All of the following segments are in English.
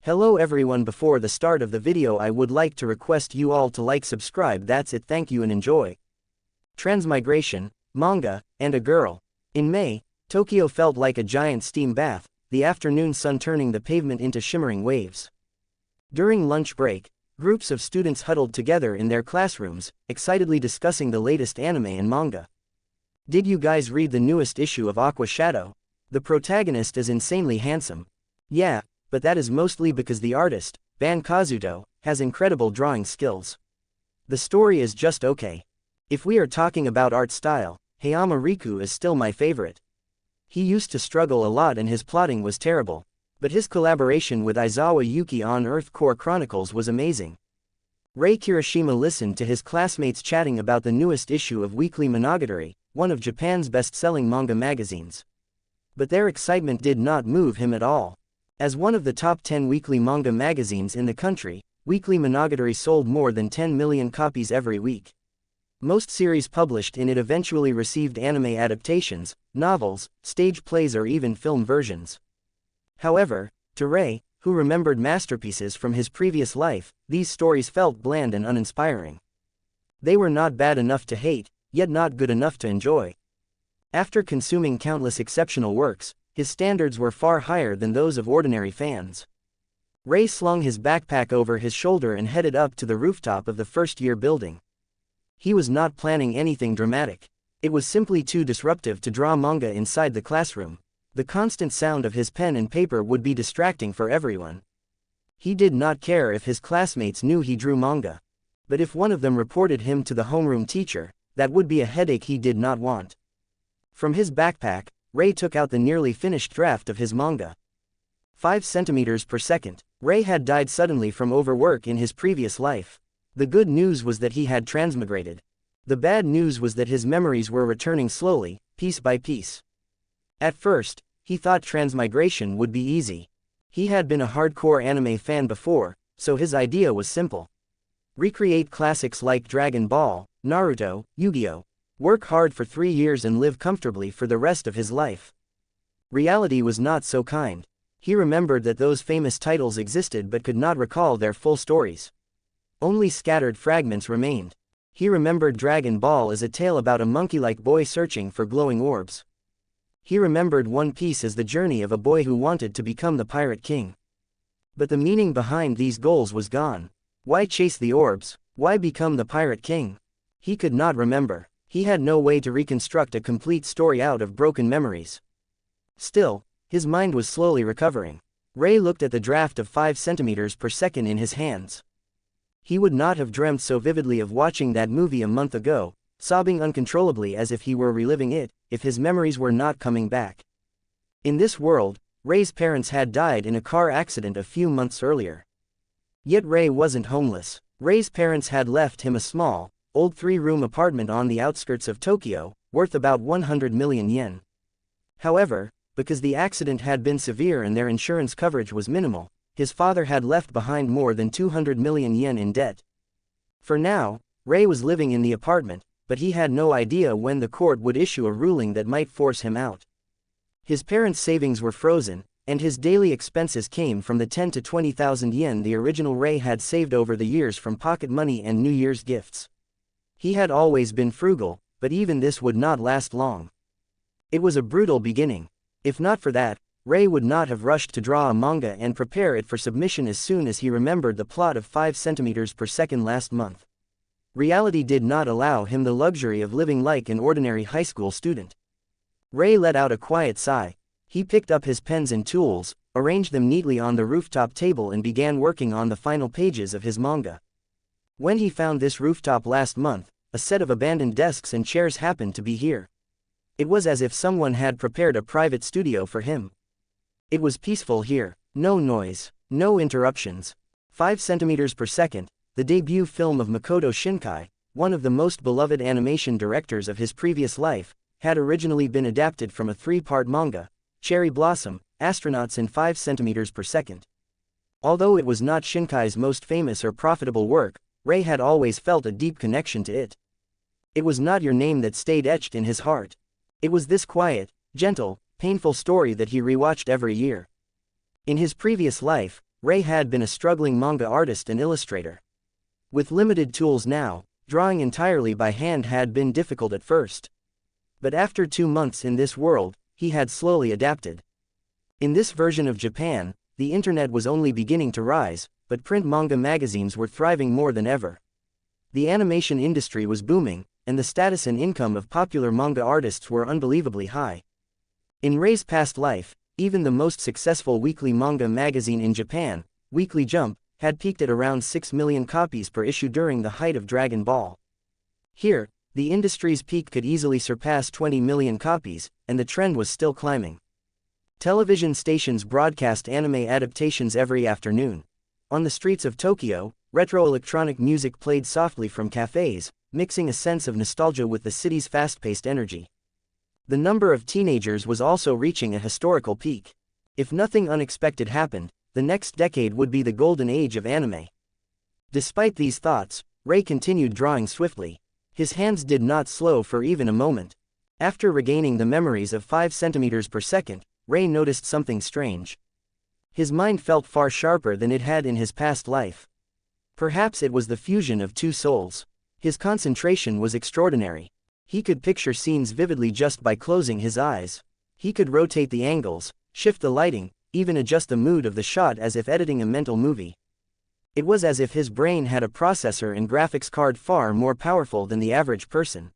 Hello everyone, before the start of the video I would like to request you all to like, subscribe, that's it, thank you and enjoy. Transmigration, manga, and a girl. In May, Tokyo felt like a giant steam bath, the afternoon sun turning the pavement into shimmering waves. During lunch break, groups of students huddled together in their classrooms, excitedly discussing the latest anime and manga. Did you guys read the newest issue of Aqua Shadow? The protagonist is insanely handsome. Yeah, but that is mostly because the artist, Ban Kazuto, has incredible drawing skills. The story is just okay. If we are talking about art style, Hayama Riku is still my favorite. He used to struggle a lot and his plotting was terrible, but his collaboration with Aizawa Yuki on Earth Core Chronicles was amazing. Rei Kirishima listened to his classmates chatting about the newest issue of Weekly Monogatari, one of Japan's best-selling manga magazines. But their excitement did not move him at all. As one of the top 10 weekly manga magazines in the country, Weekly Monogatari sold more than 10 million copies every week. Most series published in it eventually received anime adaptations, novels, stage plays, or even film versions. However, to Rei, who remembered masterpieces from his previous life, these stories felt bland and uninspiring. They were not bad enough to hate, yet not good enough to enjoy. After consuming countless exceptional works, his standards were far higher than those of ordinary fans. Rei slung his backpack over his shoulder and headed up to the rooftop of the first-year building. He was not planning anything dramatic. It was simply too disruptive to draw manga inside the classroom. The constant sound of his pen and paper would be distracting for everyone. He did not care if his classmates knew he drew manga. But if one of them reported him to the homeroom teacher, that would be a headache he did not want. From his backpack, Rei took out the nearly finished draft of his manga. 5 centimeters per second. Rei had died suddenly from overwork in his previous life. The good news was that he had transmigrated. The bad news was that his memories were returning slowly, piece by piece. At first, he thought transmigration would be easy. He had been a hardcore anime fan before, so his idea was simple. Recreate classics like Dragon Ball, Naruto, Yu-Gi-Oh! Work hard for 3 years and live comfortably for the rest of his life. Reality was not so kind. He remembered that those famous titles existed but could not recall their full stories. Only scattered fragments remained. He remembered Dragon Ball as a tale about a monkey-like boy searching for glowing orbs. He remembered One Piece as the journey of a boy who wanted to become the Pirate King. But the meaning behind these goals was gone. Why chase the orbs? Why become the Pirate King? He could not remember. He had no way to reconstruct a complete story out of broken memories. Still, his mind was slowly recovering. Rei looked at the draft of 5 centimeters per second in his hands. He would not have dreamt so vividly of watching that movie a month ago, sobbing uncontrollably as if he were reliving it, if his memories were not coming back. In this world, Rei's parents had died in a car accident a few months earlier. Yet Rei wasn't homeless. Rei's parents had left him a small, old 3-room apartment on the outskirts of Tokyo, worth about 100 million yen. However, because the accident had been severe and their insurance coverage was minimal, his father had left behind more than 200 million yen in debt. For now, Rei was living in the apartment, but he had no idea when the court would issue a ruling that might force him out. His parents' savings were frozen, and his daily expenses came from the 10 to 20,000 yen the original Rei had saved over the years from pocket money and New Year's gifts. He had always been frugal, but even this would not last long. It was a brutal beginning. If not for that, Rei would not have rushed to draw a manga and prepare it for submission as soon as he remembered the plot of 5 centimeters per second last month. Reality did not allow him the luxury of living like an ordinary high school student. Rei let out a quiet sigh. He picked up his pens and tools, arranged them neatly on the rooftop table and began working on the final pages of his manga. When he found this rooftop last month, a set of abandoned desks and chairs happened to be here. It was as if someone had prepared a private studio for him. It was peaceful here, no noise, no interruptions. 5 centimeters per second, the debut film of Makoto Shinkai, one of the most beloved animation directors of his previous life, had originally been adapted from a 3-part manga, Cherry Blossom, Astronauts in 5 centimeters per second. Although it was not Shinkai's most famous or profitable work, Rei had always felt a deep connection to it. It was not Your Name that stayed etched in his heart. It was this quiet, gentle, painful story that he rewatched every year. In his previous life, Rei had been a struggling manga artist and illustrator. With limited tools now, drawing entirely by hand had been difficult at first. But after 2 months in this world, he had slowly adapted. In this version of Japan, the internet was only beginning to rise, but print manga magazines were thriving more than ever. The animation industry was booming, and the status and income of popular manga artists were unbelievably high. In Rei's past life, even the most successful weekly manga magazine in Japan, Weekly Jump, had peaked at around 6 million copies per issue during the height of Dragon Ball. Here, the industry's peak could easily surpass 20 million copies, and the trend was still climbing. Television stations broadcast anime adaptations every afternoon. On the streets of Tokyo, retro electronic music played softly from cafes, mixing a sense of nostalgia with the city's fast-paced energy. The number of teenagers was also reaching a historical peak. If nothing unexpected happened, the next decade would be the golden age of anime. Despite these thoughts, Rei continued drawing swiftly. His hands did not slow for even a moment. After regaining the memories of 5 centimeters per second, Rei noticed something strange. His mind felt far sharper than it had in his past life. Perhaps it was the fusion of 2 souls. His concentration was extraordinary. He could picture scenes vividly just by closing his eyes. He could rotate the angles, shift the lighting, even adjust the mood of the shot as if editing a mental movie. It was as if his brain had a processor and graphics card far more powerful than the average person.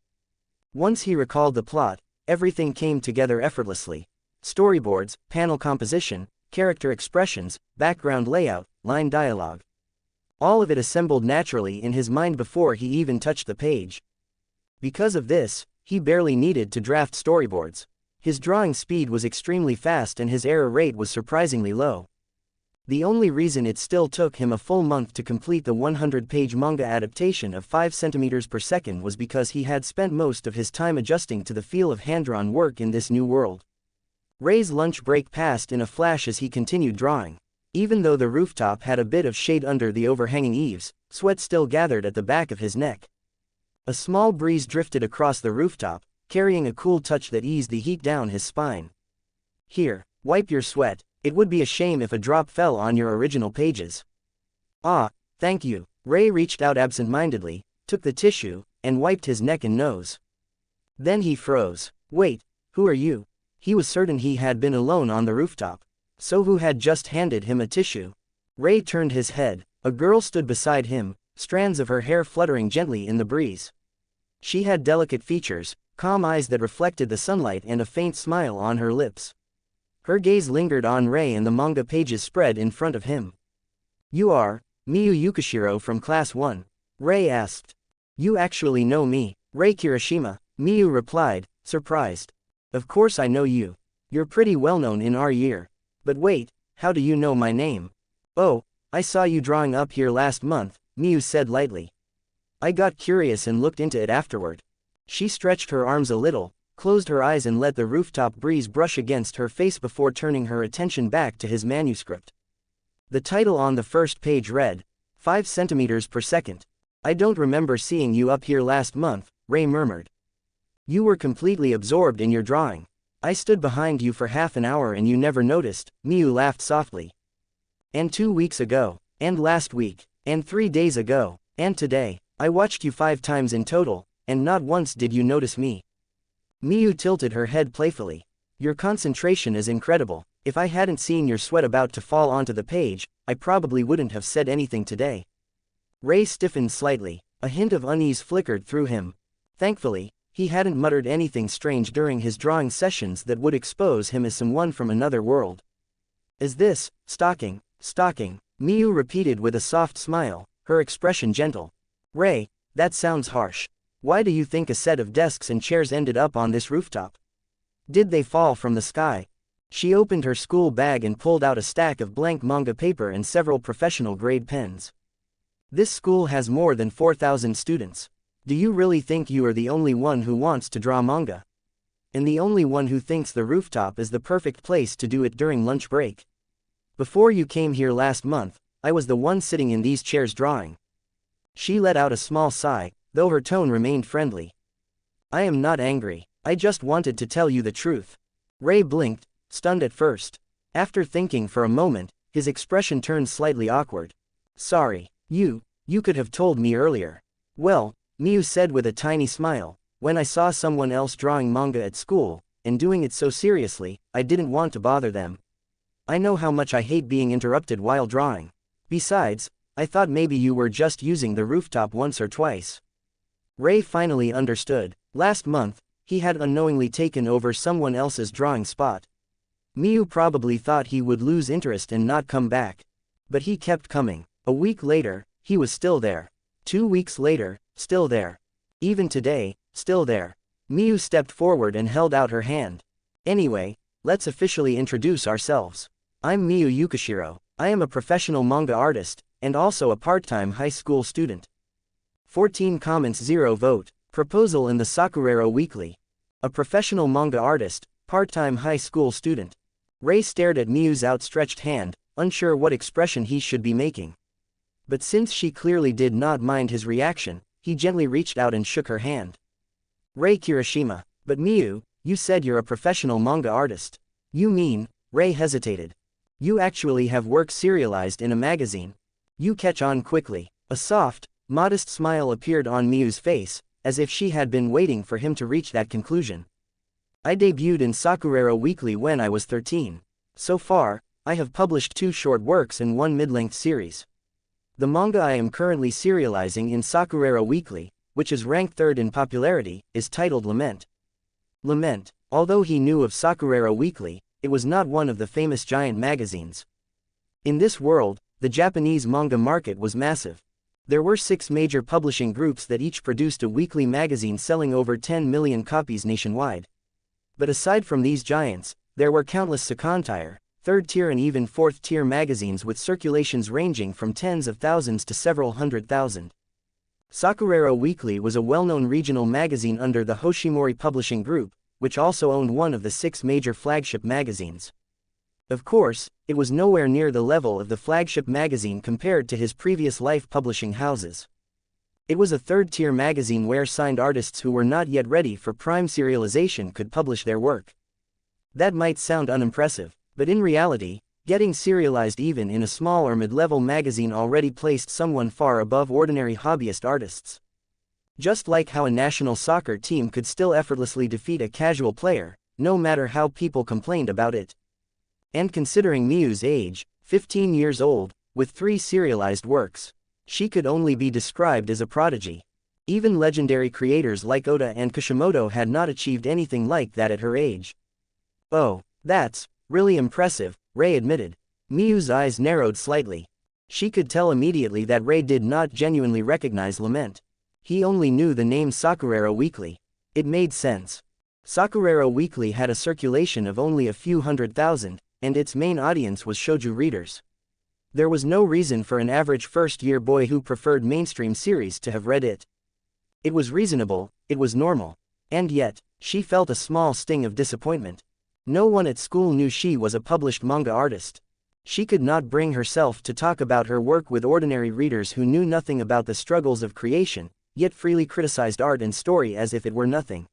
Once he recalled the plot, everything came together effortlessly. Storyboards, panel composition, character expressions, background layout, line dialogue. All of it assembled naturally in his mind before he even touched the page. Because of this, he barely needed to draft storyboards. His drawing speed was extremely fast and his error rate was surprisingly low. The only reason it still took him a full month to complete the 100-page manga adaptation of 5 centimeters per second was because he had spent most of his time adjusting to the feel of hand-drawn work in this new world. Rei's lunch break passed in a flash as he continued drawing. Even though the rooftop had a bit of shade under the overhanging eaves, sweat still gathered at the back of his neck. A small breeze drifted across the rooftop, carrying a cool touch that eased the heat down his spine. Here, wipe your sweat, it would be a shame if a drop fell on your original pages. Ah, thank you. Rei reached out absent-mindedly, took the tissue, and wiped his neck and nose. Then he froze. Wait, who are you? He was certain he had been alone on the rooftop. So who had just handed him a tissue? Rei turned his head. A girl stood beside him, strands of her hair fluttering gently in the breeze. She had delicate features, calm eyes that reflected the sunlight and a faint smile on her lips. Her gaze lingered on Rei and the manga pages spread in front of him. You are Miyu Yukishiro from Class 1? Rei asked. You actually know me, Rei Kirishima, Miyu replied, surprised. Of course I know you. You're pretty well known in our year. But wait, how do you know my name? Oh, I saw you drawing up here last month, Miyu said lightly. I got curious and looked into it afterward. She stretched her arms a little, closed her eyes and let the rooftop breeze brush against her face before turning her attention back to his manuscript. The title on the first page read, 5 centimeters per second. I don't remember seeing you up here last month, Rei murmured. You were completely absorbed in your drawing. I stood behind you for half an hour and you never noticed, Miyu laughed softly. And 2 weeks ago, and last week, and 3 days ago, and today, I watched you 5 times in total, and not once did you notice me. Miyu tilted her head playfully. Your concentration is incredible. If I hadn't seen your sweat about to fall onto the page, I probably wouldn't have said anything today. Rei stiffened slightly. A hint of unease flickered through him. Thankfully, he hadn't muttered anything strange during his drawing sessions that would expose him as someone from another world. Is this stalking? Stalking, Miyu repeated with a soft smile, her expression gentle. Rei, that sounds harsh. Why do you think a set of desks and chairs ended up on this rooftop? Did they fall from the sky? She opened her school bag and pulled out a stack of blank manga paper and several professional-grade pens. This school has more than 4,000 students. Do you really think you are the only one who wants to draw manga? And the only one who thinks the rooftop is the perfect place to do it during lunch break? Before you came here last month, I was the one sitting in these chairs drawing. She let out a small sigh, though her tone remained friendly. I am not angry, I just wanted to tell you the truth. Rei blinked, stunned at first. After thinking for a moment, His expression turned slightly awkward. Sorry, you could have told me earlier. Well, Miyu said with a tiny smile, when I saw someone else drawing manga at school, and doing it so seriously, I didn't want to bother them. I know how much I hate being interrupted while drawing. Besides, I thought maybe you were just using the rooftop once or twice. Rei finally understood. Last month, he had unknowingly taken over someone else's drawing spot. Miyu probably thought he would lose interest and not come back. But he kept coming. A week later, he was still there. 2 weeks later, still there. Even today, still there. Miyu stepped forward and held out her hand. Anyway, let's officially introduce ourselves. I'm Miyu Yukishiro. I am a professional manga artist, and also a part-time high school student. 14 comments 0 vote. Proposal in the Sakurero Weekly. A professional manga artist, part-time high school student. Rei stared at Miyu's outstretched hand, unsure what expression he should be making. But since she clearly did not mind his reaction, he gently reached out and shook her hand. Rei Kirishima. But Miyu, you said you're a professional manga artist. You mean? Rei hesitated. You actually have work serialized in a magazine. You catch on quickly. A soft, modest smile appeared on Miyu's face, as if she had been waiting for him to reach that conclusion. I debuted in Sakurero Weekly when I was 13. So far, I have published 2 short works and 1 mid-length series. The manga I am currently serializing in Sakurero Weekly, which is ranked 3rd in popularity, is titled Lament. Lament. Although he knew of Sakurero Weekly, it was not one of the famous giant magazines. In this world, the Japanese manga market was massive. There were 6 major publishing groups that each produced a weekly magazine selling over 10 million copies nationwide. But aside from these giants, there were countless second-tier, third-tier and even fourth-tier magazines with circulations ranging from tens of thousands to several hundred thousand. Sakurero Weekly was a well-known regional magazine under the Hoshimori Publishing Group, which also owned one of the 6 major flagship magazines. Of course, it was nowhere near the level of the flagship magazine compared to his previous life publishing houses. It was a third-tier magazine where signed artists who were not yet ready for prime serialization could publish their work. That might sound unimpressive, but in reality, getting serialized even in a small or mid-level magazine already placed someone far above ordinary hobbyist artists. Just like how a national soccer team could still effortlessly defeat a casual player, no matter how people complained about it. And considering Miyu's age, 15 years old, with 3 serialized works, she could only be described as a prodigy. Even legendary creators like Oda and Kishimoto had not achieved anything like that at her age. Oh, that's really impressive, Rei admitted. Miyu's eyes narrowed slightly. She could tell immediately that Rei did not genuinely recognize Lament. He only knew the name Sakurero Weekly. It made sense. Sakurero Weekly had a circulation of only a few 100,000, and its main audience was shoujo readers. There was no reason for an average first-year boy who preferred mainstream series to have read it. It was reasonable, it was normal. And yet, she felt a small sting of disappointment. No one at school knew she was a published manga artist. She could not bring herself to talk about her work with ordinary readers who knew nothing about the struggles of creation, yet freely criticized art and story as if it were nothing.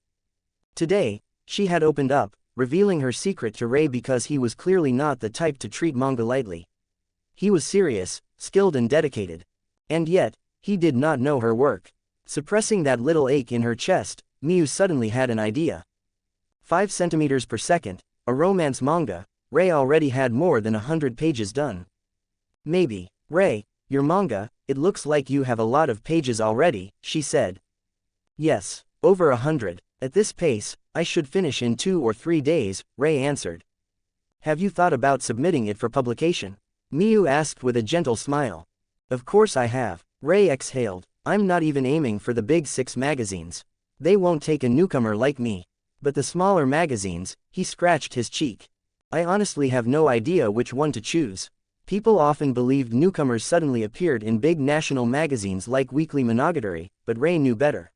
Today, she had opened up, revealing her secret to Rei because he was clearly not the type to treat manga lightly. He was serious, skilled and dedicated. And yet, he did not know her work. Suppressing that little ache in her chest, Miyu suddenly had an idea. 5 centimeters per second, a romance manga. Rei already had more than 100 pages done. Maybe. Rei, your manga, it looks like you have a lot of pages already, she said. Yes, over 100. At this pace, I should finish in 2 or 3 days, Rei answered. Have you thought about submitting it for publication? Miyu asked with a gentle smile. Of course I have, Rei exhaled. I'm not even aiming for the big 6 magazines. They won't take a newcomer like me. But the smaller magazines, he scratched his cheek. I honestly have no idea which one to choose. People often believed newcomers suddenly appeared in big national magazines like Weekly Monogatari, but Rei knew better.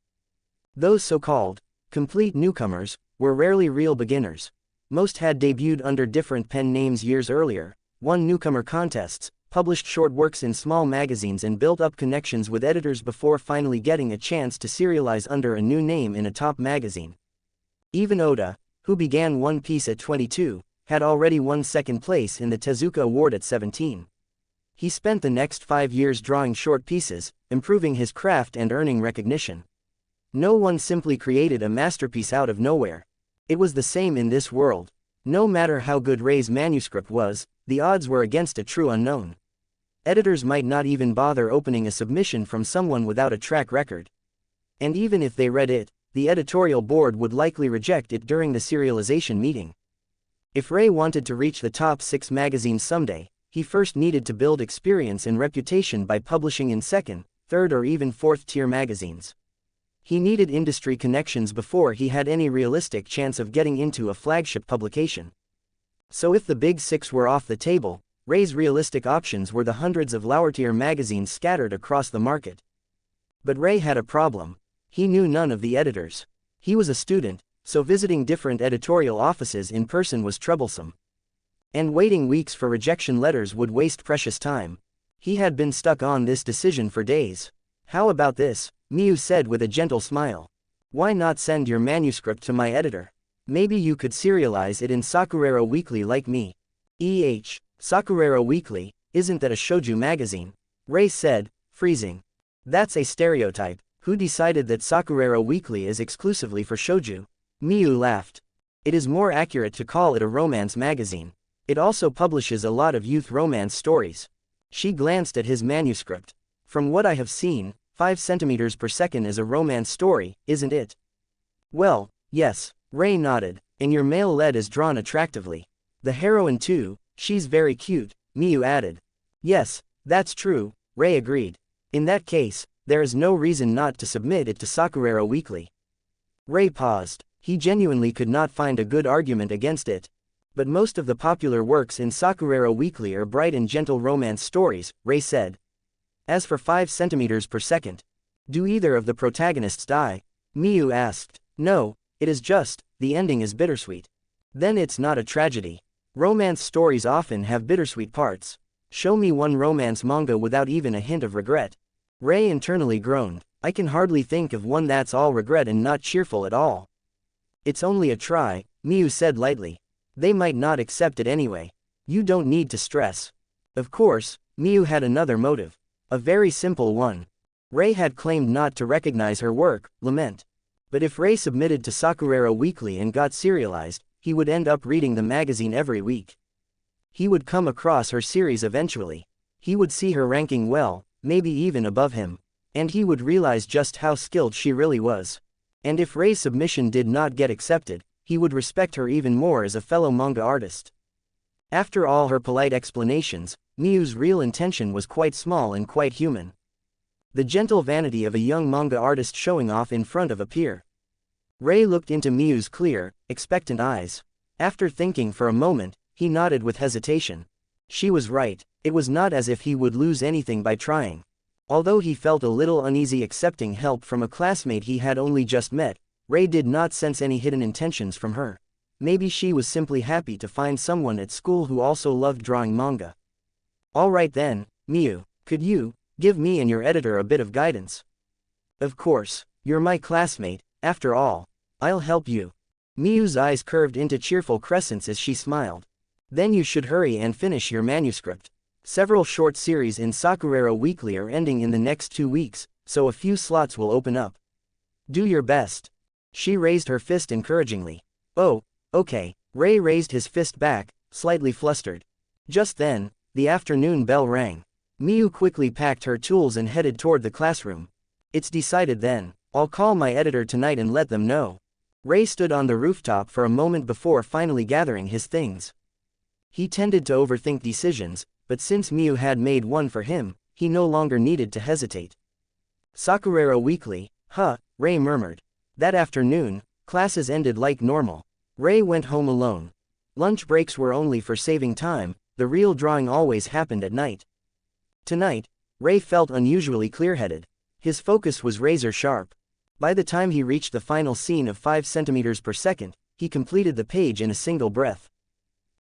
Those so-called complete newcomers were rarely real beginners. Most had debuted under different pen names years earlier, won newcomer contests, published short works in small magazines and built up connections with editors before finally getting a chance to serialize under a new name in a top magazine. Even Oda, who began One Piece at 22, had already won second place in the Tezuka Award at 17. He spent the next 5 years drawing short pieces, improving his craft and earning recognition. No one simply created a masterpiece out of nowhere. It was the same in this world. No matter how good Rei's manuscript was, the odds were against a true unknown. Editors might not even bother opening a submission from someone without a track record. And even if they read it, the editorial board would likely reject it during the serialization meeting. If Rei wanted to reach the top 6 magazines someday, he first needed to build experience and reputation by publishing in second, third or even fourth-tier magazines. He needed industry connections before he had any realistic chance of getting into a flagship publication. So if the big 6 were off the table, Rei's realistic options were the hundreds of lower-tier magazines scattered across the market. But Rei had a problem. He knew none of the editors. He was a student, so visiting different editorial offices in person was troublesome. And waiting weeks for rejection letters would waste precious time. He had been stuck on this decision for days. "How about this?" Miyu said with a gentle smile. "Why not send your manuscript to my editor? Maybe you could serialize it in Sakurero Weekly like me." Sakurero Weekly, isn't that a shoujo magazine?" Rei said, freezing. "That's a stereotype. Who decided that Sakurero Weekly is exclusively for shoujo?" Miyu laughed. "It is more accurate to call it a romance magazine. It also publishes a lot of youth romance stories." She glanced at his manuscript. "From what I have seen, 5 centimeters per second is a romance story, isn't it?" "Well, yes," Rei nodded, "and your male lead is drawn attractively. The heroine too, she's very cute," Miyu added. "Yes, that's true," Rei agreed. "In that case, there is no reason not to submit it to Sakurero Weekly." Rei paused. He genuinely could not find a good argument against it. "But most of the popular works in Sakurero Weekly are bright and gentle romance stories," Rei said. "As for 5 centimeters per second, do either of the protagonists die?" Miyu asked. "No, it is just, the ending is bittersweet." "Then it's not a tragedy. Romance stories often have bittersweet parts. Show me one romance manga without even a hint of regret." Rei internally groaned. "I can hardly think of one that's all regret and not cheerful at all." "It's only a try," Miyu said lightly. "They might not accept it anyway. You don't need to stress." Of course, Miyu had another motive. A very simple one. Rei had claimed not to recognize her work, Lament. But if Rei submitted to Sakurero Weekly and got serialized, he would end up reading the magazine every week. He would come across her series eventually. He would see her ranking well, maybe even above him. And he would realize just how skilled she really was. And if Rei's submission did not get accepted, he would respect her even more as a fellow manga artist. After all her polite explanations, Miyu's real intention was quite small and quite human. The gentle vanity of a young manga artist showing off in front of a peer. Rei looked into Miyu's clear, expectant eyes. After thinking for a moment, he nodded with hesitation. She was right. It was not as if he would lose anything by trying. Although he felt a little uneasy accepting help from a classmate he had only just met, Rei did not sense any hidden intentions from her. Maybe she was simply happy to find someone at school who also loved drawing manga. "All right then, Miyu, could you give me and your editor a bit of guidance?" "Of course, you're my classmate, after all. I'll help you." Miyu's eyes curved into cheerful crescents as she smiled. "Then you should hurry and finish your manuscript. Several short series in Sakurero Weekly are ending in the next 2 weeks, so a few slots will open up. Do your best." She raised her fist encouragingly. "Oh, okay." Rei raised his fist back, slightly flustered. Just then, the afternoon bell rang. Miyu quickly packed her tools and headed toward the classroom. "It's decided then. I'll call my editor tonight and let them know." Rei stood on the rooftop for a moment before finally gathering his things. He tended to overthink decisions, but since Miyu had made one for him, he no longer needed to hesitate. Sakurero Weekly, Rei murmured. That afternoon, classes ended like normal. Rei went home alone. Lunch breaks were only for saving time, the real drawing always happened at night. Tonight, Rei felt unusually clear-headed. His focus was razor-sharp. By the time he reached the final scene of 5 centimeters per second, he completed the page in a single breath.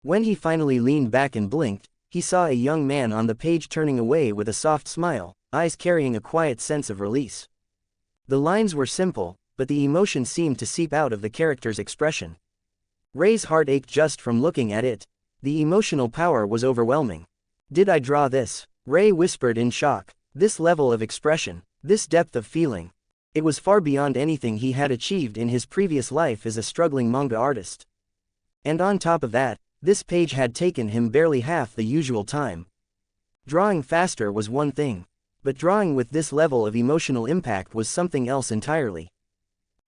When he finally leaned back and blinked, he saw a young man on the page turning away with a soft smile, eyes carrying a quiet sense of release. The lines were simple, but the emotion seemed to seep out of the character's expression. Rei's heart ached just from looking at it. The emotional power was overwhelming. Did I draw this? Rei whispered in shock. This level of expression, this depth of feeling. It was far beyond anything he had achieved in his previous life as a struggling manga artist. And on top of that, this page had taken him barely half the usual time. Drawing faster was one thing, but drawing with this level of emotional impact was something else entirely.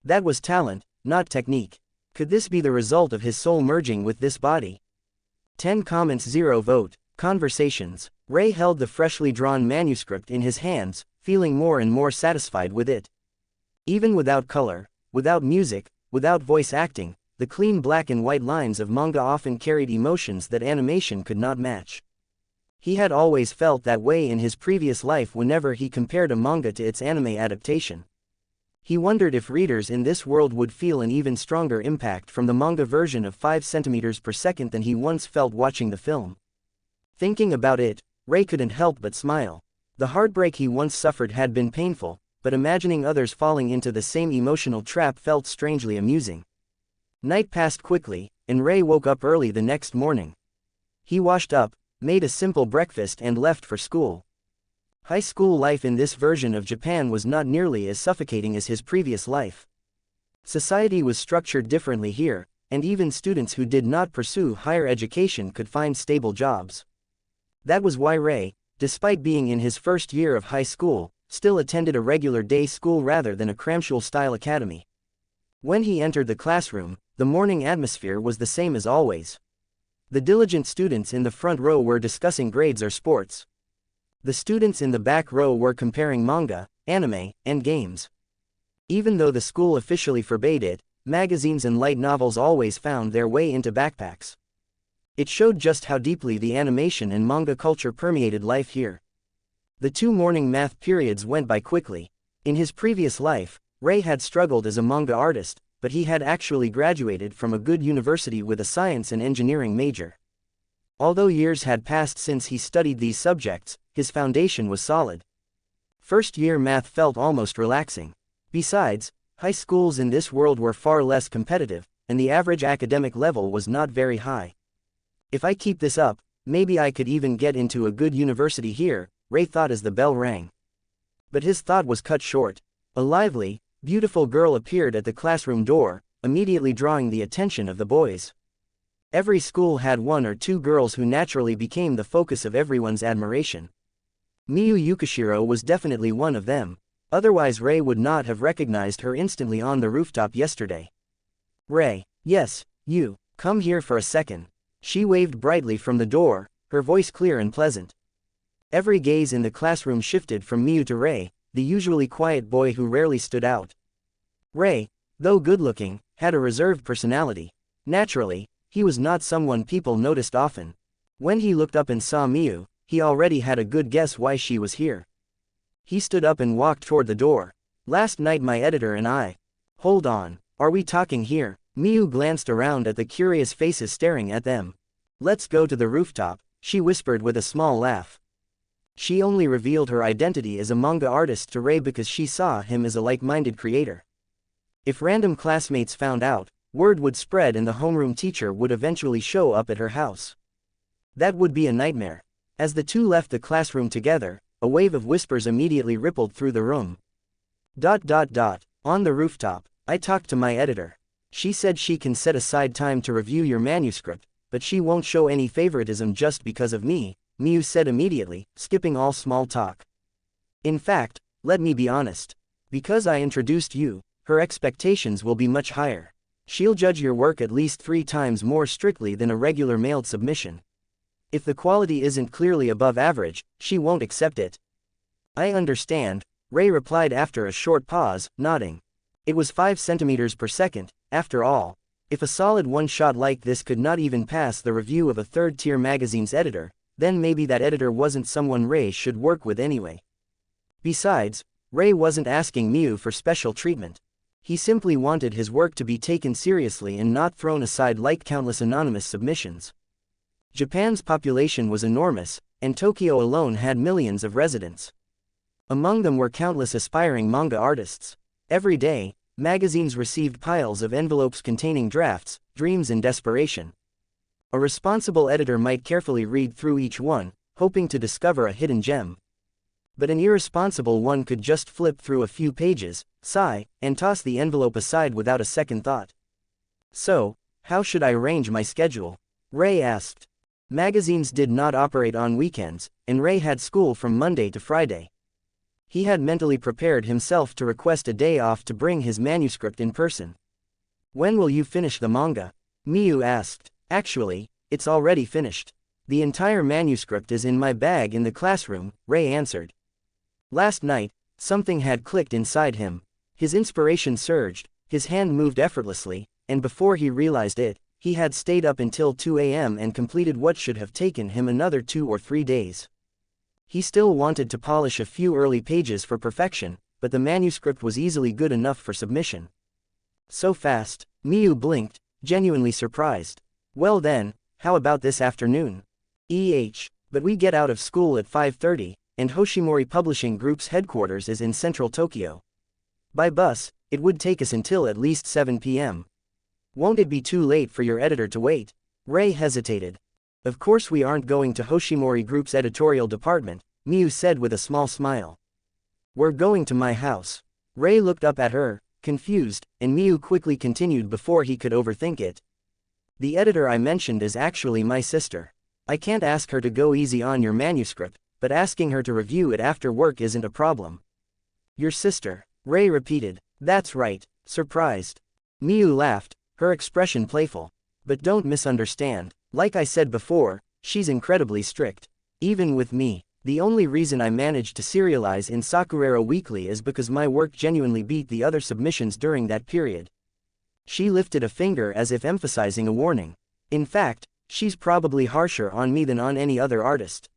That was talent, not technique. Could this be the result of his soul merging with this body? 10 comments 0 vote. Conversations. Rei held the freshly drawn manuscript in his hands, feeling more and more satisfied with it. Even without color, without music, without voice acting, the clean black and white lines of manga often carried emotions that animation could not match. He had always felt that way in his previous life whenever he compared a manga to its anime adaptation. He wondered if readers in this world would feel an even stronger impact from the manga version of 5 centimeters per second than he once felt watching the film. Thinking about it, Rei couldn't help but smile. The heartbreak he once suffered had been painful, but imagining others falling into the same emotional trap felt strangely amusing. Night passed quickly, and Rei woke up early the next morning. He washed up, made a simple breakfast and left for school. High school life in this version of Japan was not nearly as suffocating as his previous life. Society was structured differently here, and even students who did not pursue higher education could find stable jobs. That was why Rei, despite being in his first year of high school, still attended a regular day school rather than a cramshul-style academy. When he entered the classroom, the morning atmosphere was the same as always. The diligent students in the front row were discussing grades or sports. The students in the back row were comparing manga, anime, and games. Even though the school officially forbade it, magazines and light novels always found their way into backpacks. It showed just how deeply the animation and manga culture permeated life here. The 2 morning math periods went by quickly. In his previous life, Rei had struggled as a manga artist, but he had actually graduated from a good university with a science and engineering major. Although years had passed since he studied these subjects, his foundation was solid. First-year math felt almost relaxing. Besides, high schools in this world were far less competitive, and the average academic level was not very high. If I keep this up, maybe I could even get into a good university here, Rei thought as the bell rang. But his thought was cut short. A lively, beautiful girl appeared at the classroom door, immediately drawing the attention of the boys. Every school had 1 or 2 girls who naturally became the focus of everyone's admiration. Miyu Yukishiro was definitely one of them, otherwise Rei would not have recognized her instantly on the rooftop yesterday. Rei, yes, you, come here for a second. She waved brightly from the door, her voice clear and pleasant. Every gaze in the classroom shifted from Miyu to Rei, the usually quiet boy who rarely stood out. Rei, though good-looking, had a reserved personality. Naturally, he was not someone people noticed often. When he looked up and saw Miyu, he already had a good guess why she was here. He stood up and walked toward the door. Last night my editor and I. Hold on, are we talking here? Miyu glanced around at the curious faces staring at them. Let's go to the rooftop, she whispered with a small laugh. She only revealed her identity as a manga artist to Rei because she saw him as a like-minded creator. If random classmates found out, word would spread and the homeroom teacher would eventually show up at her house. That would be a nightmare. As the two left the classroom together, a wave of whispers immediately rippled through the room. On the rooftop, I talked to my editor. She said she can set aside time to review your manuscript, but she won't show any favoritism just because of me, Miyu said immediately, skipping all small talk. In fact, let me be honest. Because I introduced you, her expectations will be much higher. She'll judge your work at least 3 times more strictly than a regular mailed submission. If the quality isn't clearly above average, she won't accept it. I understand, Rei replied after a short pause, nodding. It was 5 centimeters per second, after all. If a solid one-shot like this could not even pass the review of a third-tier magazine's editor, then maybe that editor wasn't someone Rei should work with anyway. Besides, Rei wasn't asking Miyu for special treatment. He simply wanted his work to be taken seriously and not thrown aside like countless anonymous submissions. Japan's population was enormous, and Tokyo alone had millions of residents. Among them were countless aspiring manga artists. Every day, Magazines received piles of envelopes containing drafts, dreams and desperation. A responsible editor might carefully read through each one, hoping to discover a hidden gem. But an irresponsible one could just flip through a few pages, sigh, and toss the envelope aside without a second thought. So, how should I arrange my schedule? Rei asked. Magazines did not operate on weekends, and Rei had school from Monday to Friday. He had mentally prepared himself to request a day off to bring his manuscript in person. When will you finish the manga? Miyu asked. Actually, it's already finished. The entire manuscript is in my bag in the classroom, Rei answered. Last night, something had clicked inside him. His inspiration surged, his hand moved effortlessly, and before he realized it, he had stayed up until 2 a.m. and completed what should have taken him another 2 or 3 days. He still wanted to polish a few early pages for perfection, but the manuscript was easily good enough for submission. So fast, Miyu blinked, genuinely surprised. Well then, how about this afternoon? But we get out of school at 5:30, and Hoshimori Publishing Group's headquarters is in central Tokyo. By bus, it would take us until at least 7 p.m. Won't it be too late for your editor to wait? Rei hesitated. Of course we aren't going to Hoshimori Group's editorial department, Miyu said with a small smile. We're going to my house. Rei looked up at her, confused, and Miyu quickly continued before he could overthink it. The editor I mentioned is actually my sister. I can't ask her to go easy on your manuscript, but asking her to review it after work isn't a problem. Your sister, Rei repeated. That's right, surprised. Miyu laughed, her expression playful. But don't misunderstand, like I said before, she's incredibly strict. Even with me, the only reason I managed to serialize in Sakurero Weekly is because my work genuinely beat the other submissions during that period. She lifted a finger as if emphasizing a warning. In fact, she's probably harsher on me than on any other artist.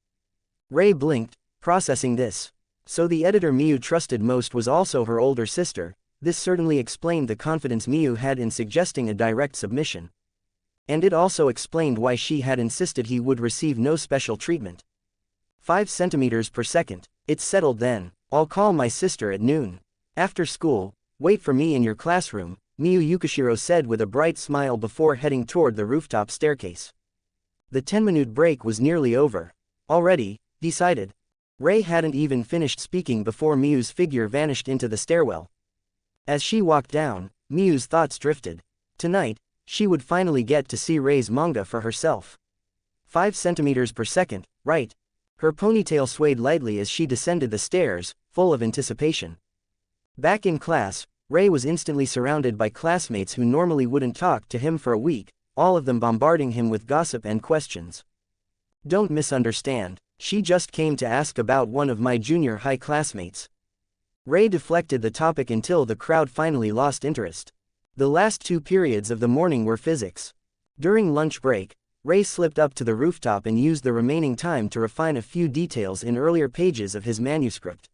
Rei blinked, processing this. So the editor Miyu trusted most was also her older sister. This certainly explained the confidence Miyu had in suggesting a direct submission. And it also explained why she had insisted he would receive no special treatment. 5 centimeters per second. It's settled then. I'll call my sister at noon. After school, wait for me in your classroom, Miyu Yukishiro said with a bright smile before heading toward the rooftop staircase. The 10-minute break was nearly over. Already, decided. Rei hadn't even finished speaking before Miyu's figure vanished into the stairwell. As she walked down, Miyu's thoughts drifted. Tonight, she would finally get to see Rei's manga for herself. 5 centimeters per second, right. Her ponytail swayed lightly as she descended the stairs, full of anticipation. Back in class, Rei was instantly surrounded by classmates who normally wouldn't talk to him for a week, all of them bombarding him with gossip and questions. Don't misunderstand, she just came to ask about one of my junior high classmates. Rei deflected the topic until the crowd finally lost interest. The last 2 periods of the morning were physics. During lunch break, Rei slipped up to the rooftop and used the remaining time to refine a few details in earlier pages of his manuscript.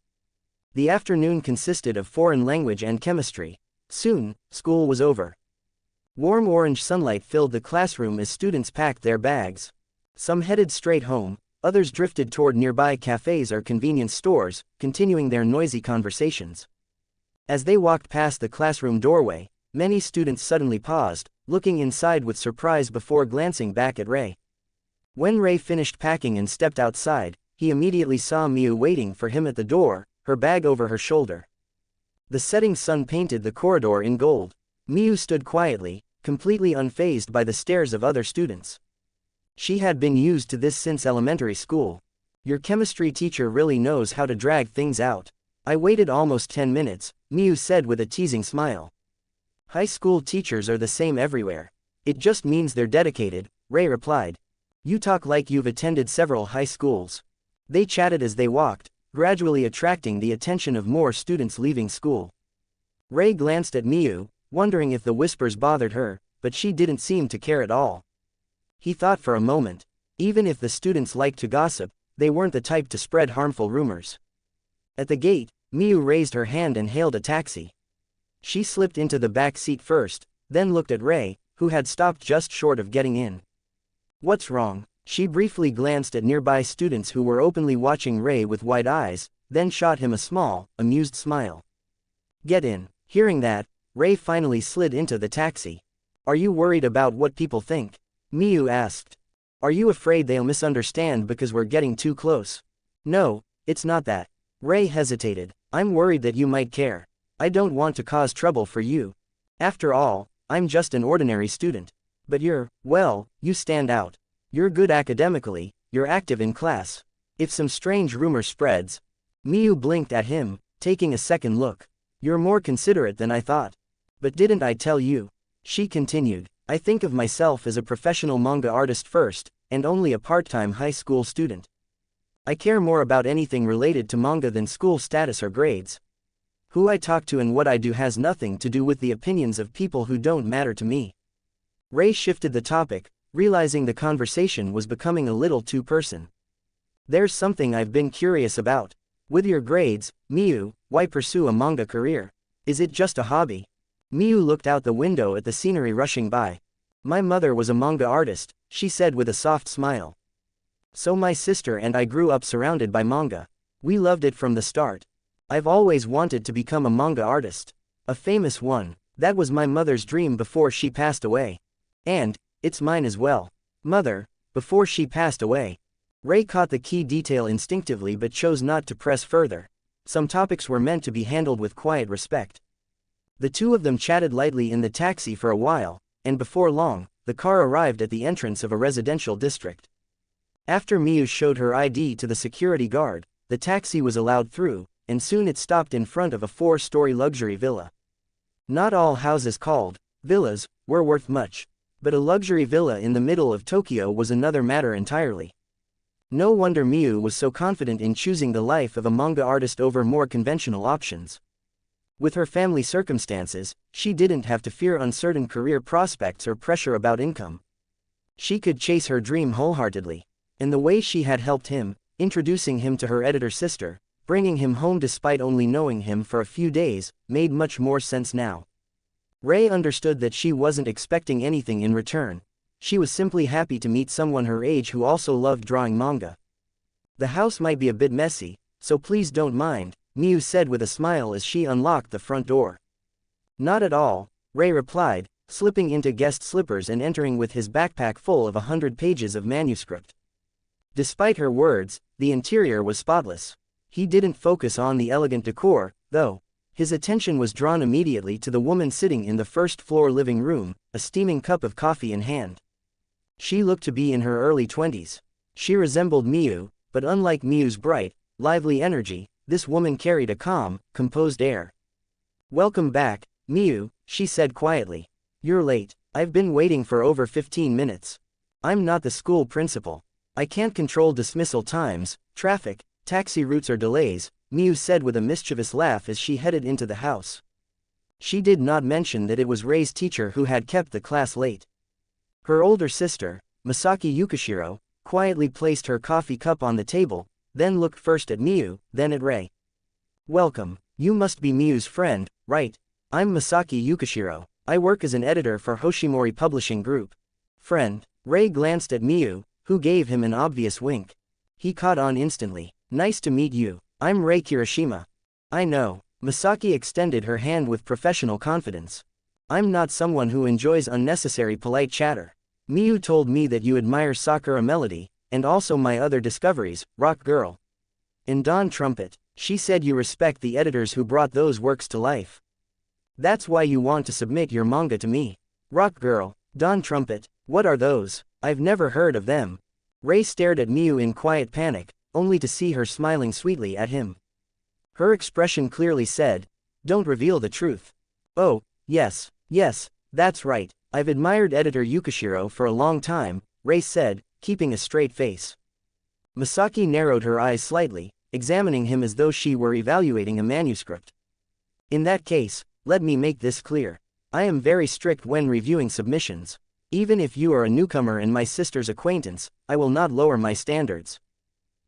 The afternoon consisted of foreign language and chemistry. Soon, school was over. Warm orange sunlight filled the classroom as students packed their bags. Some headed straight home, others drifted toward nearby cafes or convenience stores, continuing their noisy conversations. As they walked past the classroom doorway, many students suddenly paused, looking inside with surprise before glancing back at Rei. When Rei finished packing and stepped outside, he immediately saw Miyu waiting for him at the door, her bag over her shoulder. The setting sun painted the corridor in gold. Miyu stood quietly, completely unfazed by the stares of other students. She had been used to this since elementary school. Your chemistry teacher really knows how to drag things out. I waited almost 10 minutes, Miyu said with a teasing smile. High school teachers are the same everywhere. It just means they're dedicated, Rei replied. You talk like you've attended several high schools. They chatted as they walked, gradually attracting the attention of more students leaving school. Rei glanced at Miyu, wondering if the whispers bothered her, but she didn't seem to care at all. He thought for a moment. Even if the students liked to gossip, they weren't the type to spread harmful rumors. At the gate, Miyu raised her hand and hailed a taxi. She slipped into the back seat first, then looked at Rei, who had stopped just short of getting in. What's wrong? She briefly glanced at nearby students who were openly watching Rei with wide eyes, then shot him a small, amused smile. Get in. Hearing that, Rei finally slid into the taxi. Are you worried about what people think? Miyu asked. Are you afraid they'll misunderstand because we're getting too close? No, it's not that. Rei hesitated. I'm worried that you might care. I don't want to cause trouble for you. After all, I'm just an ordinary student. But well, you stand out. You're good academically, you're active in class. If some strange rumor spreads. Miyu blinked at him, taking a second look. You're more considerate than I thought. But didn't I tell you? She continued. I think of myself as a professional manga artist first, and only a part-time high school student. I care more about anything related to manga than school status or grades. Who I talk to and what I do has nothing to do with the opinions of people who don't matter to me. Rei shifted the topic, realizing the conversation was becoming a little too personal. There's something I've been curious about. With your grades, Miyu, why pursue a manga career? Is it just a hobby? Miyu looked out the window at the scenery rushing by. My mother was a manga artist, she said with a soft smile. So my sister and I grew up surrounded by manga. We loved it from the start. I've always wanted to become a manga artist. A famous one. That was my mother's dream before she passed away. And, it's mine as well. Mother, before she passed away. Rei caught the key detail instinctively but chose not to press further. Some topics were meant to be handled with quiet respect. The two of them chatted lightly in the taxi for a while, and before long, the car arrived at the entrance of a residential district. After Miyu showed her ID to the security guard, the taxi was allowed through, and soon it stopped in front of a 4-story luxury villa. Not all houses called villas were worth much, but a luxury villa in the middle of Tokyo was another matter entirely. No wonder Miyu was so confident in choosing the life of a manga artist over more conventional options. With her family circumstances, she didn't have to fear uncertain career prospects or pressure about income. She could chase her dream wholeheartedly. And the way she had helped him, introducing him to her editor sister, bringing him home despite only knowing him for a few days, made much more sense now. Rei understood that she wasn't expecting anything in return. She was simply happy to meet someone her age who also loved drawing manga. The house might be a bit messy, so please don't mind, Miyu said with a smile as she unlocked the front door. Not at all, Rei replied, slipping into guest slippers and entering with his backpack full of 100 pages of manuscript. Despite her words, the interior was spotless. He didn't focus on the elegant decor, though. His attention was drawn immediately to the woman sitting in the first-floor living room, a steaming cup of coffee in hand. She looked to be in her early 20s. She resembled Miyu, but unlike Miyu's bright, lively energy, this woman carried a calm, composed air. Welcome back, Miyu, she said quietly. You're late. I've been waiting for over 15 minutes. I'm not the school principal. I can't control dismissal times, traffic, taxi routes or delays, Miyu said with a mischievous laugh as she headed into the house. She did not mention that it was Rei's teacher who had kept the class late. Her older sister, Masaki Yukishiro, quietly placed her coffee cup on the table, then looked first at Miyu, then at Rei. Welcome, you must be Miyu's friend, right? I'm Masaki Yukishiro. I work as an editor for Hoshimori Publishing Group. Friend. Rei glanced at Miyu, who gave him an obvious wink. He caught on instantly. Nice to meet you. I'm Rei Kirishima. I know. Masaki extended her hand with professional confidence. I'm not someone who enjoys unnecessary polite chatter. Miyu told me that you admire Sakura Melody, and also my other discoveries, Rock Girl and Dawn Trumpet. She said you respect the editors who brought those works to life. That's why you want to submit your manga to me. Rock Girl, Dawn Trumpet, what are those? I've never heard of them. Rei stared at Miyu in quiet panic, only to see her smiling sweetly at him. Her expression clearly said, don't reveal the truth. Oh, yes, that's right. I've admired editor Yukishiro for a long time, Rei said, keeping a straight face. Masaki narrowed her eyes slightly, examining him as though she were evaluating a manuscript. In that case, let me make this clear. I am very strict when reviewing submissions. Even if you are a newcomer and my sister's acquaintance, I will not lower my standards.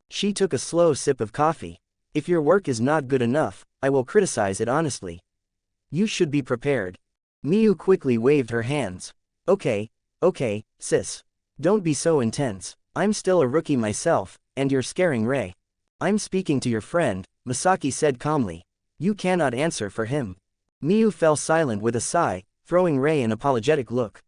She took a slow sip of coffee. If your work is not good enough, I will criticize it honestly. You should be prepared. Miyu quickly waved her hands. Okay, sis. Don't be so intense. I'm still a rookie myself, and you're scaring Rei. I'm speaking to your friend, Masaki said calmly. You cannot answer for him. Miyu fell silent with a sigh, throwing Rei an apologetic look.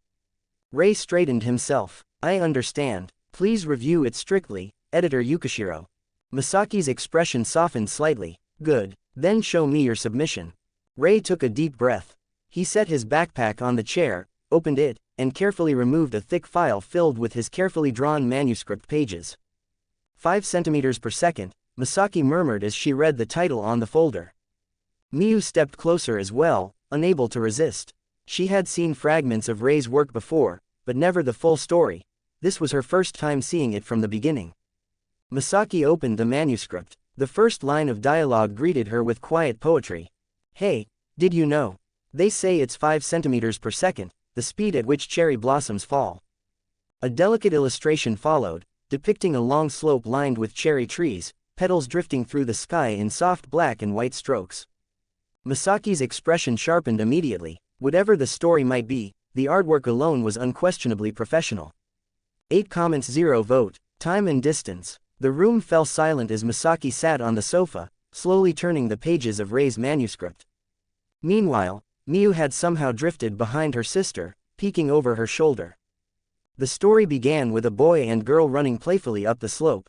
Rei straightened himself. I understand. Please review it strictly, Editor Yukishiro. Masaki's expression softened slightly. Good. Then show me your submission. Rei took a deep breath. He set his backpack on the chair, opened it, and carefully removed a thick file filled with his carefully drawn manuscript pages. 5 centimeters per second, Masaki murmured as she read the title on the folder. Miyu stepped closer as well, unable to resist. She had seen fragments of Rei's work before, but never the full story. This was her first time seeing it from the beginning. Masaki opened the manuscript. The first line of dialogue greeted her with quiet poetry. Hey, did you know? They say it's 5 centimeters per second, the speed at which cherry blossoms fall. A delicate illustration followed, depicting a long slope lined with cherry trees, petals drifting through the sky in soft black and white strokes. Masaki's expression sharpened immediately. Whatever the story might be, the artwork alone was unquestionably professional. 8 comments 0 vote, time and distance. The room fell silent as Masaki sat on the sofa, slowly turning the pages of Rei's manuscript. Meanwhile, Miyu had somehow drifted behind her sister, peeking over her shoulder. The story began with a boy and girl running playfully up the slope.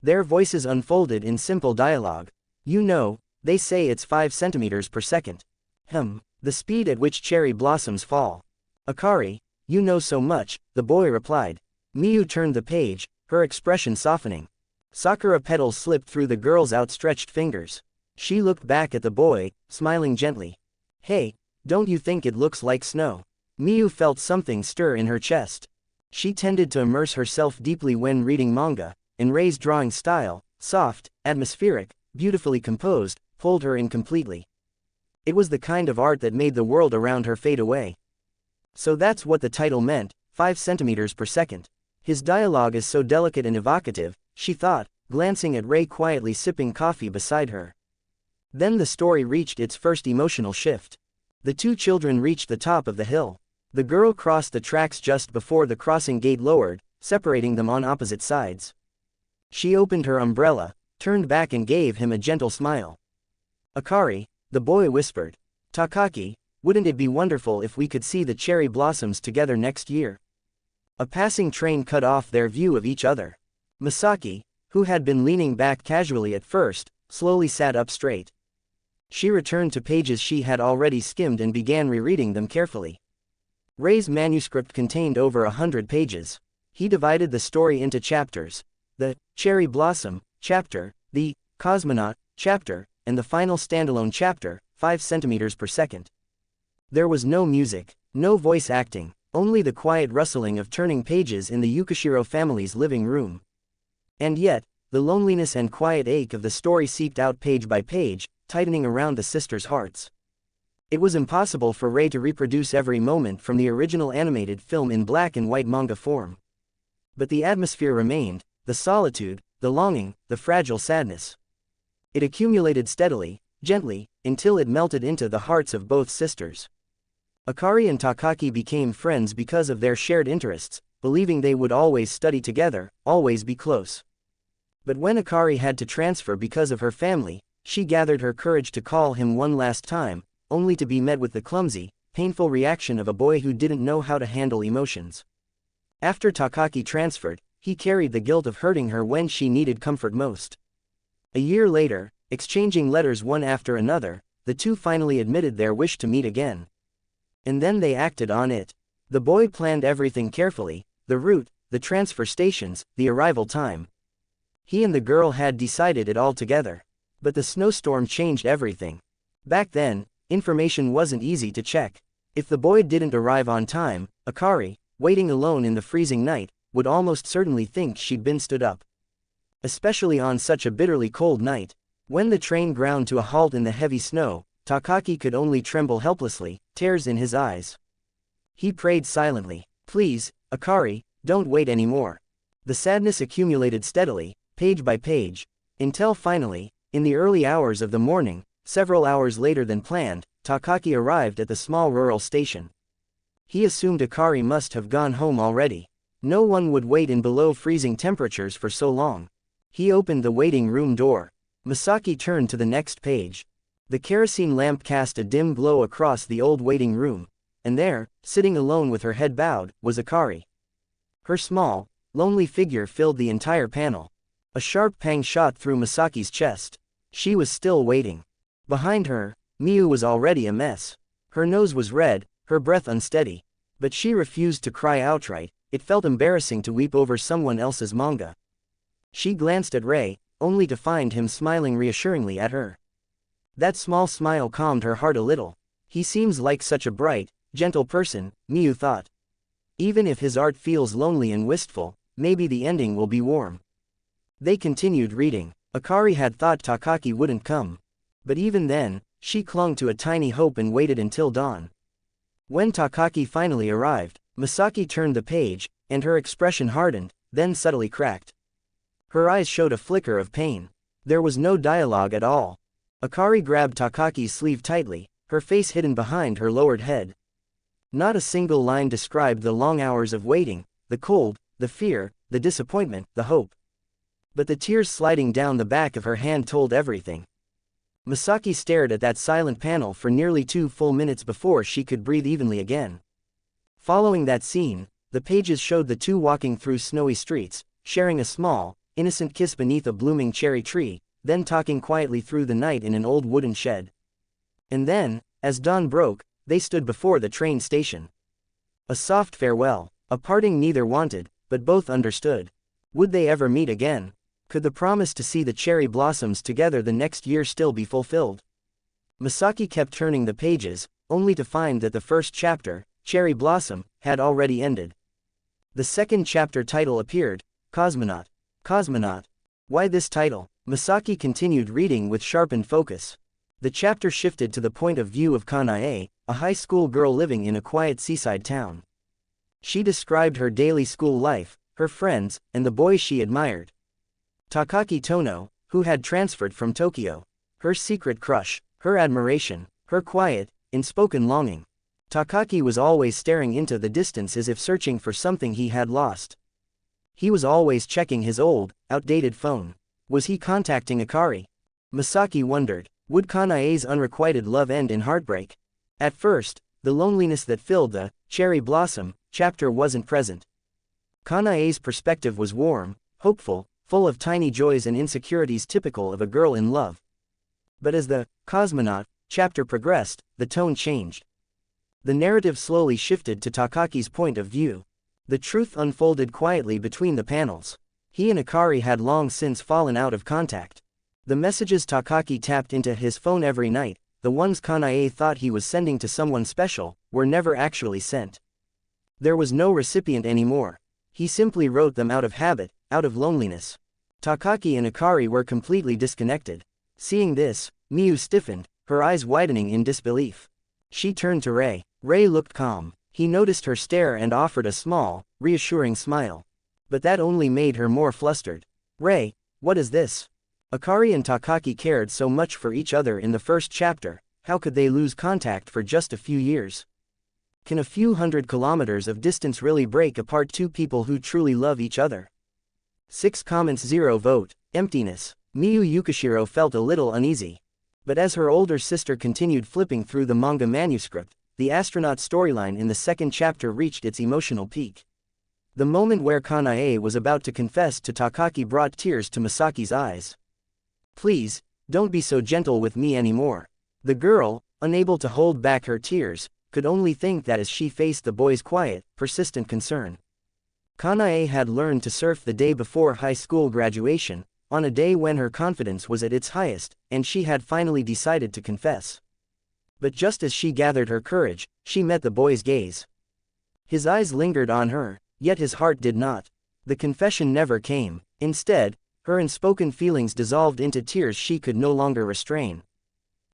Their voices unfolded in simple dialogue. You know, they say it's 5 centimeters per second. The speed at which cherry blossoms fall. Akari, you know so much, the boy replied. Miyu turned the page, her expression softening. Sakura petals slipped through the girl's outstretched fingers. She looked back at the boy, smiling gently. Hey, don't you think it looks like snow? Miyu felt something stir in her chest. She tended to immerse herself deeply when reading manga, and Rei's drawing style, soft, atmospheric, beautifully composed, pulled her in completely. It was the kind of art that made the world around her fade away. So that's what the title meant, 5 centimeters per second. His dialogue is so delicate and evocative, she thought, glancing at Rei quietly sipping coffee beside her. Then the story reached its first emotional shift. The two children reached the top of the hill. The girl crossed the tracks just before the crossing gate lowered, separating them on opposite sides. She opened her umbrella, turned back and gave him a gentle smile. Akari, the boy whispered. Takaki, wouldn't it be wonderful if we could see the cherry blossoms together next year? A passing train cut off their view of each other. Masaki, who had been leaning back casually at first, slowly sat up straight. She returned to pages she had already skimmed and began rereading them carefully. Rei's manuscript contained over 100 pages. He divided the story into chapters. The Cherry Blossom chapter, the Cosmonaut chapter, and the final standalone chapter, 5 centimeters per second. There was no music, no voice acting, only the quiet rustling of turning pages in the Yukishiro family's living room. And yet, the loneliness and quiet ache of the story seeped out page by page, tightening around the sisters' hearts. It was impossible for Rei to reproduce every moment from the original animated film in black and white manga form. But the atmosphere remained, the solitude, the longing, the fragile sadness. It accumulated steadily, gently, until it melted into the hearts of both sisters. Akari and Takaki became friends because of their shared interests, believing they would always study together, always be close. But when Akari had to transfer because of her family, she gathered her courage to call him one last time, only to be met with the clumsy, painful reaction of a boy who didn't know how to handle emotions. After Takaki transferred, he carried the guilt of hurting her when she needed comfort most. A year later, exchanging letters one after another, the two finally admitted their wish to meet again. And then they acted on it. The boy planned everything carefully, the route, the transfer stations, the arrival time. He and the girl had decided it all together. But the snowstorm changed everything. Back then, information wasn't easy to check. If the boy didn't arrive on time, Akari, waiting alone in the freezing night, would almost certainly think she'd been stood up. Especially on such a bitterly cold night. When the train ground to a halt in the heavy snow, Takaki could only tremble helplessly, tears in his eyes. He prayed silently, "Please, Akari, don't wait anymore." The sadness accumulated steadily, page by page, until finally, in the early hours of the morning, several hours later than planned, Takaki arrived at the small rural station. He assumed Akari must have gone home already. No one would wait in below freezing temperatures for so long. He opened the waiting room door. Masaki turned to the next page. The kerosene lamp cast a dim glow across the old waiting room, and there, sitting alone with her head bowed, was Akari. Her small, lonely figure filled the entire panel. A sharp pang shot through Masaki's chest. She was still waiting. Behind her, Miu was already a mess. Her nose was red, her breath unsteady. But she refused to cry outright. It felt embarrassing to weep over someone else's manga. She glanced at Rei, only to find him smiling reassuringly at her. That small smile calmed her heart a little. He seems like such a bright, gentle person, Miu thought. Even if his art feels lonely and wistful, maybe the ending will be warm. They continued reading. Akari had thought Takaki wouldn't come. But even then, she clung to a tiny hope and waited until dawn. When Takaki finally arrived, Masaki turned the page, and her expression hardened, then subtly cracked. Her eyes showed a flicker of pain. There was no dialogue at all. Akari grabbed Takaki's sleeve tightly, her face hidden behind her lowered head. Not a single line described the long hours of waiting, the cold, the fear, the disappointment, the hope. But the tears sliding down the back of her hand told everything. Masaki stared at that silent panel for nearly 2 full minutes before she could breathe evenly again. Following that scene, the pages showed the two walking through snowy streets, sharing a small, innocent kiss beneath a blooming cherry tree, then talking quietly through the night in an old wooden shed. And then, as dawn broke, they stood before the train station. A soft farewell, a parting neither wanted, but both understood. Would they ever meet again? Could the promise to see the cherry blossoms together the next year still be fulfilled? Masaki kept turning the pages, only to find that the first chapter, Cherry Blossom, had already ended. The second chapter title appeared, Cosmonaut. Cosmonaut. Why this title? Masaki continued reading with sharpened focus. The chapter shifted to the point of view of Kanae, a high school girl living in a quiet seaside town. She described her daily school life, her friends, and the boys she admired. Takaki Tono, who had transferred from Tokyo. Her secret crush, her admiration, her quiet, unspoken longing. Takaki was always staring into the distance as if searching for something he had lost. He was always checking his old, outdated phone. Was he contacting Akari? Masaki wondered, would Kanae's unrequited love end in heartbreak? At first, the loneliness that filled the Cherry Blossom chapter wasn't present. Kanae's perspective was warm, hopeful, full of tiny joys and insecurities typical of a girl in love. But as the Cosmonaut chapter progressed, the tone changed. The narrative slowly shifted to Takaki's point of view. The truth unfolded quietly between the panels. He and Akari had long since fallen out of contact. The messages Takaki tapped into his phone every night, the ones Kanae thought he was sending to someone special, were never actually sent. There was no recipient anymore. He simply wrote them out of habit, out of loneliness. Takaki and Akari were completely disconnected. Seeing this, Miu stiffened, her eyes widening in disbelief. She turned to Rei. Rei looked calm. He noticed her stare and offered a small, reassuring smile. But that only made her more flustered. Rei, what is this? Akari and Takaki cared so much for each other in the first chapter, how could they lose contact for just a few years? Can a few hundred kilometers of distance really break apart two people who truly love each other? 6 comments 0 vote, emptiness. Miu Yukishiro felt a little uneasy. But as her older sister continued flipping through the manga manuscript, the astronaut storyline in the second chapter reached its emotional peak. The moment where Kanae was about to confess to Takaki brought tears to Masaki's eyes. Please, don't be so gentle with me anymore. The girl, unable to hold back her tears, could only think that as she faced the boy's quiet, persistent concern. Kanae had learned to surf the day before high school graduation, on a day when her confidence was at its highest, and she had finally decided to confess. But just as she gathered her courage, she met the boy's gaze. His eyes lingered on her, yet his heart did not. The confession never came. Instead, her unspoken feelings dissolved into tears she could no longer restrain.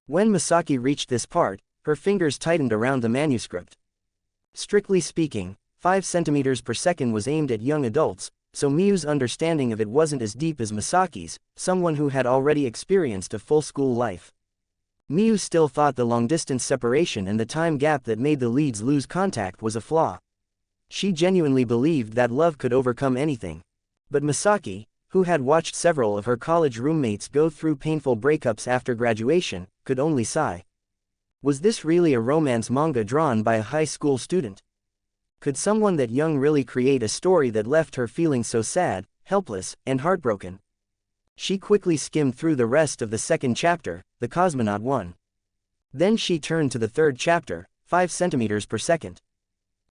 When Masaki reached this part, her fingers tightened around the manuscript. Strictly speaking, 5 centimeters per second was aimed at young adults, so Miu's understanding of it wasn't as deep as Masaki's, someone who had already experienced a full school life. Miu still thought the long-distance separation and the time gap that made the leads lose contact was a flaw. She genuinely believed that love could overcome anything. But Masaki, who had watched several of her college roommates go through painful breakups after graduation, could only sigh. Was this really a romance manga drawn by a high school student? Could someone that young really create a story that left her feeling so sad, helpless, and heartbroken? She quickly skimmed through the rest of the second chapter, The Cosmonaut 1. Then she turned to the third chapter, 5 centimeters per second.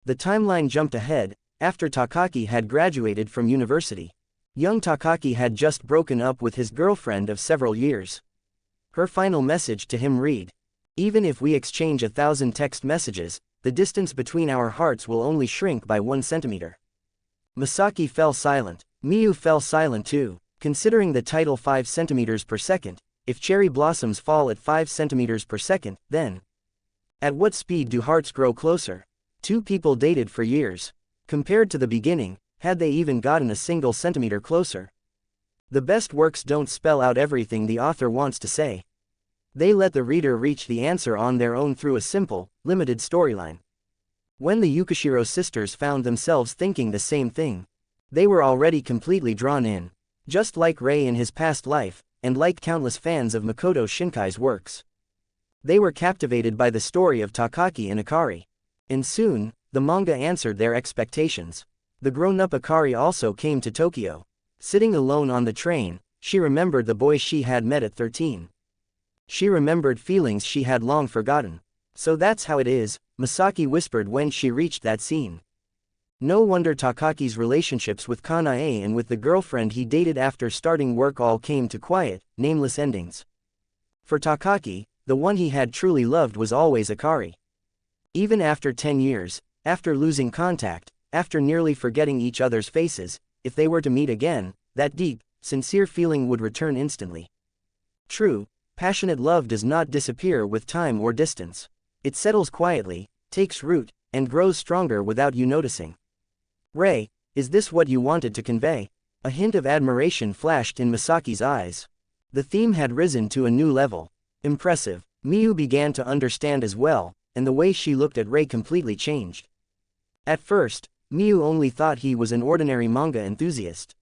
The timeline jumped ahead, after Takaki had graduated from university. Young Takaki had just broken up with his girlfriend of several years. Her final message to him read, "Even if we exchange 1,000 text messages, the distance between our hearts will only shrink by 1 centimeter." Masaki fell silent. Miyu fell silent too. Considering the title 5 centimeters per second, if cherry blossoms fall at 5 centimeters per second, then at what speed do hearts grow closer? Two people dated for years. Compared to the beginning, had they even gotten a single centimeter closer? The best works don't spell out everything the author wants to say. They let the reader reach the answer on their own through a simple, limited storyline. When the Yukishiro sisters found themselves thinking the same thing, they were already completely drawn in. Just like Rei in his past life, and like countless fans of Makoto Shinkai's works. They were captivated by the story of Takaki and Akari. And soon, the manga answered their expectations. The grown-up Akari also came to Tokyo. Sitting alone on the train, she remembered the boy she had met at 13. She remembered feelings she had long forgotten. "So that's how it is," Masaki whispered when she reached that scene. No wonder Takaki's relationships with Kanae and with the girlfriend he dated after starting work all came to quiet, nameless endings. For Takaki, the one he had truly loved was always Akari. Even after 10 years, after losing contact, after nearly forgetting each other's faces, if they were to meet again, that deep, sincere feeling would return instantly. True, passionate love does not disappear with time or distance. It settles quietly, takes root, and grows stronger without you noticing. "Rei, is this what you wanted to convey?" A hint of admiration flashed in Masaki's eyes. The theme had risen to a new level. Impressive. Miyu began to understand as well, and the way she looked at Rei completely changed. At first, Miyu only thought he was an ordinary manga enthusiast.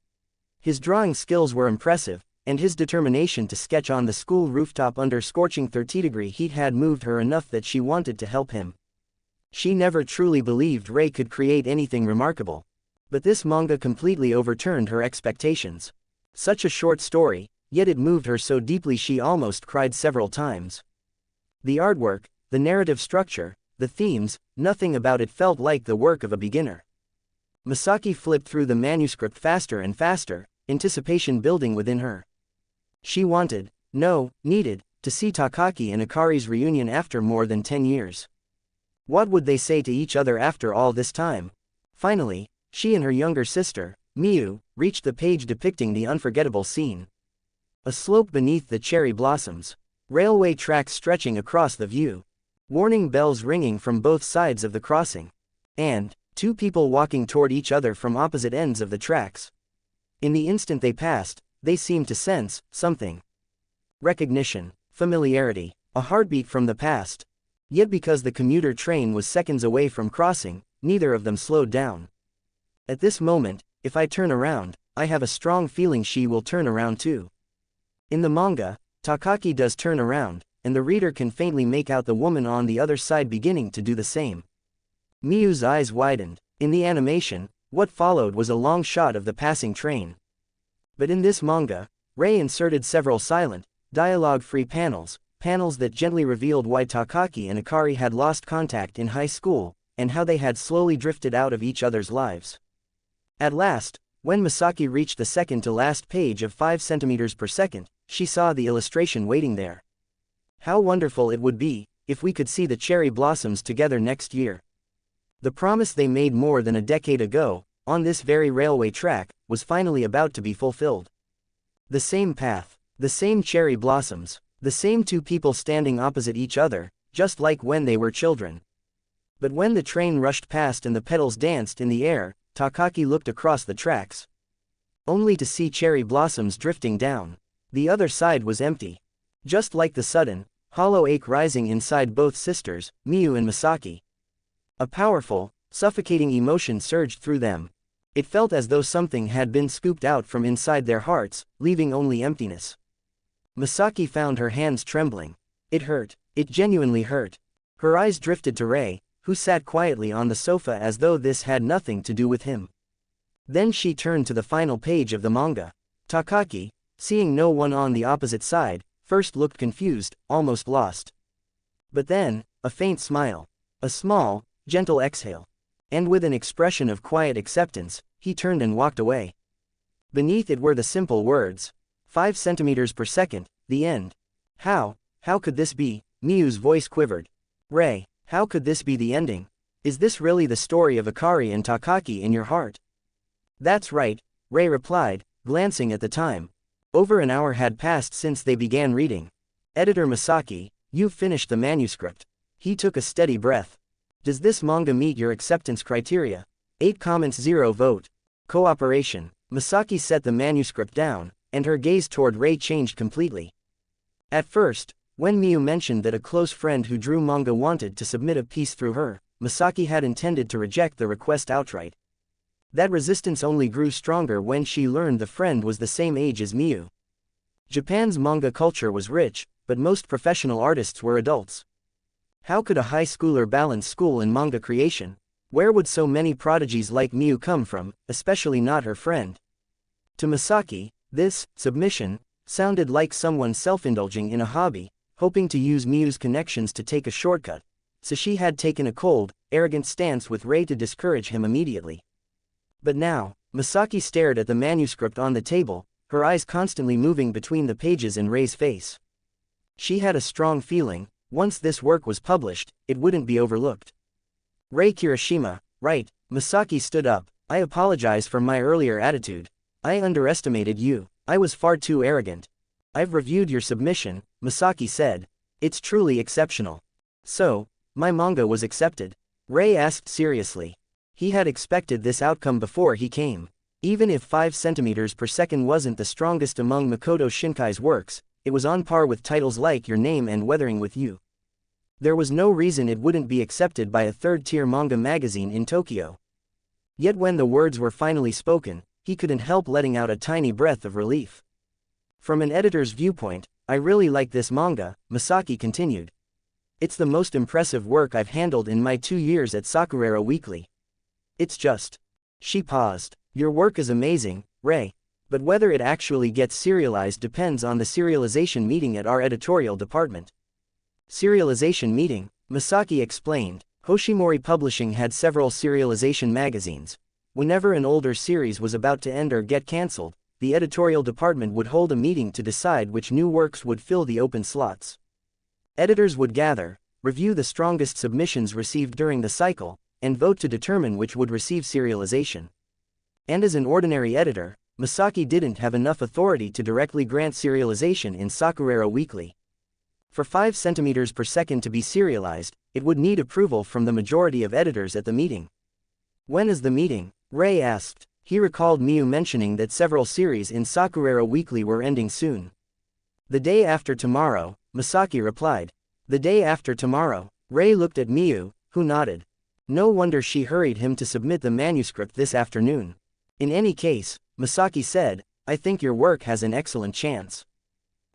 His drawing skills were impressive, and his determination to sketch on the school rooftop under scorching 30-degree heat had moved her enough that she wanted to help him. She never truly believed Rei could create anything remarkable. But this manga completely overturned her expectations. Such a short story, yet it moved her so deeply she almost cried several times. The artwork, the narrative structure, the themes, nothing about it felt like the work of a beginner. Masaki flipped through the manuscript faster and faster, anticipation building within her. She wanted, no, needed, to see Takaki and Akari's reunion after more than 10 years. What would they say to each other after all this time? Finally, she and her younger sister, Miyu, reached the page depicting the unforgettable scene. A slope beneath the cherry blossoms. Railway tracks stretching across the view. Warning bells ringing from both sides of the crossing. And two people walking toward each other from opposite ends of the tracks. In the instant they passed, they seemed to sense something. Recognition, familiarity, a heartbeat from the past. Yet because the commuter train was seconds away from crossing, neither of them slowed down. At this moment, if I turn around, I have a strong feeling she will turn around too. In the manga, Takaki does turn around, and the reader can faintly make out the woman on the other side beginning to do the same. Miyu's eyes widened. In the animation, what followed was a long shot of the passing train. But in this manga, Rei inserted several silent, dialogue-free panels that gently revealed why Takaki and Akari had lost contact in high school, and how they had slowly drifted out of each other's lives. At last, when Masaki reached the second-to-last page of 5 centimeters per second, she saw the illustration waiting there. How wonderful it would be, if we could see the cherry blossoms together next year. The promise they made more than a decade ago, on this very railway track, was finally about to be fulfilled. The same path, the same cherry blossoms, the same two people standing opposite each other, just like when they were children. But when the train rushed past and the petals danced in the air, Takaki looked across the tracks. Only to see cherry blossoms drifting down. The other side was empty. Just like the sudden, hollow ache rising inside both sisters, Miyu and Masaki. A powerful, suffocating emotion surged through them. It felt as though something had been scooped out from inside their hearts, leaving only emptiness. Masaki found her hands trembling. It hurt. It genuinely hurt. Her eyes drifted to Rei, who sat quietly on the sofa as though this had nothing to do with him. Then she turned to the final page of the manga. Takaki, seeing no one on the opposite side, first looked confused, almost lost. But then, a faint smile. A small, gentle exhale. And with an expression of quiet acceptance, he turned and walked away. Beneath it were the simple words. 5 centimeters per second, the end. How could this be? Miyu's voice quivered. Rei, how could this be the ending? Is this really the story of Akari and Takaki in your heart? That's right, Rei replied, glancing at the time. Over an hour had passed since they began reading. Editor Masaki, you've finished the manuscript. He took a steady breath. Does this manga meet your acceptance criteria? 8 comments 0 vote. Cooperation. Masaki set the manuscript down, and her gaze toward Rei changed completely. At first, when Miyu mentioned that a close friend who drew manga wanted to submit a piece through her, Masaki had intended to reject the request outright. That resistance only grew stronger when she learned the friend was the same age as Miyu. Japan's manga culture was rich, but most professional artists were adults. How could a high schooler balance school and manga creation? Where would so many prodigies like Miyu come from, especially not her friend? To Masaki, this submission sounded like someone self-indulging in a hobby, hoping to use Miyu's connections to take a shortcut, so she had taken a cold, arrogant stance with Rei to discourage him immediately. But now, Masaki stared at the manuscript on the table, her eyes constantly moving between the pages and Rei's face. She had a strong feeling, once this work was published, it wouldn't be overlooked. Rei Kirishima, right, Masaki stood up. I apologize for my earlier attitude. I underestimated you. I was far too arrogant. I've reviewed your submission, Masaki said. It's truly exceptional. So, my manga was accepted? Rei asked seriously. He had expected this outcome before he came. Even if 5 centimeters per second wasn't the strongest among Makoto Shinkai's works, it was on par with titles like Your Name and Weathering with You. There was no reason it wouldn't be accepted by a third-tier manga magazine in Tokyo. Yet when the words were finally spoken, he couldn't help letting out a tiny breath of relief. From an editor's viewpoint, I really like this manga, Masaki continued. It's the most impressive work I've handled in my 2 years at Sakurera Weekly. It's just. She paused. Your work is amazing, Rei. But whether it actually gets serialized depends on the serialization meeting at our editorial department. Serialization meeting, Masaki explained. Hoshimori Publishing had several serialization magazines. Whenever an older series was about to end or get cancelled, the editorial department would hold a meeting to decide which new works would fill the open slots. Editors would gather, review the strongest submissions received during the cycle, and vote to determine which would receive serialization. And as an ordinary editor, Masaki didn't have enough authority to directly grant serialization in Sakurera Weekly. For 5 centimeters per second to be serialized, it would need approval from the majority of editors at the meeting. When is the meeting? Rei asked. He recalled Miyu mentioning that several series in Sakurera Weekly were ending soon. The day after tomorrow, Masaki replied. The day after tomorrow. Rei looked at Miyu, who nodded. No wonder she hurried him to submit the manuscript this afternoon. In any case, Masaki said, I think your work has an excellent chance.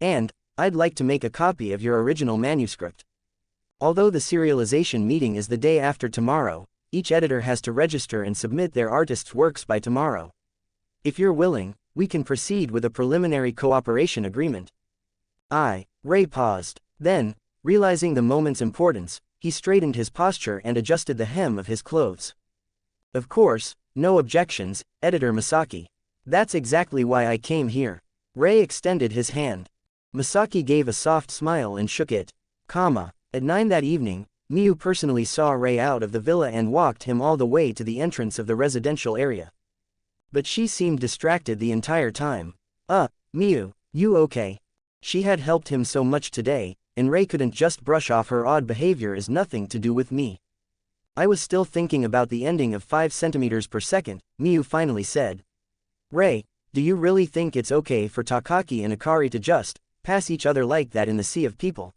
And, I'd like to make a copy of your original manuscript. Although the serialization meeting is the day after tomorrow, each editor has to register and submit their artist's works by tomorrow. If you're willing, we can proceed with a preliminary cooperation agreement. Rei paused. Then, realizing the moment's importance, he straightened his posture and adjusted the hem of his clothes. Of course, no objections, Editor Masaki. That's exactly why I came here. Rei extended his hand. Masaki gave a soft smile and shook it. At 9 that evening, Miyu personally saw Rei out of the villa and walked him all the way to the entrance of the residential area. But she seemed distracted the entire time. Miyu, you okay? She had helped him so much today, and Rei couldn't just brush off her odd behavior as nothing to do with me. I was still thinking about the ending of 5 centimeters per second, Miyu finally said. Rei, do you really think it's okay for Takaki and Akari to just pass each other like that in the sea of people?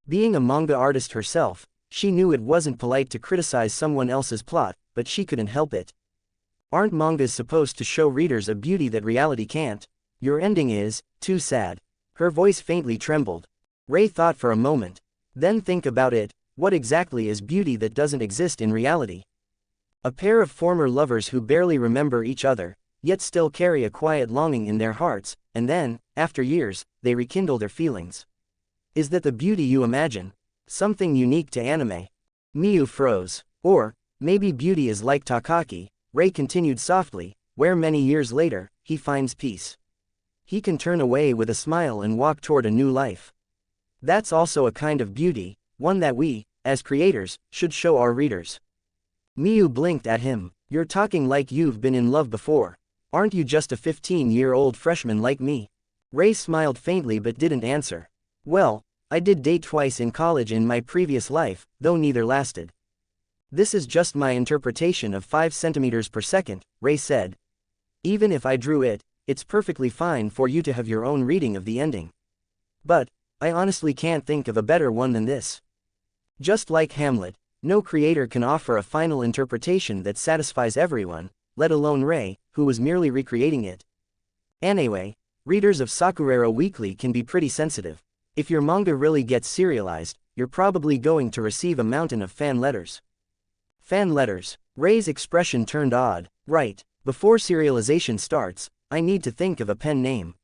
Being a manga artist herself, she knew it wasn't polite to criticize someone else's plot, but she couldn't help it. Aren't mangas supposed to show readers a beauty that reality can't? Your ending is too sad. Her voice faintly trembled. Rei thought for a moment. Then think about it, what exactly is beauty that doesn't exist in reality? A pair of former lovers who barely remember each other, yet still carry a quiet longing in their hearts, and then, after years, they rekindle their feelings. Is that the beauty you imagine? Something unique to anime? Miyu froze. Or, maybe beauty is like Takaki, Rei continued softly, where many years later, he finds peace. He can turn away with a smile and walk toward a new life. That's also a kind of beauty, one that we, as creators, should show our readers. Miyu blinked at him. You're talking like you've been in love before. Aren't you just a 15-year-old freshman like me? Rei smiled faintly but didn't answer. Well, I did date twice in college in my previous life, though neither lasted. This is just my interpretation of 5 centimeters per second, Rei said. Even if I drew it, it's perfectly fine for you to have your own reading of the ending. But, I honestly can't think of a better one than this. Just like Hamlet, no creator can offer a final interpretation that satisfies everyone, let alone Rei, who was merely recreating it. Anyway, readers of Sakurero Weekly can be pretty sensitive. If your manga really gets serialized, you're probably going to receive a mountain of fan letters. Fan letters. Rei's expression turned odd. Right, before serialization starts, I need to think of a pen name.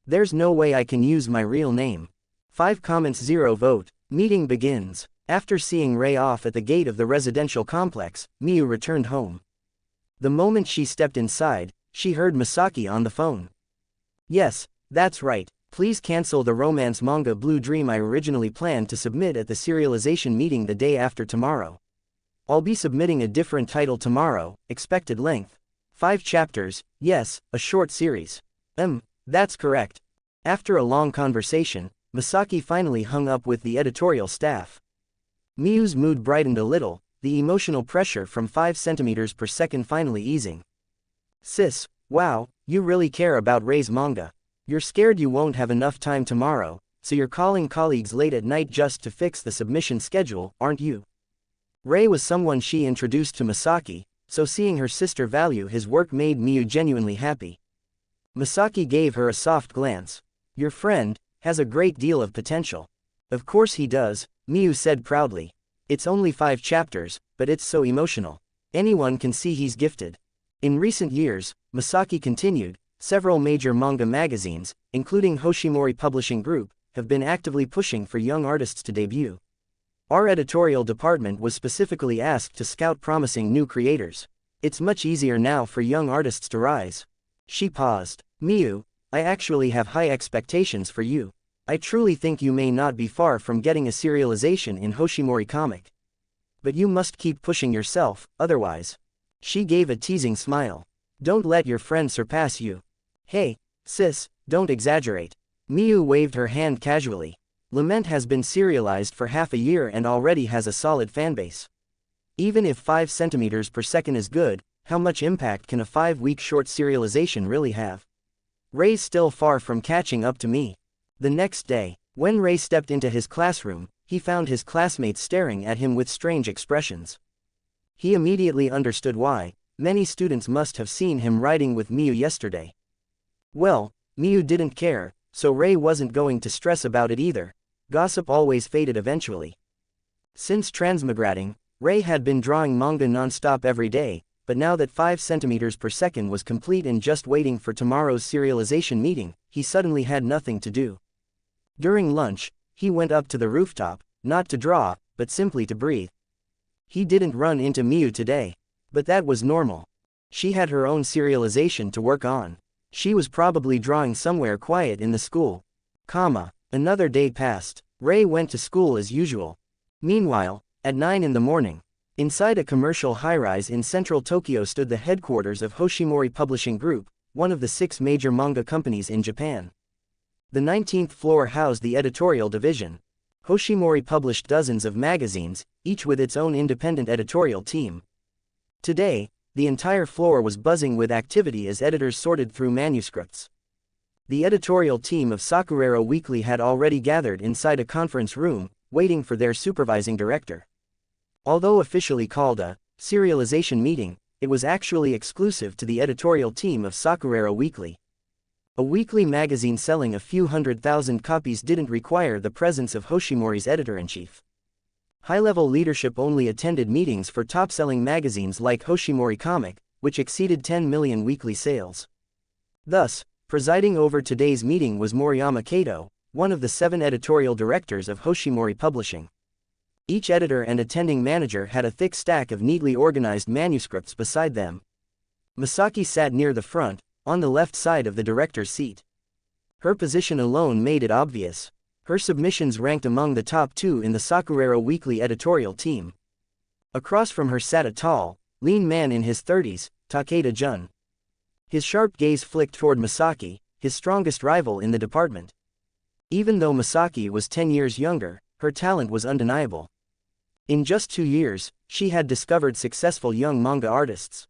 There's no way I can use my real name. 5 comments 0 vote. Meeting begins. After seeing Rei off at the gate of the residential complex, Miyu returned home. The moment she stepped inside, she heard Masaki on the phone. Yes, that's right, please cancel the romance manga Blue Dream I originally planned to submit at the serialization meeting the day after tomorrow. I'll be submitting a different title tomorrow, expected length. 5 chapters, yes, a short series. That's correct. After a long conversation, Masaki finally hung up with the editorial staff. Miyu's mood brightened a little, the emotional pressure from 5 centimeters per second finally easing. Sis, wow, you really care about Rei's manga. You're scared you won't have enough time tomorrow, so you're calling colleagues late at night just to fix the submission schedule, aren't you? Rei was someone she introduced to Masaki, so seeing her sister value his work made Miyu genuinely happy. Masaki gave her a soft glance. Your friend has a great deal of potential. Of course he does, Miyu said proudly. It's only 5 chapters, but it's so emotional. Anyone can see he's gifted. In recent years, Masaki continued, several major manga magazines, including Hoshimori Publishing Group, have been actively pushing for young artists to debut. Our editorial department was specifically asked to scout promising new creators. It's much easier now for young artists to rise. She paused. Miyu, I actually have high expectations for you. I truly think you may not be far from getting a serialization in Hoshimori comic. But you must keep pushing yourself, otherwise. She gave a teasing smile. Don't let your friend surpass you. Hey, sis, don't exaggerate. Miyu waved her hand casually. Lament has been serialized for half a year and already has a solid fanbase. Even if 5 centimeters per second is good, how much impact can a 5-week short serialization really have? Rei's still far from catching up to me. The next day, when Rei stepped into his classroom, he found his classmates staring at him with strange expressions. He immediately understood why. Many students must have seen him riding with Miyu yesterday. Well, Miyu didn't care, so Rei wasn't going to stress about it either. Gossip always faded eventually. Since transmigrating, Rei had been drawing manga non-stop every day, but now that 5 centimeters per second was complete and just waiting for tomorrow's serialization meeting, he suddenly had nothing to do. During lunch, he went up to the rooftop, not to draw, but simply to breathe. He didn't run into Miyu today. But that was normal. She had her own serialization to work on. She was probably drawing somewhere quiet in the school. Another day passed. Rei went to school as usual. Meanwhile, at 9 in the morning, inside a commercial high-rise in central Tokyo stood the headquarters of Hoshimori Publishing Group, one of the 6 major manga companies in Japan. The 19th floor housed the editorial division. Hoshimori published dozens of magazines, each with its own independent editorial team. Today, the entire floor was buzzing with activity as editors sorted through manuscripts. The editorial team of Sakurero Weekly had already gathered inside a conference room, waiting for their supervising director. Although officially called a serialization meeting, it was actually exclusive to the editorial team of Sakurero Weekly. A weekly magazine selling a few 100,000 copies didn't require the presence of Hoshimori's editor-in-chief. High-level leadership only attended meetings for top-selling magazines like Hoshimori Comic, which exceeded 10 million weekly sales. Thus, presiding over today's meeting was Moriyama Kato, one of the 7 editorial directors of Hoshimori Publishing. Each editor and attending manager had a thick stack of neatly organized manuscripts beside them. Misaki sat near the front, on the left side of the director's seat. Her position alone made it obvious. Her submissions ranked among the top 2 in the Sakurero Weekly editorial team. Across from her sat a tall, lean man in his 30s, Takeda Jun. His sharp gaze flicked toward Misaki, his strongest rival in the department. Even though Misaki was 10 years younger, her talent was undeniable. In just 2 years, she had discovered successful young manga artists.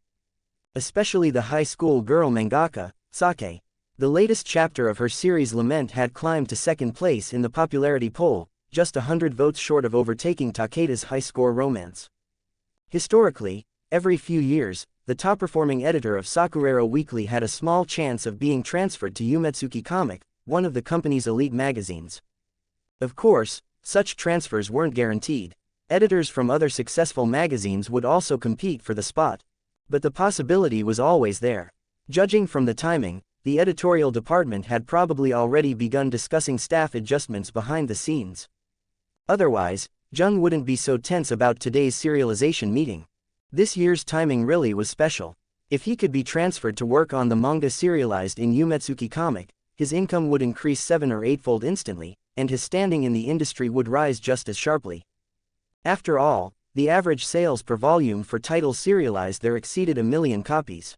Especially the high school girl mangaka, Sake. The latest chapter of her series Lament had climbed to 2nd place in the popularity poll, just 100 votes short of overtaking Takeda's high-score romance. Historically, every few years, the top-performing editor of Sakurero Weekly had a small chance of being transferred to Umetsuki Comic, one of the company's elite magazines. Of course, such transfers weren't guaranteed. Editors from other successful magazines would also compete for the spot. But the possibility was always there. Judging from the timing, the editorial department had probably already begun discussing staff adjustments behind the scenes. Otherwise, Jung wouldn't be so tense about today's serialization meeting. This year's timing really was special. If he could be transferred to work on the manga serialized in Umetsuki Comic, his income would increase 7 or 8-fold instantly, and his standing in the industry would rise just as sharply. After all, the average sales per volume for titles serialized there exceeded 1 million copies.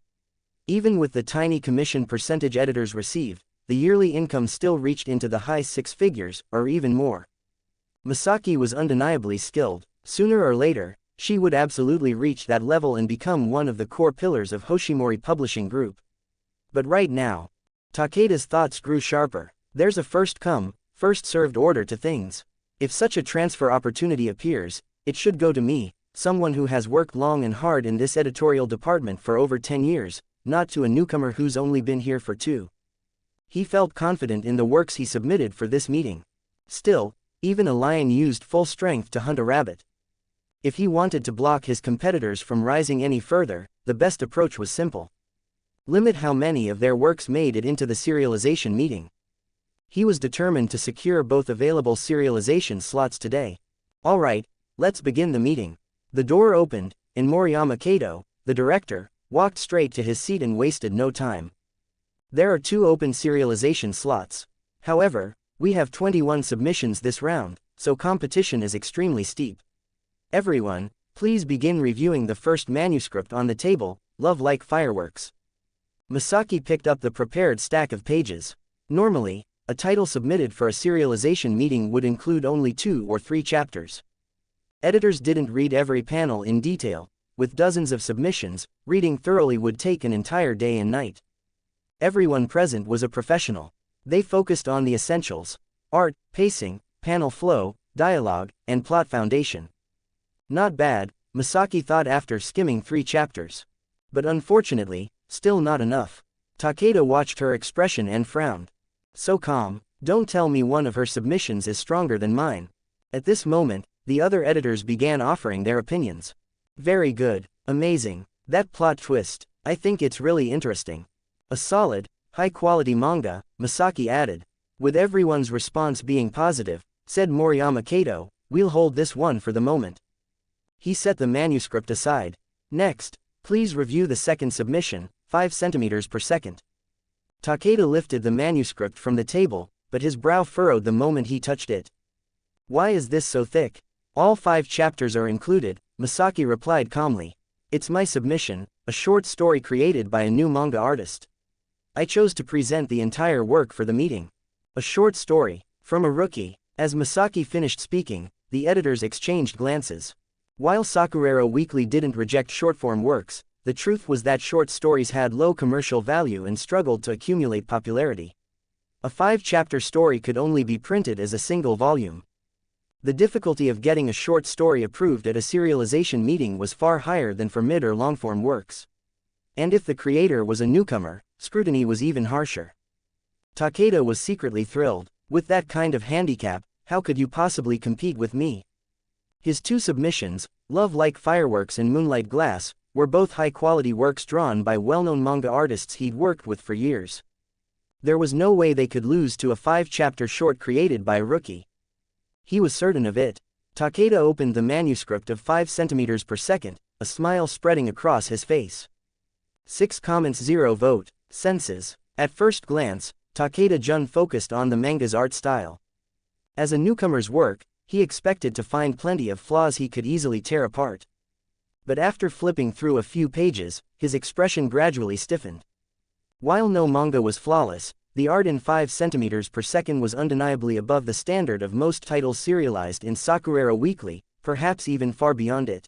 Even with the tiny commission percentage editors received, the yearly income still reached into the high 6 figures, or even more. Misaki was undeniably skilled. Sooner or later, she would absolutely reach that level and become one of the core pillars of Hoshimori Publishing Group. But right now, Takeda's thoughts grew sharper. There's a first-come, first-served order to things. If such a transfer opportunity appears, it should go to me, someone who has worked long and hard in this editorial department for over 10 years, not to a newcomer who's only been here for 2. He felt confident in the works he submitted for this meeting. Still, even a lion used full strength to hunt a rabbit. If he wanted to block his competitors from rising any further, the best approach was simple. Limit how many of their works made it into the serialization meeting. He was determined to secure both available serialization slots today. Alright, let's begin the meeting. The door opened, and Moriyama Kato, the director, walked straight to his seat and wasted no time. There are 2 open serialization slots. However, we have 21 submissions this round, so competition is extremely steep. Everyone, please begin reviewing the first manuscript on the table, Love Like Fireworks. Misaki picked up the prepared stack of pages. Normally, a title submitted for a serialization meeting would include only 2 or 3 chapters. Editors didn't read every panel in detail. With dozens of submissions, reading thoroughly would take an entire day and night. Everyone present was a professional. They focused on the essentials: art, pacing, panel flow, dialogue, and plot foundation. Not bad, Misaki thought after skimming 3 chapters. But unfortunately, still not enough. Takeda watched her expression and frowned. So calm, don't tell me one of her submissions is stronger than mine. At this moment, the other editors began offering their opinions. Very good, amazing, that plot twist, I think it's really interesting. A solid, high-quality manga, Misaki added. With everyone's response being positive, said Moriyama Kato, we'll hold this one for the moment. He set the manuscript aside. Next, please review the second submission, 5 centimeters per second. Takeda lifted the manuscript from the table, but his brow furrowed the moment he touched it. Why is this so thick? All 5 chapters are included, Misaki replied calmly. It's my submission, a short story created by a new manga artist. I chose to present the entire work for the meeting. A short story, from a rookie. As Misaki finished speaking, the editors exchanged glances. While Sakurero Weekly didn't reject short-form works, the truth was that short stories had low commercial value and struggled to accumulate popularity. A 5-chapter story could only be printed as a single volume. The difficulty of getting a short story approved at a serialization meeting was far higher than for mid- or long-form works. And if the creator was a newcomer, scrutiny was even harsher. Takeda was secretly thrilled. With that kind of handicap, how could you possibly compete with me? His two submissions, Love Like Fireworks and Moonlight Glass, were both high-quality works drawn by well-known manga artists he'd worked with for years. There was no way they could lose to a 5-chapter short created by a rookie. He was certain of it. Takeda opened the manuscript of 5 centimeters per second, a smile spreading across his face. 6 comments 0 vote, senses. At first glance, Takeda-jun focused on the manga's art style. As a newcomer's work, he expected to find plenty of flaws he could easily tear apart. But after flipping through a few pages, his expression gradually stiffened. While no manga was flawless, the art in 5 centimeters per second was undeniably above the standard of most titles serialized in Sakurera Weekly, perhaps even far beyond it.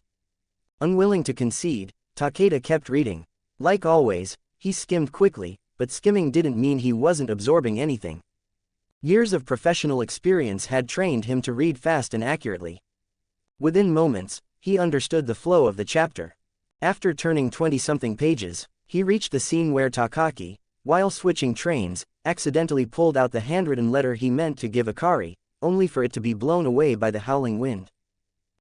Unwilling to concede, Takeda kept reading. Like always, he skimmed quickly, but skimming didn't mean he wasn't absorbing anything. Years of professional experience had trained him to read fast and accurately. Within moments, he understood the flow of the chapter. After turning 20-something pages, he reached the scene where Takaki, while switching trains, accidentally pulled out the handwritten letter he meant to give Akari, only for it to be blown away by the howling wind.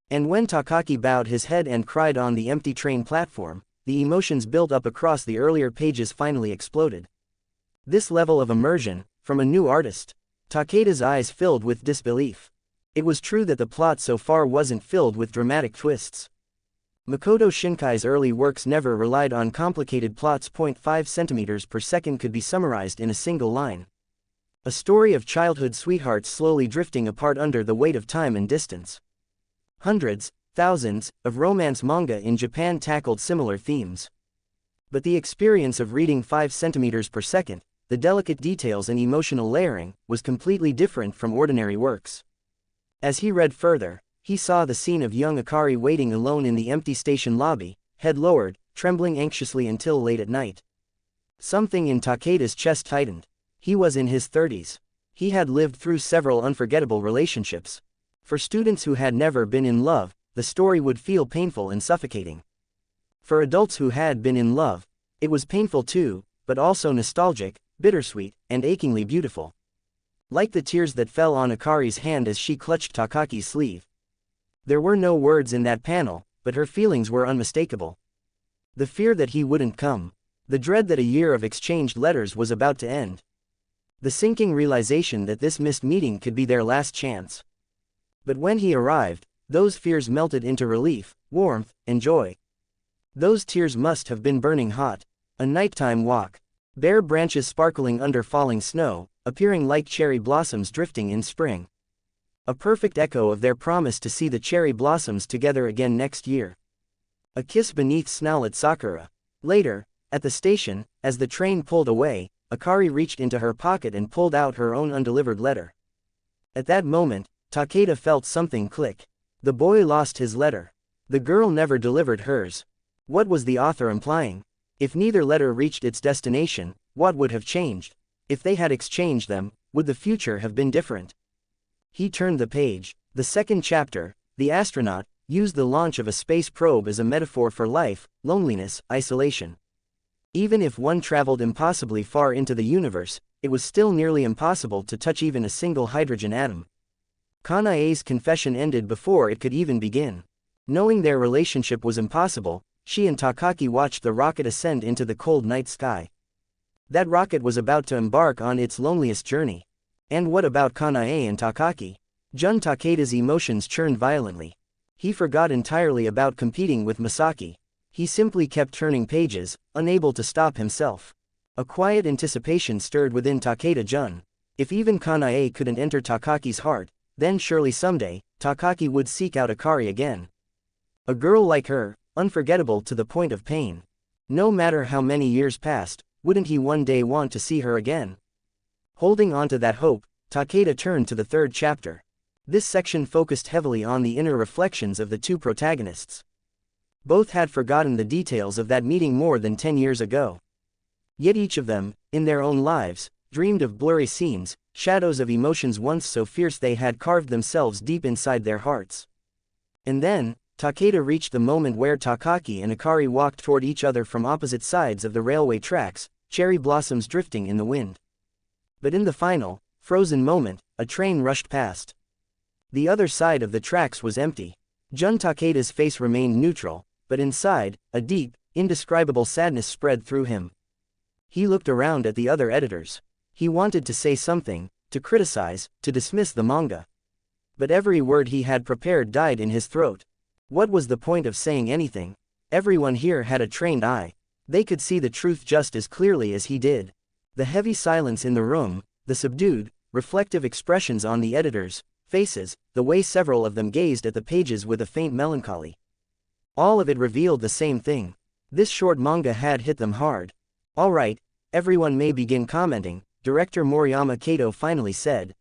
And when Takaki bowed his head and cried on the empty train platform, the emotions built up across the earlier pages finally exploded. This level of immersion, from a new artist. Takeda's eyes filled with disbelief. It was true that the plot so far wasn't filled with dramatic twists. Makoto Shinkai's early works never relied on complicated plots. 5 centimeters per second could be summarized in a single line. A story of childhood sweethearts slowly drifting apart under the weight of time and distance. Hundreds, thousands, of romance manga in Japan tackled similar themes. But the experience of reading 5 centimeters per second, the delicate details and emotional layering, was completely different from ordinary works. As he read further, he saw the scene of young Akari waiting alone in the empty station lobby, head lowered, trembling anxiously until late at night. Something in Takeda's chest tightened. He was in his 30s. He had lived through several unforgettable relationships. For students who had never been in love, the story would feel painful and suffocating. For adults who had been in love, it was painful too, but also nostalgic, bittersweet, and achingly beautiful. Like the tears that fell on Akari's hand as she clutched Takaki's sleeve. There were no words in that panel, but her feelings were unmistakable. The fear that he wouldn't come. The dread that a year of exchanged letters was about to end. The sinking realization that this missed meeting could be their last chance. But when he arrived, those fears melted into relief, warmth, and joy. Those tears must have been burning hot. A nighttime walk. Bare branches sparkling under falling snow, appearing like cherry blossoms drifting in spring. A perfect echo of their promise to see the cherry blossoms together again next year. A kiss beneath snowlit sakura. Later, at the station, as the train pulled away, Akari reached into her pocket and pulled out her own undelivered letter. At that moment, Takeda felt something click. The boy lost his letter. The girl never delivered hers. What was the author implying? If neither letter reached its destination, what would have changed? If they had exchanged them, would the future have been different? He turned the page. The second chapter, The Astronaut, used the launch of a space probe as a metaphor for life, loneliness, isolation. Even if one traveled impossibly far into the universe, it was still nearly impossible to touch even a single hydrogen atom. Kanae's confession ended before it could even begin. Knowing their relationship was impossible, she and Takaki watched the rocket ascend into the cold night sky. That rocket was about to embark on its loneliest journey. And what about Kanae and Takaki? Jun Takeda's emotions churned violently. He forgot entirely about competing with Masaki. He simply kept turning pages, unable to stop himself. A quiet anticipation stirred within Takeda-jun. If even Kanae couldn't enter Takaki's heart, then surely someday, Takaki would seek out Akari again. A girl like her, unforgettable to the point of pain. No matter how many years passed, wouldn't he one day want to see her again? Holding on to that hope, Takeda turned to the third chapter. This section focused heavily on the inner reflections of the two protagonists. Both had forgotten the details of that meeting more than 10 years ago. Yet each of them, in their own lives, dreamed of blurry scenes, shadows of emotions once so fierce they had carved themselves deep inside their hearts. And then, Takeda reached the moment where Takaki and Akari walked toward each other from opposite sides of the railway tracks, cherry blossoms drifting in the wind. But in the final, frozen moment, a train rushed past. The other side of the tracks was empty. Jun Takeda's face remained neutral, but inside, a deep, indescribable sadness spread through him. He looked around at the other editors. He wanted to say something, to criticize, to dismiss the manga. But every word he had prepared died in his throat. What was the point of saying anything? Everyone here had a trained eye. They could see the truth just as clearly as he did. The heavy silence in the room, the subdued, reflective expressions on the editors' faces, the way several of them gazed at the pages with a faint melancholy. All of it revealed the same thing. This short manga had hit them hard. "All right, everyone may begin commenting," Director Moriyama Kato finally said.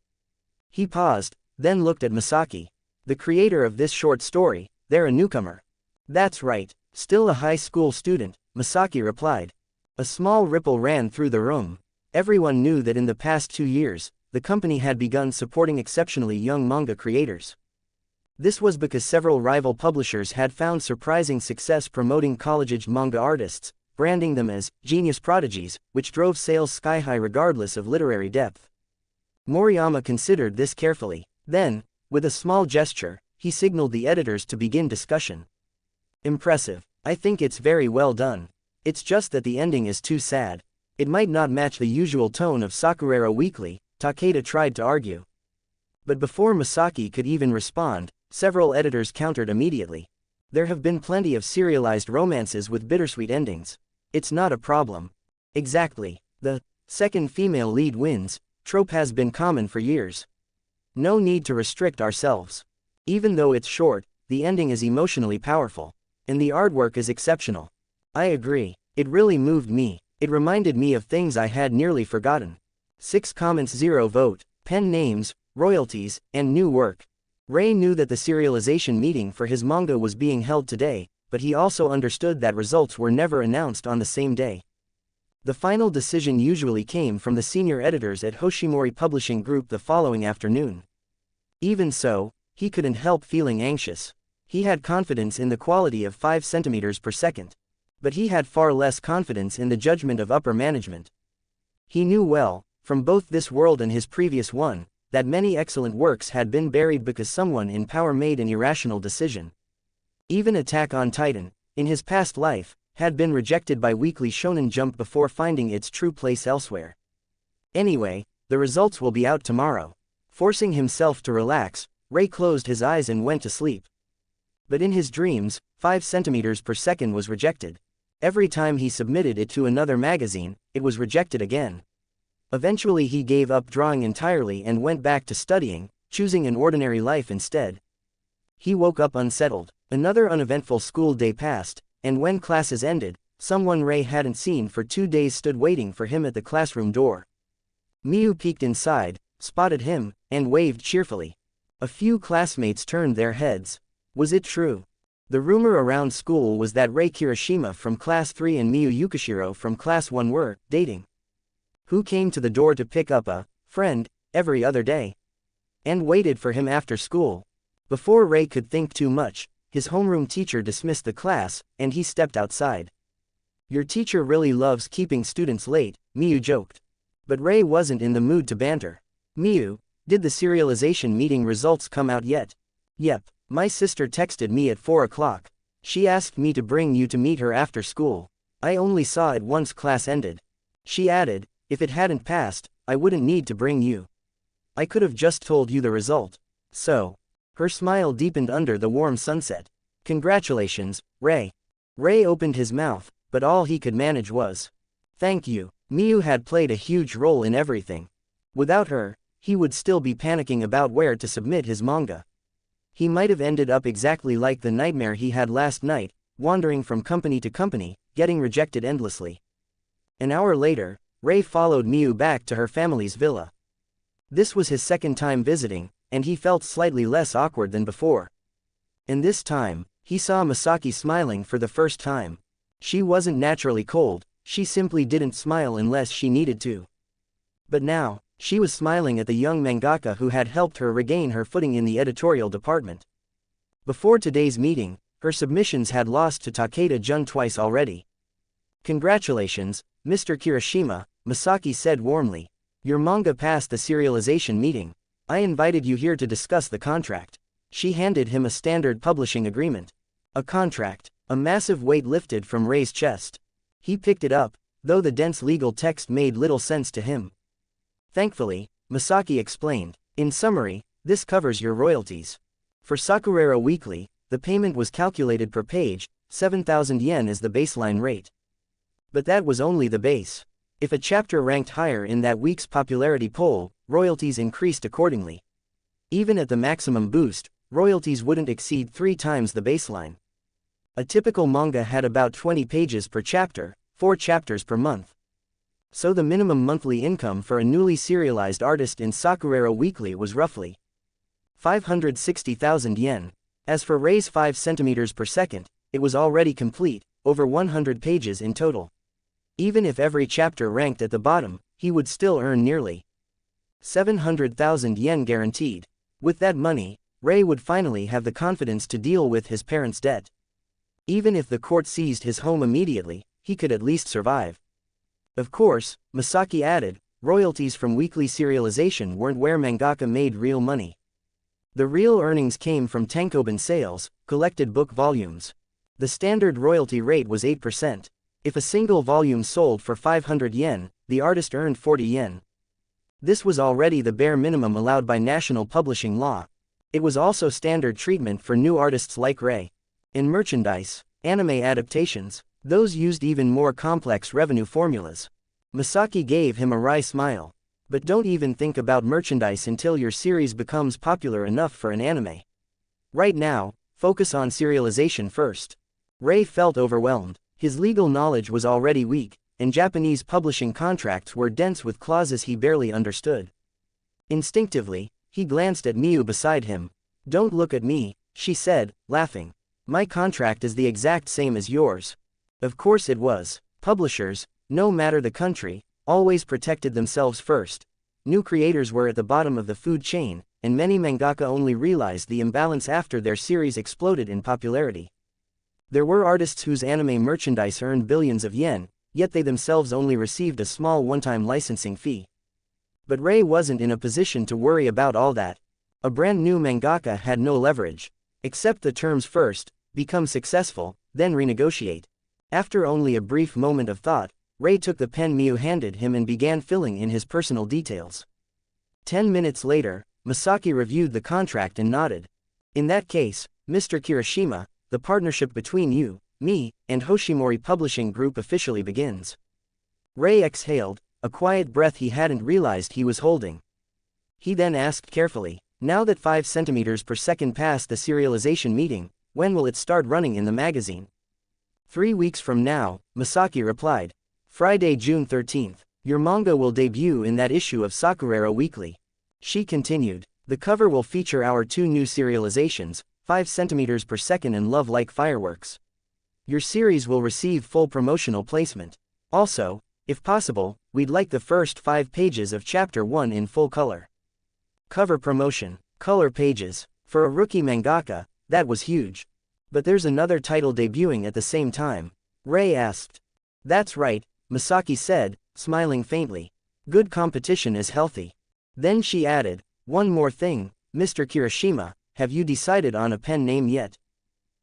He paused, then looked at Masaki. "The creator of this short story, they're a newcomer." "That's right, still a high school student," Masaki replied. A small ripple ran through the room. Everyone knew that in the past 2 years, the company had begun supporting exceptionally young manga creators. This was because several rival publishers had found surprising success promoting college-aged manga artists, branding them as genius prodigies, which drove sales sky-high regardless of literary depth. Moriyama considered this carefully. Then, with a small gesture, he signaled the editors to begin discussion. "Impressive. I think it's very well done. It's just that the ending is too sad. It might not match the usual tone of Sakurero Weekly," Takeda tried to argue. But before Masaki could even respond, several editors countered immediately. "There have been plenty of serialized romances with bittersweet endings. It's not a problem." "Exactly. The second female lead wins trope has been common for years. No need to restrict ourselves. Even though it's short, the ending is emotionally powerful. And the artwork is exceptional." "I agree. It really moved me. It reminded me of things I had nearly forgotten." 6 comments 0 vote, pen names, royalties, and new work. Rei knew that the serialization meeting for his manga was being held today, but he also understood that results were never announced on the same day. The final decision usually came from the senior editors at Hoshimori Publishing Group the following afternoon. Even so, he couldn't help feeling anxious. He had confidence in the quality of 5 centimeters per second. But he had far less confidence in the judgment of upper management. He knew well, from both this world and his previous one, that many excellent works had been buried because someone in power made an irrational decision. Even Attack on Titan, in his past life, had been rejected by Weekly Shonen Jump before finding its true place elsewhere. Anyway, the results will be out tomorrow. Forcing himself to relax, Rei closed his eyes and went to sleep. But in his dreams, 5 centimeters per second was rejected. Every time he submitted it to another magazine, it was rejected again. Eventually he gave up drawing entirely and went back to studying, choosing an ordinary life instead. He woke up unsettled. Another uneventful school day passed, and when classes ended, someone Rei hadn't seen for 2 days stood waiting for him at the classroom door. Miyu peeked inside, spotted him, and waved cheerfully. A few classmates turned their heads. Was it true? The rumor around school was that Rei Kirishima from Class 3 and Miyu Yukishiro from Class 1 were dating. Who came to the door to pick up a friend every other day and waited for him after school? Before Rei could think too much, his homeroom teacher dismissed the class, and he stepped outside. "Your teacher really loves keeping students late," Miyu joked. But Rei wasn't in the mood to banter. "Miyu, did the serialization meeting results come out yet?" "Yep. My sister texted me at 4 o'clock. She asked me to bring you to meet her after school. I only saw it once class ended. She added, if it hadn't passed, I wouldn't need to bring you. I could have just told you the result. So." Her smile deepened under the warm sunset. "Congratulations, Rei." Rei opened his mouth, but all he could manage was, "Thank you." Miyu had played a huge role in everything. Without her, he would still be panicking about where to submit his manga. He might have ended up exactly like the nightmare he had last night, wandering from company to company, getting rejected endlessly. An hour later, Rei followed Miyu back to her family's villa. This was his second time visiting, and he felt slightly less awkward than before. And this time, he saw Masaki smiling for the first time. She wasn't naturally cold, she simply didn't smile unless she needed to. But now, she was smiling at the young mangaka who had helped her regain her footing in the editorial department. Before today's meeting, her submissions had lost to Takeda-jun twice already. "Congratulations, Mr. Kirishima," Masaki said warmly. Your manga passed the serialization meeting. I invited you here to discuss the contract. She handed him a standard publishing agreement. A contract. A massive weight lifted from Rei's chest. He picked it up, though the dense legal text made little sense to him. Thankfully, Masaki explained, in summary, this covers your royalties. For Sakurera Weekly, the payment was calculated per page, 7,000 yen is the baseline rate. But that was only the base. If a chapter ranked higher in that week's popularity poll, royalties increased accordingly. Even at the maximum boost, royalties wouldn't exceed 3 times the baseline. A typical manga had about 20 pages per chapter, 4 chapters per month. So the minimum monthly income for a newly serialized artist in Sakurera Weekly was roughly 560,000 yen. As for Rei's 5 centimeters per second, it was already complete, over 100 pages in total. Even if every chapter ranked at the bottom, he would still earn nearly 700,000 yen guaranteed. With that money, Rei would finally have the confidence to deal with his parents' debt. Even if the court seized his home immediately, he could at least survive. Of course, Masaki added, royalties from weekly serialization weren't where mangaka made real money. The real earnings came from tankobon sales, collected book volumes. The standard royalty rate was 8%. If a single volume sold for 500 yen, the artist earned 40 yen. This was already the bare minimum allowed by national publishing law. It was also standard treatment for new artists like Rei. In merchandise, anime adaptations, those used even more complex revenue formulas. Masaki gave him a wry smile. But don't even think about merchandise until your series becomes popular enough for an anime. Right now, focus on serialization first. Rei felt overwhelmed. His legal knowledge was already weak, and Japanese publishing contracts were dense with clauses he barely understood. Instinctively, he glanced at Miu beside him. Don't look at me, she said, laughing. My contract is the exact same as yours. Of course it was. Publishers, no matter the country, always protected themselves first. New creators were at the bottom of the food chain, and many mangaka only realized the imbalance after their series exploded in popularity. There were artists whose anime merchandise earned billions of yen, yet they themselves only received a small one-time licensing fee. But Rei wasn't in a position to worry about all that. A brand new mangaka had no leverage. Accept the terms first, become successful, then renegotiate. After only a brief moment of thought, Rei took the pen Miu handed him and began filling in his personal details. 10 minutes later, Masaki reviewed the contract and nodded. In that case, Mr. Kirishima, the partnership between you, me, and Hoshimori Publishing Group officially begins. Rei exhaled, a quiet breath he hadn't realized he was holding. He then asked carefully, now that 5 centimeters per second passed the serialization meeting, when will it start running in the magazine? 3 weeks from now, Masaki replied. Friday, June 13th. Your manga will debut in that issue of Sakurera Weekly. She continued. The cover will feature our 2 new serializations, 5 centimeters per second and Love Like Fireworks. Your series will receive full promotional placement. Also, if possible, we'd like the first 5 pages of Chapter 1 in full color. Cover promotion. Color pages. For a rookie mangaka, that was huge. But there's another title debuting at the same time. Rei asked. That's right, Masaki said, smiling faintly. Good competition is healthy. Then she added, one more thing, Mr. Kirishima, have you decided on a pen name yet?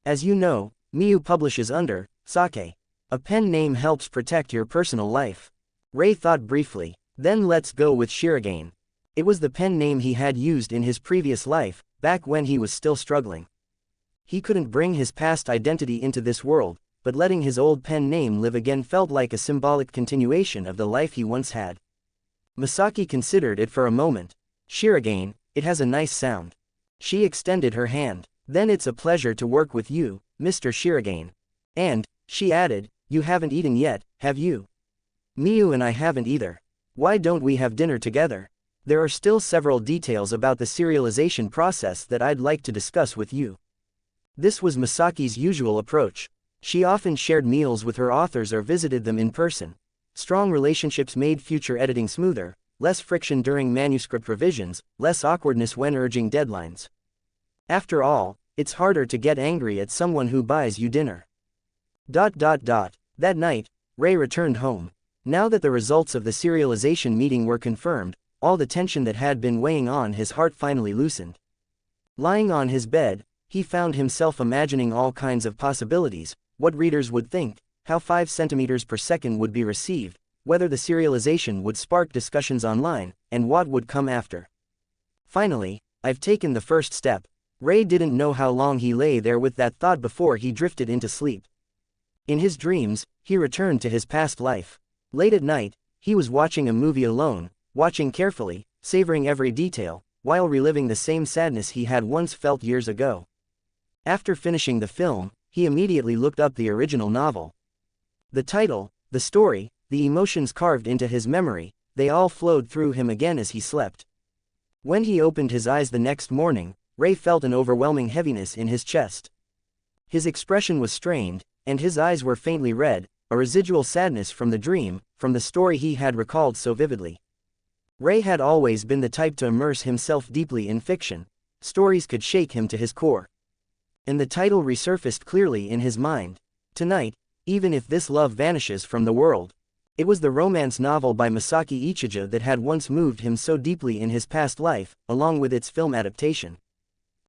As you know, Miu publishes under Sake. A pen name helps protect your personal life. Rei thought briefly. Then let's go with Shirogane. It was the pen name he had used in his previous life, back when he was still struggling. He couldn't bring his past identity into this world, but letting his old pen name live again felt like a symbolic continuation of the life he once had. Masaki considered it for a moment. Shirogane, it has a nice sound. She extended her hand. Then it's a pleasure to work with you, Mr. Shirogane. And, she added, you haven't eaten yet, have you? Miu and I haven't either. Why don't we have dinner together? There are still several details about the serialization process that I'd like to discuss with you. This was Masaki's usual approach. She often shared meals with her authors or visited them in person. Strong relationships made future editing smoother, less friction during manuscript revisions, less awkwardness when urging deadlines. After all, it's harder to get angry at someone who buys you dinner. That night, Rei returned home. Now that the results of the serialization meeting were confirmed, all the tension that had been weighing on his heart finally loosened. Lying on his bed, he found himself imagining all kinds of possibilities: what readers would think, how 5 centimeters per second would be received, whether the serialization would spark discussions online, and what would come after. Finally, I've taken the first step. Rei didn't know how long he lay there with that thought before he drifted into sleep. In his dreams, he returned to his past life. Late at night, he was watching a movie alone, watching carefully, savoring every detail, while reliving the same sadness he had once felt years ago. After finishing the film, he immediately looked up the original novel. The title, the story, the emotions carved into his memory, they all flowed through him again as he slept. When he opened his eyes the next morning, Rei felt an overwhelming heaviness in his chest. His expression was strained, and his eyes were faintly red, a residual sadness from the dream, from the story he had recalled so vividly. Rei had always been the type to immerse himself deeply in fiction. Stories could shake him to his core. And the title resurfaced clearly in his mind. Tonight, even if this love vanishes from the world. It was the romance novel by Masaki Ichija that had once moved him so deeply in his past life, along with its film adaptation.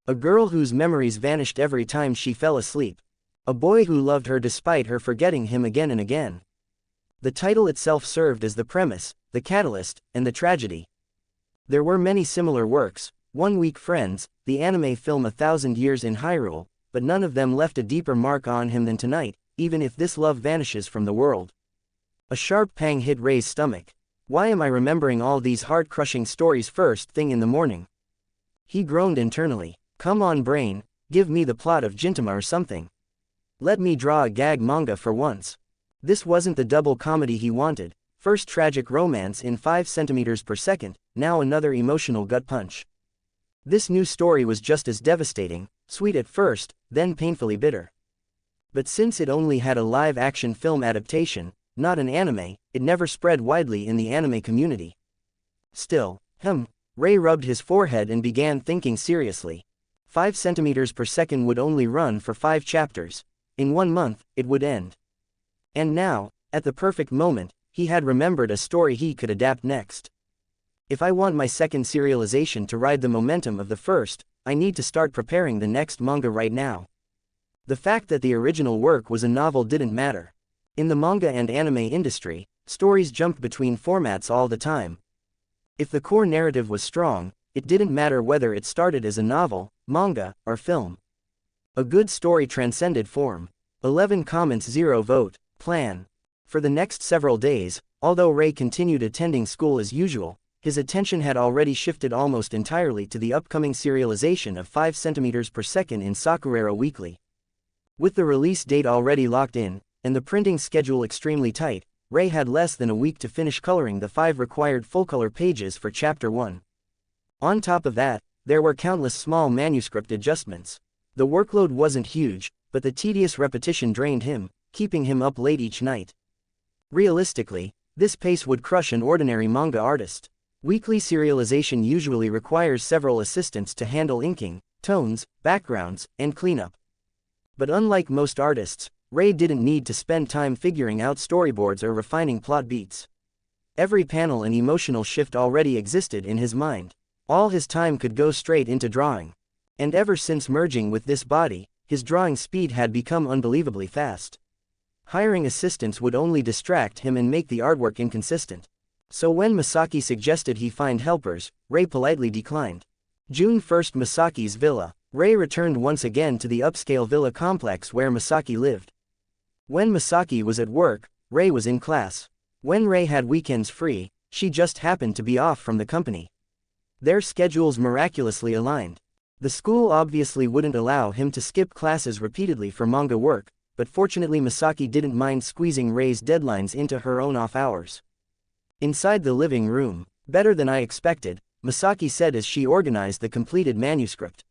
A girl whose memories vanished every time she fell asleep. A boy who loved her despite her forgetting him again and again. The title itself served as the premise, the catalyst, and the tragedy. There were many similar works: 1 Week Friends, the anime film 1,000 Years in Hyrule, but none of them left a deeper mark on him than Tonight, even if this love vanishes from the world. A sharp pang hit Rei's stomach. Why am I remembering all these heart-crushing stories first thing in the morning? He groaned internally. Come on brain, give me the plot of Gintama or something. Let me draw a gag manga for once. This wasn't the double comedy he wanted. First tragic romance in 5 centimeters per second, now another emotional gut punch. This new story was just as devastating, sweet at first, then painfully bitter. But since it only had a live-action film adaptation, not an anime, it never spread widely in the anime community. Still, Rei rubbed his forehead and began thinking seriously. 5 centimeters per second would only run for 5 chapters. In 1 month, it would end. And now, at the perfect moment, he had remembered a story he could adapt next. If I want my second serialization to ride the momentum of the first, I need to start preparing the next manga right now. The fact that the original work was a novel didn't matter. In the manga and anime industry, stories jumped between formats all the time. If the core narrative was strong, it didn't matter whether it started as a novel, manga, or film. A good story transcended form. 11 comments 0 vote. Plan. For the next several days, although Rei continued attending school as usual, his attention had already shifted almost entirely to the upcoming serialization of 5 centimeters per second in Sakurero Weekly. With the release date already locked in, and the printing schedule extremely tight, Rei had less than a week to finish coloring the 5 required full-color pages for Chapter 1. On top of that, there were countless small manuscript adjustments. The workload wasn't huge, but the tedious repetition drained him, keeping him up late each night. Realistically, this pace would crush an ordinary manga artist. Weekly serialization usually requires several assistants to handle inking, tones, backgrounds, and cleanup. But unlike most artists, Rei didn't need to spend time figuring out storyboards or refining plot beats. Every panel and emotional shift already existed in his mind. All his time could go straight into drawing. And ever since merging with this body, his drawing speed had become unbelievably fast. Hiring assistants would only distract him and make the artwork inconsistent. So when Masaki suggested he find helpers, Rei politely declined. June 1st, Masaki's villa. Rei returned once again to the upscale villa complex where Masaki lived. When Masaki was at work, Rei was in class. When Rei had weekends free, she just happened to be off from the company. Their schedules miraculously aligned. The school obviously wouldn't allow him to skip classes repeatedly for manga work, but fortunately Masaki didn't mind squeezing Rei's deadlines into her own off hours. Inside the living room, better than I expected, Masaki said as she organized the completed manuscript.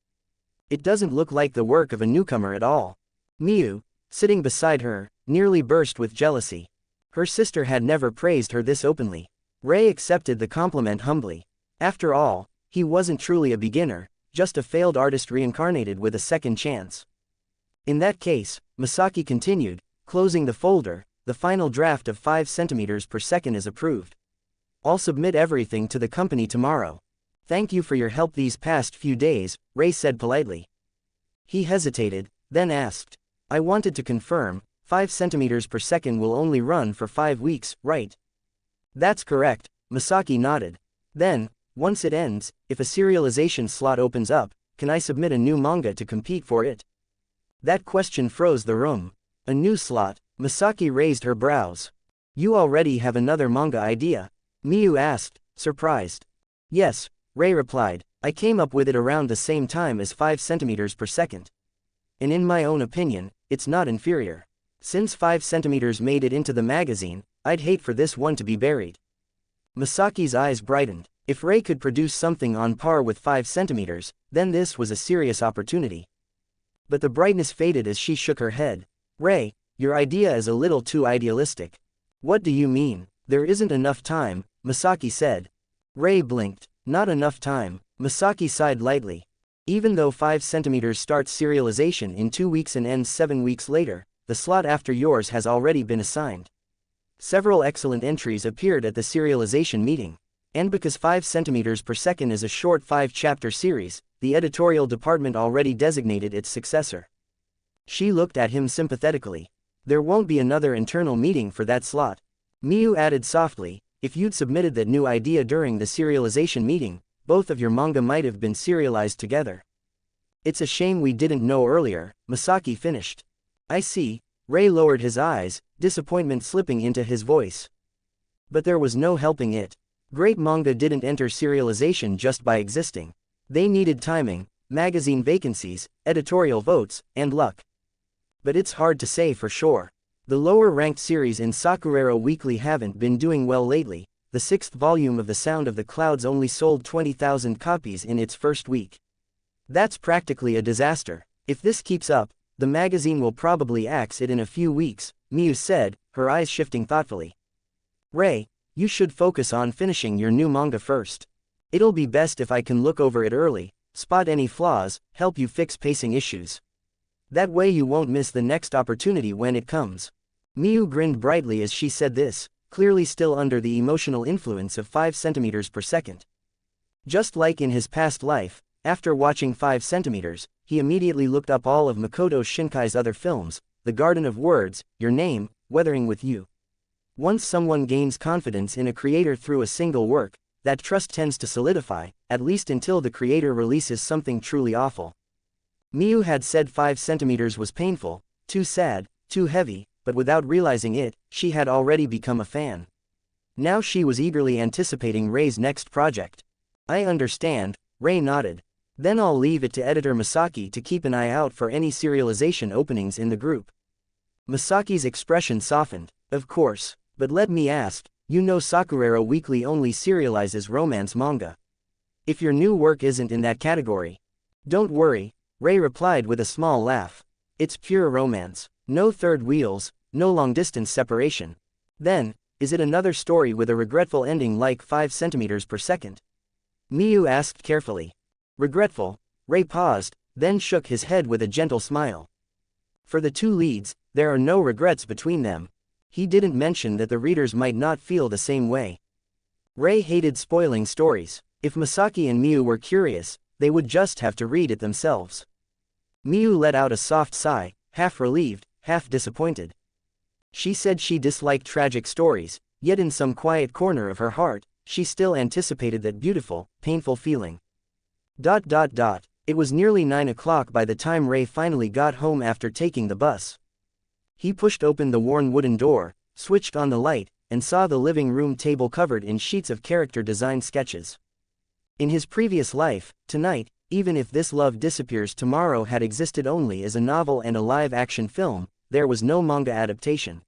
It doesn't look like the work of a newcomer at all. Miyu, sitting beside her, nearly burst with jealousy. Her sister had never praised her this openly. Rei accepted the compliment humbly. After all, he wasn't truly a beginner, just a failed artist reincarnated with a second chance. In that case, Masaki continued, closing the folder, the final draft of 5 centimeters per second is approved. I'll submit everything to the company tomorrow. Thank you for your help these past few days, Rei said politely. He hesitated, then asked, I wanted to confirm, 5 centimeters per second will only run for 5 weeks, right? That's correct, Masaki nodded. Then, once it ends, if a serialization slot opens up, can I submit a new manga to compete for it? That question froze the room. A new slot? Masaki raised her brows. You already have another manga idea? Miyu asked, surprised. Yes, Rei replied, I came up with it around the same time as 5 centimeters per second. And in my own opinion, it's not inferior. Since 5 centimeters made it into the magazine, I'd hate for this one to be buried. Masaki's eyes brightened. If Rei could produce something on par with 5 centimeters, then this was a serious opportunity. But the brightness faded as she shook her head. Rei, your idea is a little too idealistic. What do you mean? There isn't enough time, Masaki said. Rei blinked. Not enough time, Masaki sighed lightly. Even though 5 centimeters starts serialization in 2 weeks and ends 7 weeks later, the slot after yours has already been assigned. Several excellent entries appeared at the serialization meeting. And because 5 centimeters per second is a short 5-chapter series, the editorial department already designated its successor. She looked at him sympathetically. There won't be another internal meeting for that slot. Miyu added softly, if you'd submitted that new idea during the serialization meeting, both of your manga might have been serialized together. It's a shame we didn't know earlier, Masaki finished. I see, Rei lowered his eyes, disappointment slipping into his voice. But there was no helping it. Great manga didn't enter serialization just by existing. They needed timing, magazine vacancies, editorial votes, and luck. But it's hard to say for sure. The lower-ranked series in Sakurero Weekly haven't been doing well lately. The 6th volume of The Sound of the Clouds only sold 20,000 copies in its first week. That's practically a disaster. If this keeps up, the magazine will probably axe it in a few weeks, Miyu said, her eyes shifting thoughtfully. Rei, you should focus on finishing your new manga first. It'll be best if I can look over it early, spot any flaws, help you fix pacing issues. That way you won't miss the next opportunity when it comes. Miyu grinned brightly as she said this, clearly still under the emotional influence of 5 centimeters per second. Just like in his past life, after watching 5 centimeters, he immediately looked up all of Makoto Shinkai's other films, The Garden of Words, Your Name, Weathering with You. Once someone gains confidence in a creator through a single work, that trust tends to solidify, at least until the creator releases something truly awful. Miyu had said 5 centimeters was painful, too sad, too heavy, but without realizing it, she had already become a fan. Now she was eagerly anticipating Rei's next project. I understand, Rei nodded. Then I'll leave it to editor Masaki to keep an eye out for any serialization openings in the group. Masaki's expression softened. Of course, but let me ask, you know Sakurero Weekly only serializes romance manga. If your new work isn't in that category. Don't worry, Rei replied with a small laugh. It's pure romance. No third wheels, no long-distance separation. Then, is it another story with a regretful ending like 5 centimeters per second? Miyu asked carefully. Regretful? Rei paused, then shook his head with a gentle smile. For the two leads, there are no regrets between them. He didn't mention that the readers might not feel the same way. Rei hated spoiling stories. If Masaki and Miyu were curious, they would just have to read it themselves. Miyu let out a soft sigh, half relieved, half disappointed. She said she disliked tragic stories, yet in some quiet corner of her heart, she still anticipated that beautiful, painful feeling. It was nearly 9 o'clock by the time Rei finally got home after taking the bus. He pushed open the worn wooden door, switched on the light, and saw the living room table covered in sheets of character design sketches. In his previous life, tonight, even if This Love Disappears Tomorrow had existed only as a novel and a live-action film, there was no manga adaptation.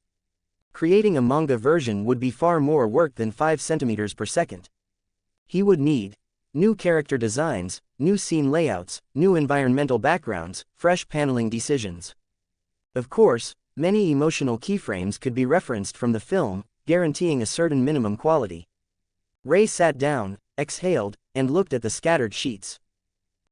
Creating a manga version would be far more work than 5 centimeters per second. He would need new character designs, new scene layouts, new environmental backgrounds, fresh paneling decisions. Of course, many emotional keyframes could be referenced from the film, guaranteeing a certain minimum quality. Rei sat down, exhaled, and looked at the scattered sheets.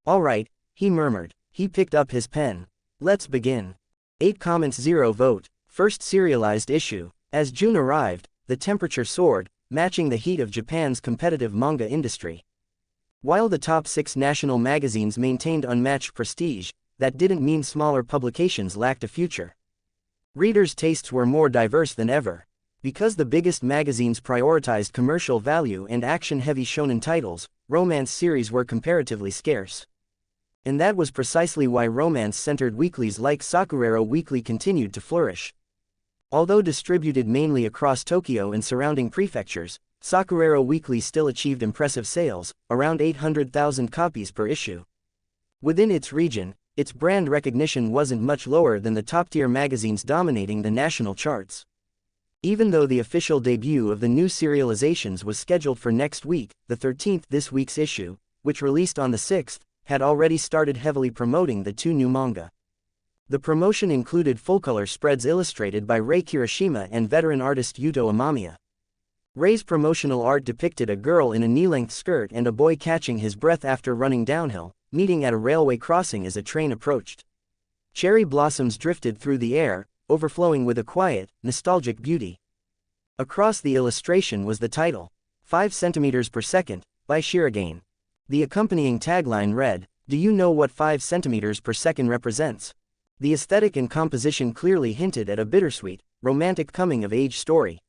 All right, he murmured. He picked up his pen. Let's begin. 8 comments 0 vote. First serialized issue. As June arrived, the temperature soared, matching the heat of Japan's competitive manga industry. While the top 6 national magazines maintained unmatched prestige, that didn't mean smaller publications lacked a future. Readers' tastes were more diverse than ever. Because the biggest magazines prioritized commercial value and action-heavy shonen titles, romance series were comparatively scarce. And that was precisely why romance-centered weeklies like Sakurero Weekly continued to flourish. Although distributed mainly across Tokyo and surrounding prefectures, Sakurero Weekly still achieved impressive sales, around 800,000 copies per issue. Within its region, its brand recognition wasn't much lower than the top-tier magazines dominating the national charts. Even though the official debut of the new serializations was scheduled for next week, the 13th, this week's issue, which released on the 6th, had already started heavily promoting the 2 new manga. The promotion included full-color spreads illustrated by Rei Kirishima and veteran artist Yuto Amamiya. Rei's promotional art depicted a girl in a knee-length skirt and a boy catching his breath after running downhill, meeting at a railway crossing as a train approached. Cherry blossoms drifted through the air, overflowing with a quiet, nostalgic beauty. Across the illustration was the title, 5 centimeters per second, by Shirogane. The accompanying tagline read, "Do you know what 5 centimeters per second represents?" The aesthetic and composition clearly hinted at a bittersweet, romantic coming-of-age story.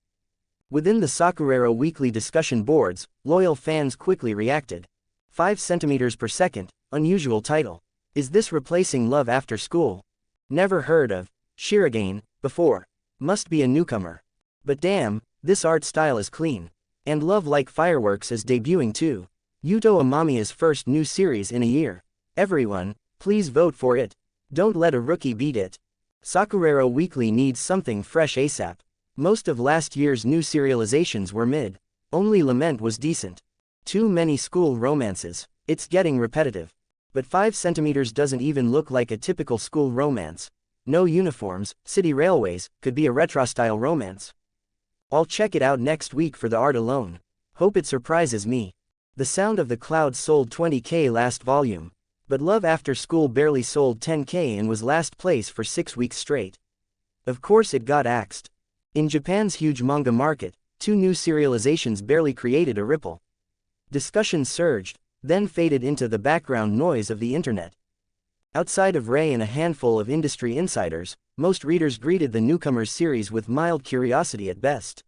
Within the Sakurero Weekly discussion boards, loyal fans quickly reacted. 5 centimeters per second, unusual title. Is this replacing Love After School? Never heard of Shirogane before. Must be a newcomer. But damn, this art style is clean. And Love Like Fireworks is debuting too. Yuto Amamiya's first new series in a year. Everyone, please vote for it. Don't let a rookie beat it. Sakurero Weekly needs something fresh ASAP. Most of last year's new serializations were mid. Only Lament was decent. Too many school romances. It's getting repetitive. But 5 centimeters doesn't even look like a typical school romance. No uniforms, city railways, could be a retro-style romance. I'll check it out next week for the art alone. Hope it surprises me. The Sound of the Clouds sold 20,000 last volume. But Love After School barely sold 10,000 and was last place for 6 weeks straight. Of course it got axed. In Japan's huge manga market, 2 new serializations barely created a ripple. Discussions surged, then faded into the background noise of the internet. Outside of Rei and a handful of industry insiders, most readers greeted the newcomers series with mild curiosity at best.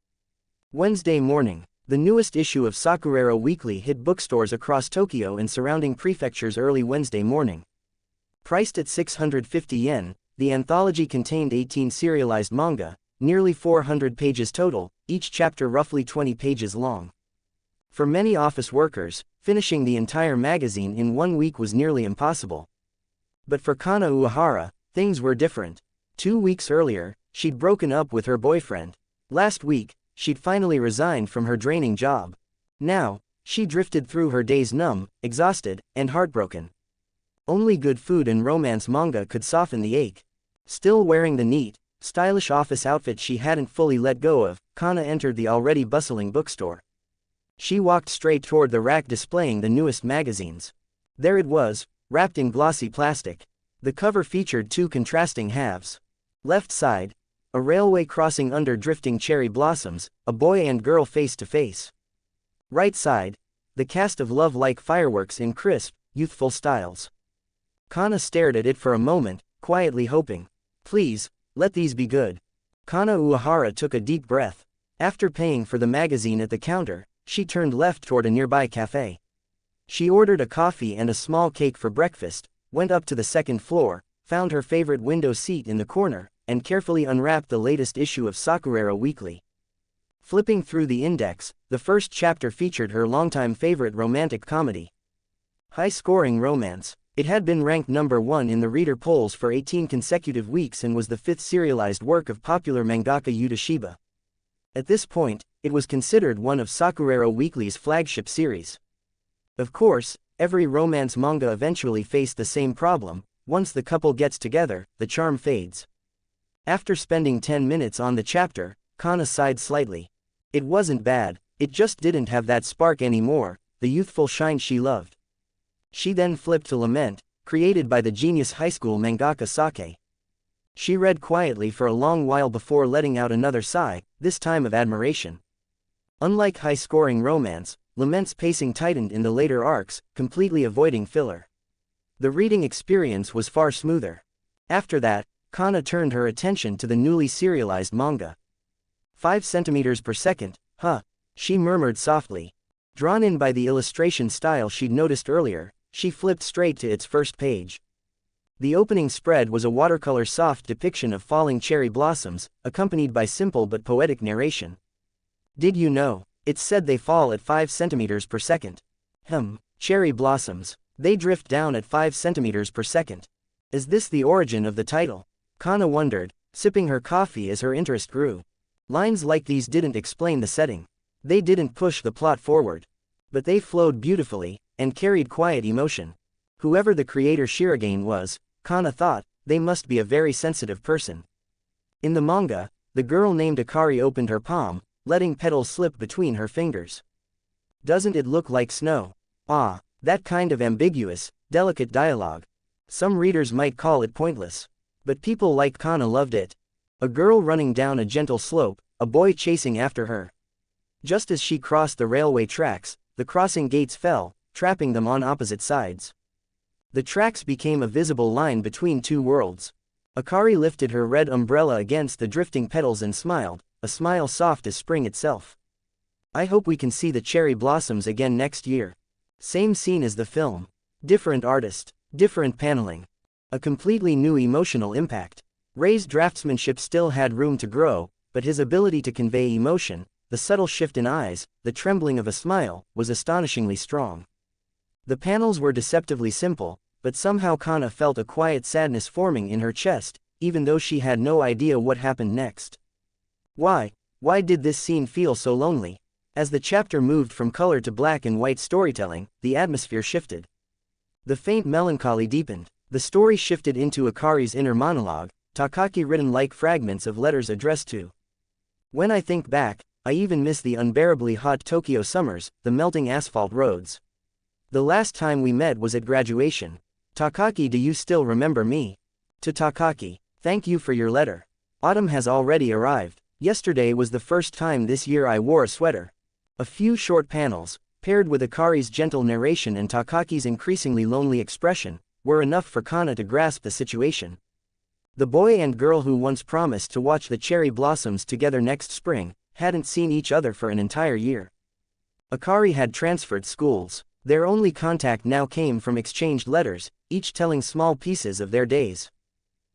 Wednesday morning, the newest issue of Sakurero Weekly hit bookstores across Tokyo and surrounding prefectures early Wednesday morning. Priced at 650 yen, the anthology contained 18 serialized manga, nearly 400 pages total, each chapter roughly 20 pages long. For many office workers, finishing the entire magazine in 1 week was nearly impossible. But for Kana Uehara, things were different. 2 weeks earlier, she'd broken up with her boyfriend. Last week, she'd finally resigned from her draining job. Now, she drifted through her days numb, exhausted, and heartbroken. Only good food and romance manga could soften the ache. Still wearing the neat, stylish office outfit she hadn't fully let go of, Kana entered the already bustling bookstore. She walked straight toward the rack displaying the newest magazines. There it was, wrapped in glossy plastic. The cover featured 2 contrasting halves. Left side, a railway crossing under drifting cherry blossoms, a boy and girl face to face. Right side, the cast of Love Like Fireworks in crisp, youthful styles. Kana stared at it for a moment, quietly hoping. Please, let these be good. Kana Uehara took a deep breath. After paying for the magazine at the counter, she turned left toward a nearby cafe. She ordered a coffee and a small cake for breakfast, went up to the 2nd floor, found her favorite window seat in the corner, and carefully unwrapped the latest issue of Sakurero Weekly. Flipping through the index, the first chapter featured her longtime favorite romantic comedy. High-scoring romance, it had been ranked number 1 in the reader polls for 18 consecutive weeks and was the 5th serialized work of popular mangaka Yuta Shiba. At this point, it was considered one of Sakurero Weekly's flagship series. Of course, every romance manga eventually faced the same problem. Once the couple gets together, the charm fades. After spending 10 minutes on the chapter, Kana sighed slightly. It wasn't bad, it just didn't have that spark anymore, the youthful shine she loved. She then flipped to Lament, created by the genius high school mangaka Sake. She read quietly for a long while before letting out another sigh, this time of admiration. Unlike high-scoring romance, Lament's pacing tightened in the later arcs, completely avoiding filler. The reading experience was far smoother. After that, Kana turned her attention to the newly serialized manga. 5 centimeters per second, huh? She murmured softly. Drawn in by the illustration style she'd noticed earlier, she flipped straight to its first page. The opening spread was a watercolor soft depiction of falling cherry blossoms, accompanied by simple but poetic narration. Did you know? It said they fall at 5 centimeters per second. Cherry blossoms. They drift down at 5 centimeters per second. Is this the origin of the title? Kana wondered, sipping her coffee as her interest grew. Lines like these didn't explain the setting. They didn't push the plot forward. But they flowed beautifully, and carried quiet emotion. Whoever the creator Shirogane was, Kana thought, they must be a very sensitive person. In the manga, the girl named Akari opened her palm, letting petals slip between her fingers. Doesn't it look like snow? Ah, that kind of ambiguous, delicate dialogue. Some readers might call it pointless. But people like Kana loved it. A girl running down a gentle slope, a boy chasing after her. Just as she crossed the railway tracks, the crossing gates fell, trapping them on opposite sides. The tracks became a visible line between two worlds. Akari lifted her red umbrella against the drifting petals and smiled, a smile soft as spring itself. I hope we can see the cherry blossoms again next year. Same scene as the film. Different artist, different paneling. A completely new emotional impact. Rei's draftsmanship still had room to grow, but his ability to convey emotion, the subtle shift in eyes, the trembling of a smile, was astonishingly strong. The panels were deceptively simple, but somehow Kana felt a quiet sadness forming in her chest, even though she had no idea what happened next. Why did this scene feel so lonely? As the chapter moved from color to black and white storytelling, the atmosphere shifted. The faint melancholy deepened. The story shifted into Akari's inner monologue, Takaki written like fragments of letters addressed to. When I think back, I even miss the unbearably hot Tokyo summers, the melting asphalt roads. The last time we met was at graduation. Takaki, do you still remember me? To Takaki, thank you for your letter. Autumn has already arrived. Yesterday was the first time this year I wore a sweater. A few short panels, paired with Akari's gentle narration and Takaki's increasingly lonely expression, were enough for Kana to grasp the situation. The boy and girl who once promised to watch the cherry blossoms together next spring, hadn't seen each other for an entire year. Akari had transferred schools. Their only contact now came from exchanged letters, each telling small pieces of their days.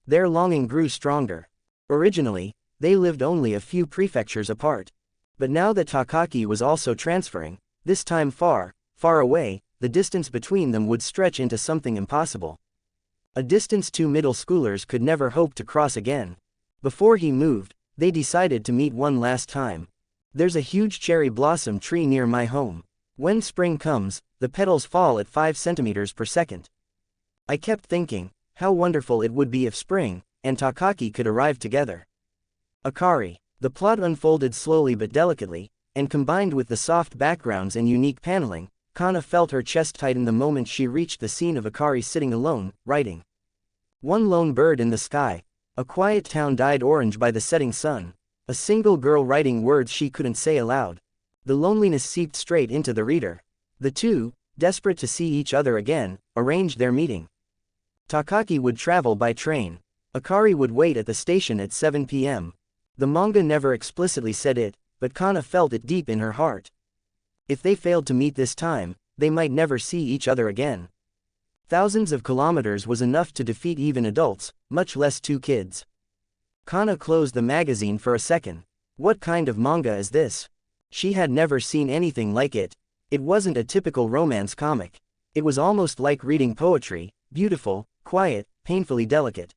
Their longing grew stronger. Originally, they lived only a few prefectures apart. But now that Takaki was also transferring, this time far, far away, the distance between them would stretch into something impossible. A distance two middle schoolers could never hope to cross again. Before he moved, they decided to meet one last time. There's a huge cherry blossom tree near my home. When spring comes, the petals fall at 5 centimeters per second. I kept thinking, how wonderful it would be if spring and Takaki could arrive together. Akari. The plot unfolded slowly but delicately, and combined with the soft backgrounds and unique paneling, Kana felt her chest tighten the moment she reached the scene of Akari sitting alone, writing. One lone bird in the sky. A quiet town dyed orange by the setting sun. A single girl writing words she couldn't say aloud. The loneliness seeped straight into the reader. The two, desperate to see each other again, arranged their meeting. Takaki would travel by train. Akari would wait at the station at 7 p.m. The manga never explicitly said it, but Kana felt it deep in her heart. If they failed to meet this time, they might never see each other again. Thousands of kilometers was enough to defeat even adults, much less two kids. Kana closed the magazine for a second. What kind of manga is this? She had never seen anything like it. It wasn't a typical romance comic. It was almost like reading poetry, beautiful, quiet, painfully delicate.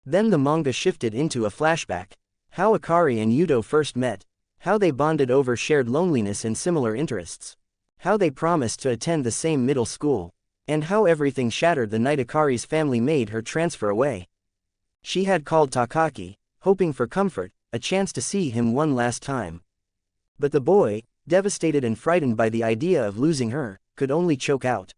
Then the manga shifted into a flashback. How Akari and Yuto first met. How they bonded over shared loneliness and similar interests. How they promised to attend the same middle school. And how everything shattered the night Akari's family made her transfer away. She had called Takaki, hoping for comfort, a chance to see him one last time. But the boy, devastated and frightened by the idea of losing her, could only choke out.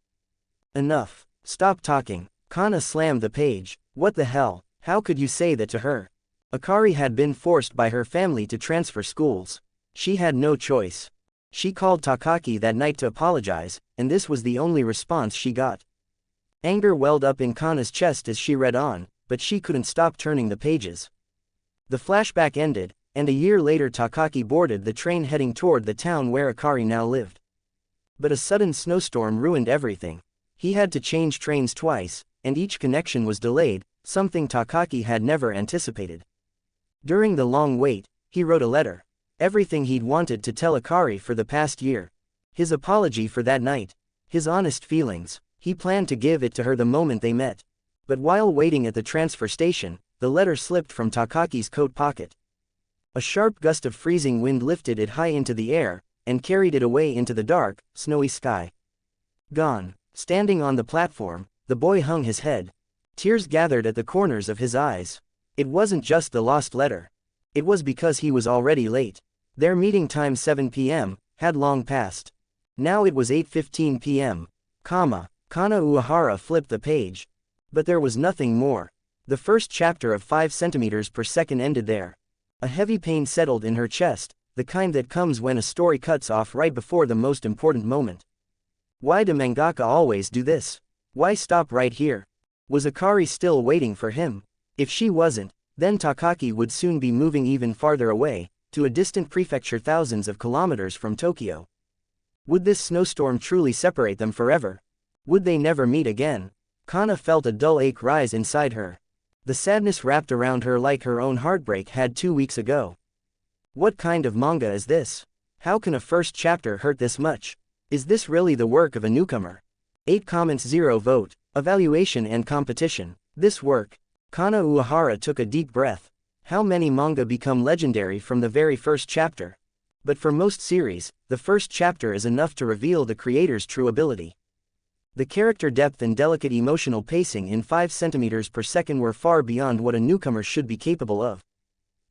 Enough. Stop talking. Kana slammed the page. What the hell? How could you say that to her? Akari had been forced by her family to transfer schools. She had no choice. She called Takaki that night to apologize, and this was the only response she got. Anger welled up in Kana's chest as she read on, but she couldn't stop turning the pages. The flashback ended, and a year later Takaki boarded the train heading toward the town where Akari now lived. But a sudden snowstorm ruined everything. He had to change trains twice, and each connection was delayed, something Takaki had never anticipated. During the long wait, he wrote a letter. Everything he'd wanted to tell Akari for the past year. His apology for that night. His honest feelings. He planned to give it to her the moment they met. But while waiting at the transfer station, the letter slipped from Takaki's coat pocket. A sharp gust of freezing wind lifted it high into the air, and carried it away into the dark, snowy sky. Gone. Standing on the platform, the boy hung his head. Tears gathered at the corners of his eyes. It wasn't just the lost letter. It was because he was already late. Their meeting time 7 p.m. had long passed. Now it was 8:15 p.m. Kana Uehara flipped the page. But there was nothing more. The first chapter of 5 centimeters per second ended there. A heavy pain settled in her chest, the kind that comes when a story cuts off right before the most important moment. Why do mangaka always do this? Why stop right here? Was Akari still waiting for him? If she wasn't, then Takaki would soon be moving even farther away, to a distant prefecture thousands of kilometers from Tokyo. Would this snowstorm truly separate them forever? Would they never meet again? Kana felt a dull ache rise inside her. The sadness wrapped around her like her own heartbreak had 2 weeks ago. What kind of manga is this? How can a first chapter hurt this much? Is this really the work of a newcomer? 8 comments 0 vote, evaluation and competition. This work. Kana Uehara took a deep breath. How many manga become legendary from the very first chapter? But for most series, the first chapter is enough to reveal the creator's true ability. The character depth and delicate emotional pacing in 5 centimeters per second were far beyond what a newcomer should be capable of.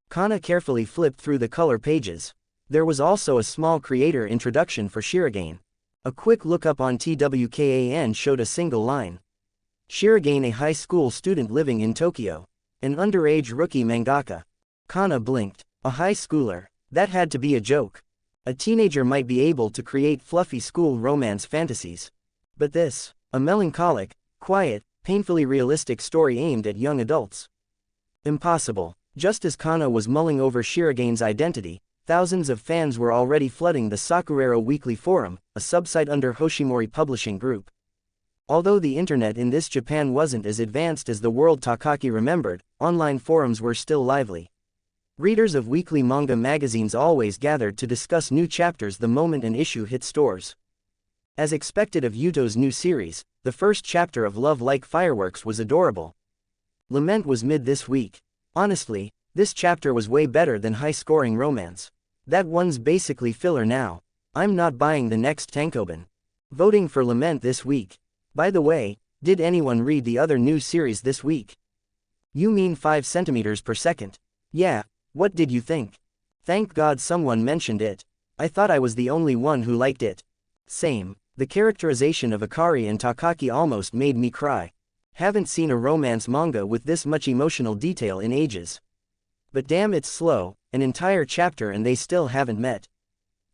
Kana carefully flipped through the color pages. There was also a small creator introduction for Shirogane. A quick look up on TWKAN showed a single line. Shirogane, a high school student living in Tokyo. An underage rookie mangaka. Kana blinked. A high schooler. That had to be a joke. A teenager might be able to create fluffy school romance fantasies. But this, a melancholic, quiet, painfully realistic story aimed at young adults. Impossible. Just as Kana was mulling over Shirogane's identity, thousands of fans were already flooding the Sakurero Weekly Forum, a subsite under Hoshimori Publishing Group. Although the internet in this Japan wasn't as advanced as the world Takaki remembered, online forums were still lively. Readers of weekly manga magazines always gathered to discuss new chapters the moment an issue hit stores. As expected of Yuto's new series, the first chapter of Love Like Fireworks was adorable. Lament was mid this week. Honestly, this chapter was way better than high-scoring romance. That one's basically filler now. I'm not buying the next Tankobon. Voting for Lament this week. By the way, did anyone read the other new series this week? You mean 5 centimeters per second? Yeah, what did you think? Thank God someone mentioned it. I thought I was the only one who liked it. Same. The characterization of Akari and Takaki almost made me cry. Haven't seen a romance manga with this much emotional detail in ages. But damn, it's slow, an entire chapter and they still haven't met.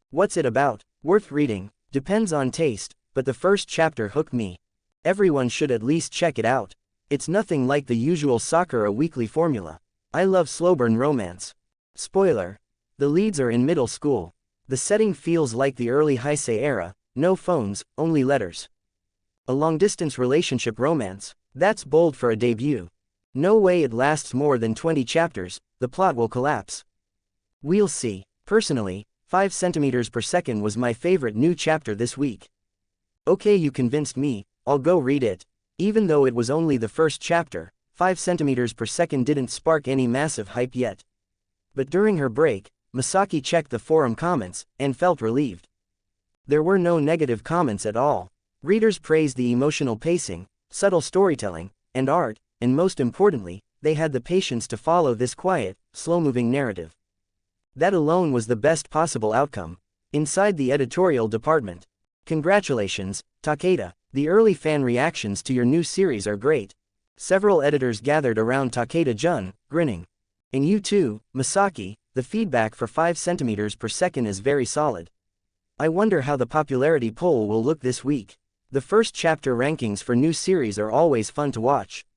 What's it about? Worth reading. Depends on taste, but the first chapter hooked me. Everyone should at least check it out. It's nothing like the usual Sakura weekly formula. I love slow burn romance. Spoiler. The leads are in middle school. The setting feels like the early Heisei era, no phones, only letters. A long-distance relationship romance. That's bold for a debut. No way it lasts more than 20 chapters, the plot will collapse. We'll see. Personally, 5 centimeters per second was my favorite new chapter this week. Okay, you convinced me, I'll go read it. Even though it was only the first chapter, 5 centimeters per second didn't spark any massive hype yet. But during her break, Masaki checked the forum comments, and felt relieved. There were no negative comments at all. Readers praised the emotional pacing, subtle storytelling, and art, and most importantly, they had the patience to follow this quiet, slow-moving narrative. That alone was the best possible outcome. Inside the editorial department. Congratulations, Takeda, the early fan reactions to your new series are great. Several editors gathered around Takeda-jun, grinning. And you too, Masaki, the feedback for 5 centimeters per second is very solid. I wonder how the popularity poll will look this week. The first chapter rankings for new series are always fun to watch.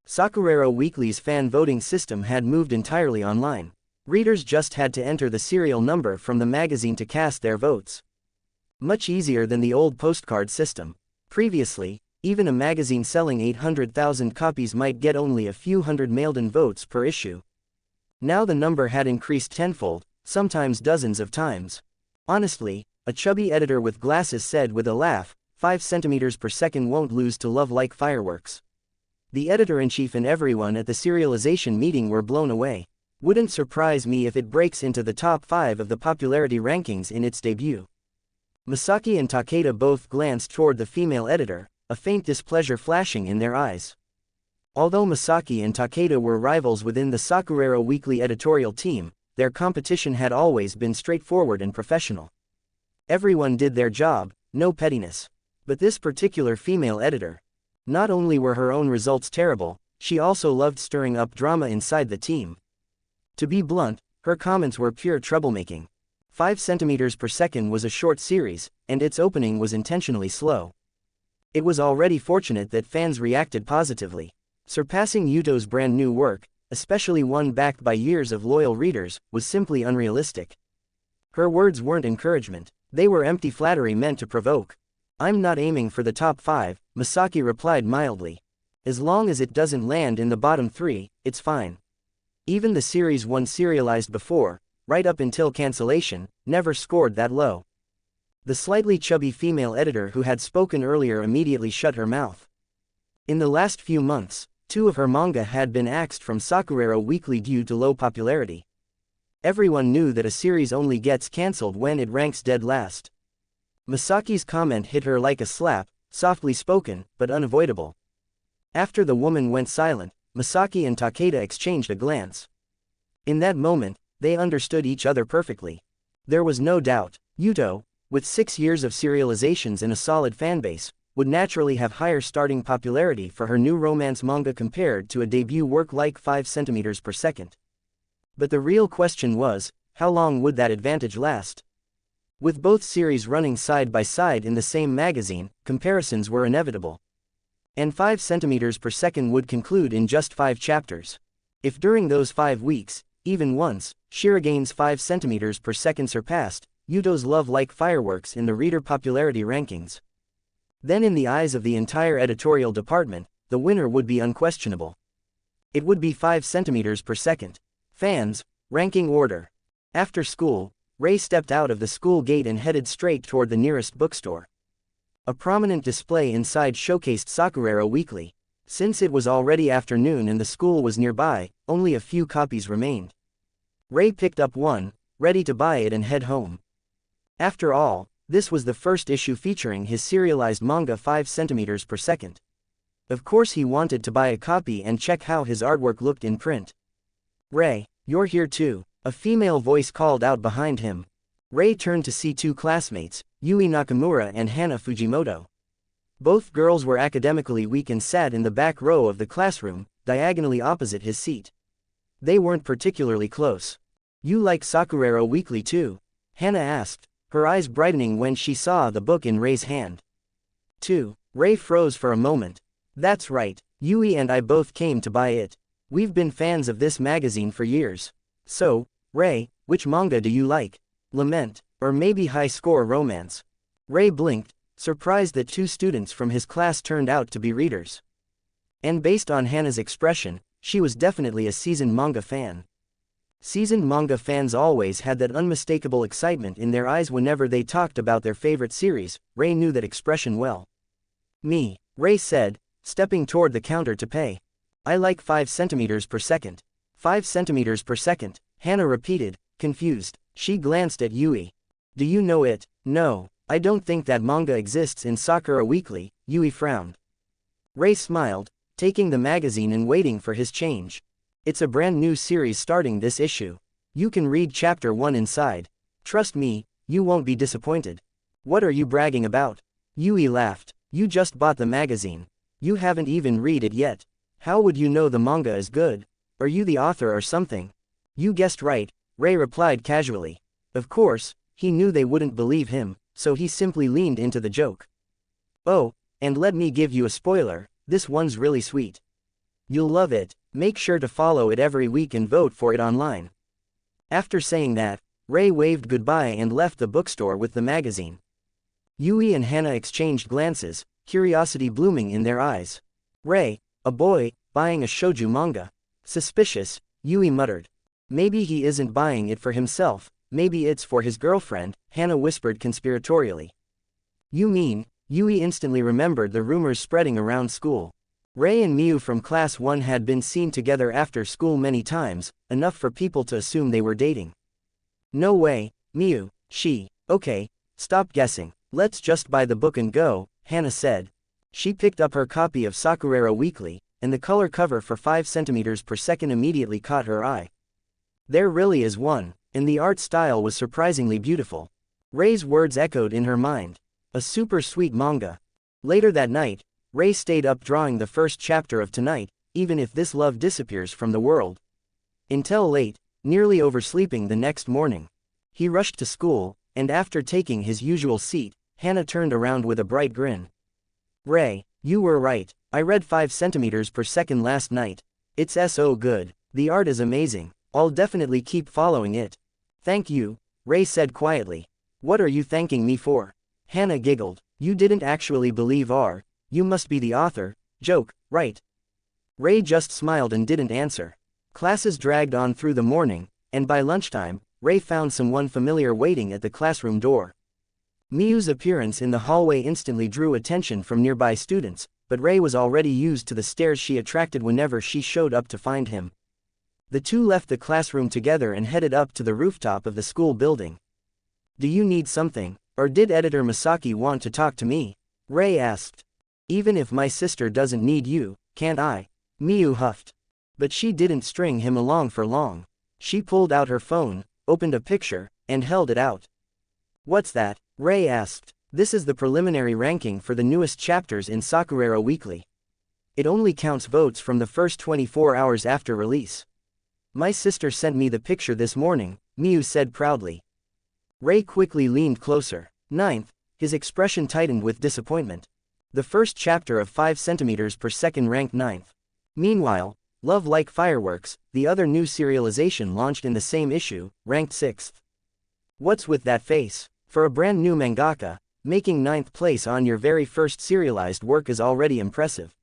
Sakurero Weekly's fan voting system had moved entirely online. Readers just had to enter the serial number from the magazine to cast their votes. Much easier than the old postcard system. Previously, even a magazine selling 800,000 copies might get only a few hundred mailed-in votes per issue. Now the number had increased tenfold, sometimes dozens of times. Honestly, a chubby editor with glasses said with a laugh, 5 centimeters per second won't lose to Love Like Fireworks. The editor-in-chief and everyone at the serialization meeting were blown away. Wouldn't surprise me if it breaks into the top 5 of the popularity rankings in its debut. Masaki and Takeda both glanced toward the female editor, a faint displeasure flashing in their eyes. Although Masaki and Takeda were rivals within the Sakurero Weekly editorial team, their competition had always been straightforward and professional. Everyone did their job, no pettiness. But this particular female editor. Not only were her own results terrible, she also loved stirring up drama inside the team. To be blunt, her comments were pure troublemaking. 5 centimeters per second was a short series, and its opening was intentionally slow. It was already fortunate that fans reacted positively. Surpassing Yuto's brand new work, especially one backed by years of loyal readers, was simply unrealistic. Her words weren't encouragement, they were empty flattery meant to provoke. I'm not aiming for the top 5, Masaki replied mildly. As long as it doesn't land in the bottom 3, it's fine. Even the series one serialized before, right up until cancellation, never scored that low. The slightly chubby female editor who had spoken earlier immediately shut her mouth. In the last few months, 2 of her manga had been axed from Sakurero Weekly due to low popularity. Everyone knew that a series only gets cancelled when it ranks dead last. Masaki's comment hit her like a slap, softly spoken, but unavoidable. After the woman went silent, Masaki and Takeda exchanged a glance. In that moment, they understood each other perfectly. There was no doubt, Yuto, with 6 years of serializations and a solid fanbase, would naturally have higher starting popularity for her new romance manga compared to a debut work like 5 centimeters per second. But the real question was, how long would that advantage last? With both series running side by side in the same magazine, comparisons were inevitable. And 5 centimeters per second would conclude in just 5 chapters. If during those 5 weeks, even once, Shiragene's 5 centimeters per second surpassed Yuto's Love Like Fireworks in the reader popularity rankings, then in the eyes of the entire editorial department, the winner would be unquestionable. It would be 5 centimeters per second. Fans, ranking order. After school, Rei stepped out of the school gate and headed straight toward the nearest bookstore. A prominent display inside showcased Sakurero Weekly. Since it was already afternoon and the school was nearby, only a few copies remained. Rei picked up one, ready to buy it and head home. After all, this was the first issue featuring his serialized manga 5 centimeters per second. Of course he wanted to buy a copy and check how his artwork looked in print. Rei, you're here too, a female voice called out behind him. Rei turned to see 2 classmates, Yui Nakamura and Hana Fujimoto. Both girls were academically weak and sat in the back row of the classroom, diagonally opposite his seat. They weren't particularly close. You like Sakurero Weekly too? Hana asked, her eyes brightening when she saw the book in Rei's hand. 2. Rei froze for a moment. That's right, Yui and I both came to buy it. We've been fans of this magazine for years. So, Rei, which manga do you like? Lament, or maybe high-score romance? Rei blinked, surprised that 2 students from his class turned out to be readers. And based on Hana's expression, she was definitely a seasoned manga fan. Seasoned manga fans always had that unmistakable excitement in their eyes whenever they talked about their favorite series. Rei knew that expression well. Me, Rei said, stepping toward the counter to pay. I like 5 centimeters per second. 5 centimeters per second, Hana repeated, confused. She glanced at Yui. Do you know it? No, I don't think that manga exists in Sakura Weekly, Yui frowned. Rei smiled, taking the magazine and waiting for his change. It's a brand new series starting this issue. You can read chapter 1 inside. Trust me, you won't be disappointed. What are you bragging about? Yui laughed. You just bought the magazine. You haven't even read it yet. How would you know the manga is good? Are you the author or something? You guessed right, Rei replied casually. Of course, he knew they wouldn't believe him, so he simply leaned into the joke. Oh, and let me give you a spoiler, this one's really sweet. You'll love it, make sure to follow it every week and vote for it online. After saying that, Rei waved goodbye and left the bookstore with the magazine. Yui and Hana exchanged glances, curiosity blooming in their eyes. Rei, a boy, buying a shoujo manga. Suspicious, Yui muttered. Maybe he isn't buying it for himself, maybe it's for his girlfriend, Hana whispered conspiratorially. You mean? Yui instantly remembered the rumors spreading around school. Rei and Miu from class 1 had been seen together after school many times, enough for people to assume they were dating. No way, Miu, she. Okay, stop guessing, let's just buy the book and go, Hana said. She picked up her copy of Sakurera Weekly, and the color cover for 5 cm per second immediately caught her eye. There really is one, and the art style was surprisingly beautiful. Rei's words echoed in her mind. A super sweet manga. Later that night, Rei stayed up drawing the first chapter of Tonight, even if this love disappears from the world. Until late, nearly oversleeping the next morning. He rushed to school, and after taking his usual seat, Hana turned around with a bright grin. Rei, you were right, I read 5 cm per second last night. It's so good, the art is amazing, I'll definitely keep following it. Thank you, Rei said quietly. What are you thanking me for? Hana giggled. You didn't actually believe you must be the author, joke, right? Rei just smiled and didn't answer. Classes dragged on through the morning, and by lunchtime, Rei found someone familiar waiting at the classroom door. Miu's appearance in the hallway instantly drew attention from nearby students, but Rei was already used to the stares she attracted whenever she showed up to find him. The two left the classroom together and headed up to the rooftop of the school building. Do you need something, or did editor Masaki want to talk to me? Rei asked. Even if my sister doesn't need you, can't I? Miu huffed. But she didn't string him along for long. She pulled out her phone, opened a picture, and held it out. What's that? Rei asked. This is the preliminary ranking for the newest chapters in Sakurera Weekly. It only counts votes from the first 24 hours after release. My sister sent me the picture this morning, Miu said proudly. Rei quickly leaned closer. 9th, his expression tightened with disappointment. The first chapter of 5 cm per second ranked 9th. Meanwhile, Love Like Fireworks, the other new serialization launched in the same issue, ranked 6th. What's with that face? For a brand new mangaka, making 9th place on your very first serialized work is already impressive.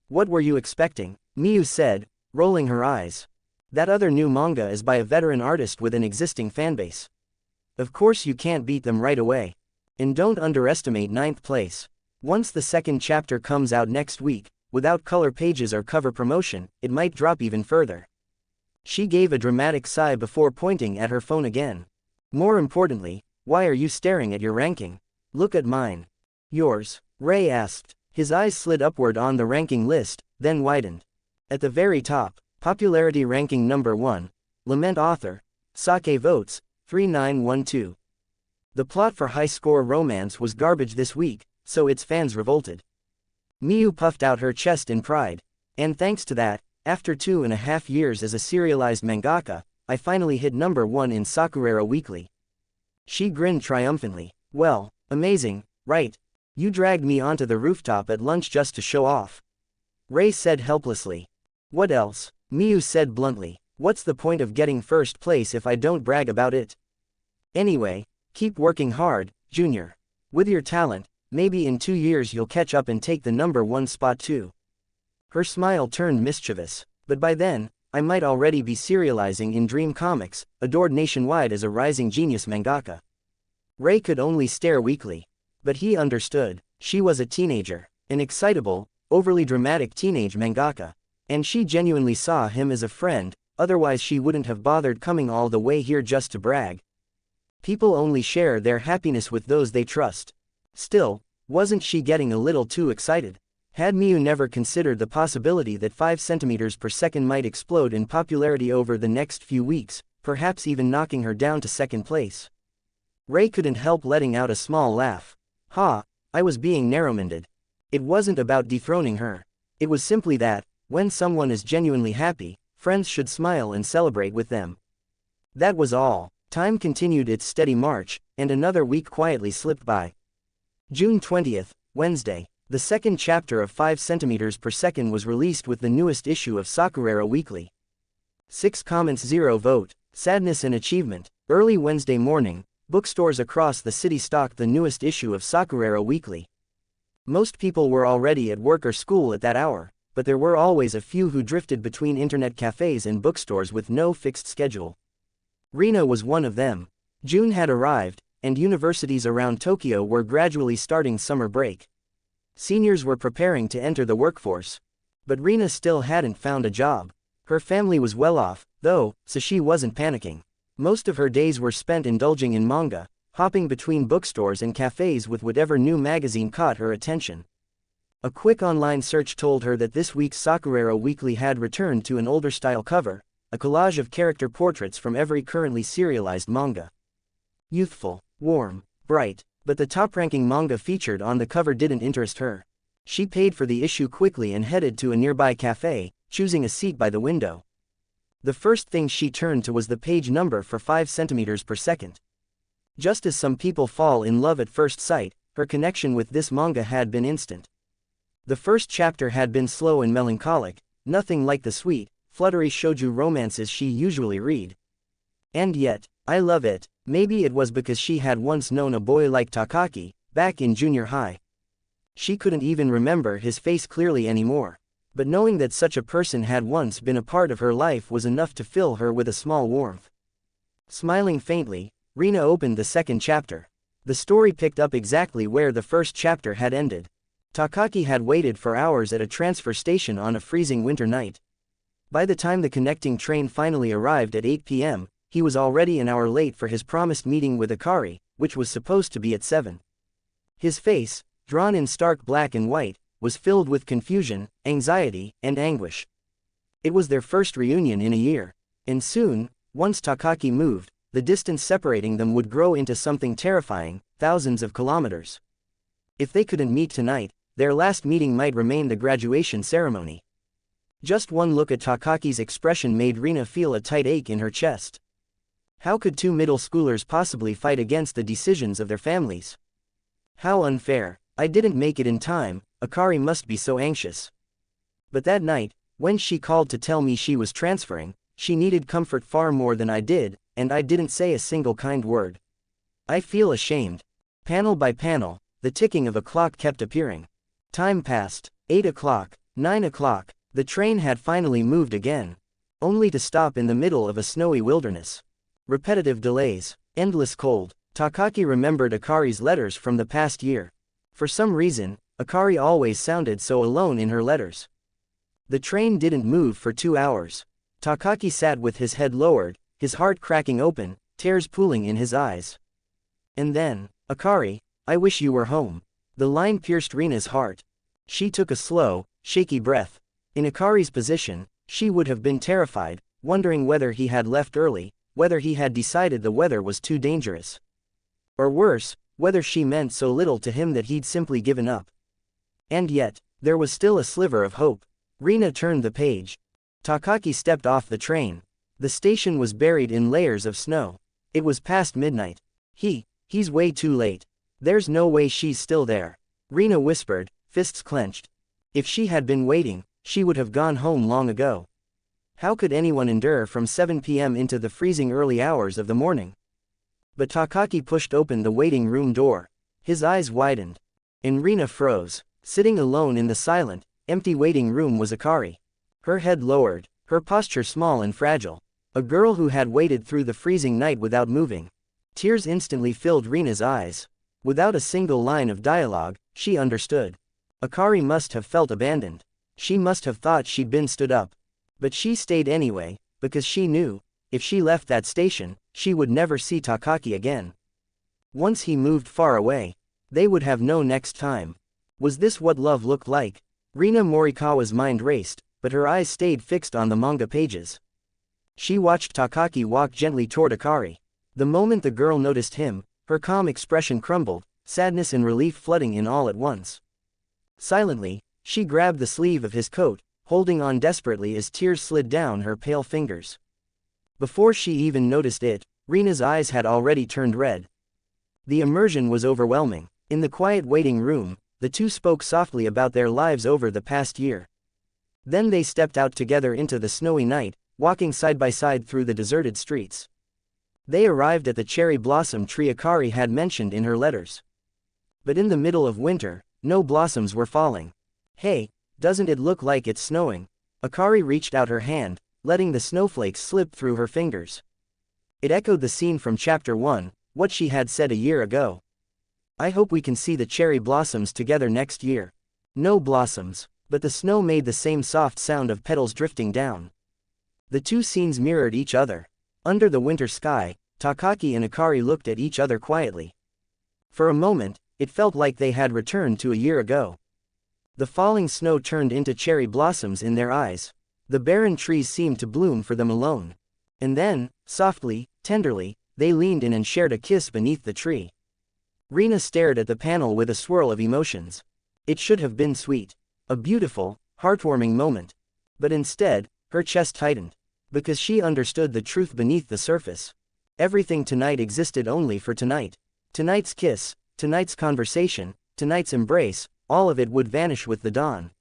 What were you expecting? Miu said, rolling her eyes. That other new manga is by a veteran artist with an existing fanbase. Of course you can't beat them right away. And don't underestimate 9th place. Once the second chapter comes out next week, without color pages or cover promotion, it might drop even further. She gave a dramatic sigh before pointing at her phone again. More importantly, why are you staring at your ranking? Look at mine. Yours? Rei asked. His eyes slid upward on the ranking list, then widened. At the very top, popularity ranking number 1, Lament author, Sake votes, 3912. The plot for High Score Romance was garbage this week, so its fans revolted. Miu puffed out her chest in pride. And thanks to that, after 2.5 years as a serialized mangaka, I finally hit number 1 in Sakurera Weekly. She grinned triumphantly. Well, amazing, right? You dragged me onto the rooftop at lunch just to show off. Rei said helplessly. What else? Miu said bluntly. What's the point of getting first place if I don't brag about it? Anyway, keep working hard, Junior. With your talent, maybe in 2 years you'll catch up and take the number 1 spot too. Her smile turned mischievous. But by then, I might already be serializing in Dream Comics, adored nationwide as a rising genius mangaka. Rei could only stare weakly. But he understood. She was a teenager, an excitable, overly dramatic teenage mangaka. And she genuinely saw him as a friend, otherwise she wouldn't have bothered coming all the way here just to brag. People only share their happiness with those they trust. Still, wasn't she getting a little too excited? Had Miu never considered the possibility that 5 cm per second might explode in popularity over the next few weeks, perhaps even knocking her down to second place? Rei couldn't help letting out a small laugh. Ha, I was being narrow-minded. It wasn't about dethroning her. It was simply that, When someone is genuinely happy, friends should smile and celebrate with them. That was all. Time continued its steady march, and another week quietly slipped by. June 20th, Wednesday. The second chapter of 5 centimeters per second was released with the newest issue of Sakurera Weekly. 6 comments 0 vote, sadness and achievement. Early Wednesday morning, bookstores across the city stocked the newest issue of Sakurera Weekly. Most people were already at work or school at that hour, but there were always a few who drifted between internet cafes and bookstores with no fixed schedule. Rina was one of them. June had arrived, and universities around Tokyo were gradually starting summer break. Seniors were preparing to enter the workforce. But Rina still hadn't found a job. Her family was well off, though, so she wasn't panicking. Most of her days were spent indulging in manga, hopping between bookstores and cafes with whatever new magazine caught her attention. A quick online search told her that this week's Sakurera Weekly had returned to an older-style cover, a collage of character portraits from every currently serialized manga. Youthful, warm, bright, but the top-ranking manga featured on the cover didn't interest her. She paid for the issue quickly and headed to a nearby cafe, choosing a seat by the window. The first thing she turned to was the page number for 5 centimeters per second. Just as some people fall in love at first sight, her connection with this manga had been instant. The first chapter had been slow and melancholic, nothing like the sweet, fluttery shoujo romances she usually read. And yet, I love it. Maybe it was because she had once known a boy like Takaki, back in junior high. She couldn't even remember his face clearly anymore. But knowing that such a person had once been a part of her life was enough to fill her with a small warmth. Smiling faintly, Rina opened the second chapter. The story picked up exactly where the first chapter had ended. Takaki had waited for hours at a transfer station on a freezing winter night. By the time the connecting train finally arrived at 8 p.m., he was already an hour late for his promised meeting with Akari, which was supposed to be at 7. His face, drawn in stark black and white, was filled with confusion, anxiety, and anguish. It was their first reunion in a year. And soon, once Takaki moved, the distance separating them would grow into something terrifying, thousands of kilometers. If they couldn't meet tonight, their last meeting might remain the graduation ceremony. Just one look at Takaki's expression made Rina feel a tight ache in her chest. How could 2 middle schoolers possibly fight against the decisions of their families? How unfair. I didn't make it in time, Akari must be so anxious. But that night, when she called to tell me she was transferring, she needed comfort far more than I did, and I didn't say a single kind word. I feel ashamed. Panel by panel, the ticking of a clock kept appearing. Time passed. 8 o'clock, 9 o'clock, the train had finally moved again. Only to stop in the middle of a snowy wilderness. Repetitive delays, endless cold. Takaki remembered Akari's letters from the past year. For some reason, Akari always sounded so alone in her letters. The train didn't move for 2 hours. Takaki sat with his head lowered, his heart cracking open, tears pooling in his eyes. And then, Akari, I wish you were home. The line pierced Rina's heart. She took a slow, shaky breath. In Akari's position, she would have been terrified, wondering whether he had left early, whether he had decided the weather was too dangerous. Or worse, whether she meant so little to him that he'd simply given up. And yet, there was still a sliver of hope. Rina turned the page. Takaki stepped off the train. The station was buried in layers of snow. It was past midnight. He's way too late. There's no way she's still there. Rina whispered, fists clenched. If she had been waiting, she would have gone home long ago. How could anyone endure from 7 p.m. into the freezing early hours of the morning? But Takaki pushed open the waiting room door. His eyes widened. And Rina froze. Sitting alone in the silent, empty waiting room was Akari. Her head lowered, her posture small and fragile. A girl who had waited through the freezing night without moving. Tears instantly filled Rina's eyes. Without a single line of dialogue, she understood. Akari must have felt abandoned. She must have thought she'd been stood up. But she stayed anyway, because she knew, if she left that station, she would never see Takaki again. Once he moved far away, they would have no next time. Was this what love looked like? Rina Morikawa's mind raced, but her eyes stayed fixed on the manga pages. She watched Takaki walk gently toward Akari. The moment the girl noticed him, her calm expression crumbled, sadness and relief flooding in all at once. Silently, she grabbed the sleeve of his coat, holding on desperately as tears slid down her pale fingers. Before she even noticed it, Rina's eyes had already turned red. The immersion was overwhelming. In the quiet waiting room, the two spoke softly about their lives over the past year. Then they stepped out together into the snowy night, walking side by side through the deserted streets. They arrived at the cherry blossom tree Akari had mentioned in her letters. But in the middle of winter, no blossoms were falling. "Hey, doesn't it look like it's snowing?" Akari reached out her hand, letting the snowflakes slip through her fingers. It echoed the scene from Chapter 1, what she had said a year ago. "I hope we can see the cherry blossoms together next year." No blossoms, but the snow made the same soft sound of petals drifting down. The two scenes mirrored each other. Under the winter sky, Takaki and Akari looked at each other quietly. For a moment, it felt like they had returned to a year ago. The falling snow turned into cherry blossoms in their eyes. The barren trees seemed to bloom for them alone. And then, softly, tenderly, they leaned in and shared a kiss beneath the tree. Rina stared at the panel with a swirl of emotions. It should have been sweet. A beautiful, heartwarming moment. But instead, her chest tightened. Because she understood the truth beneath the surface. Everything tonight existed only for tonight. Tonight's kiss, tonight's conversation, tonight's embrace, all of it would vanish with the dawn.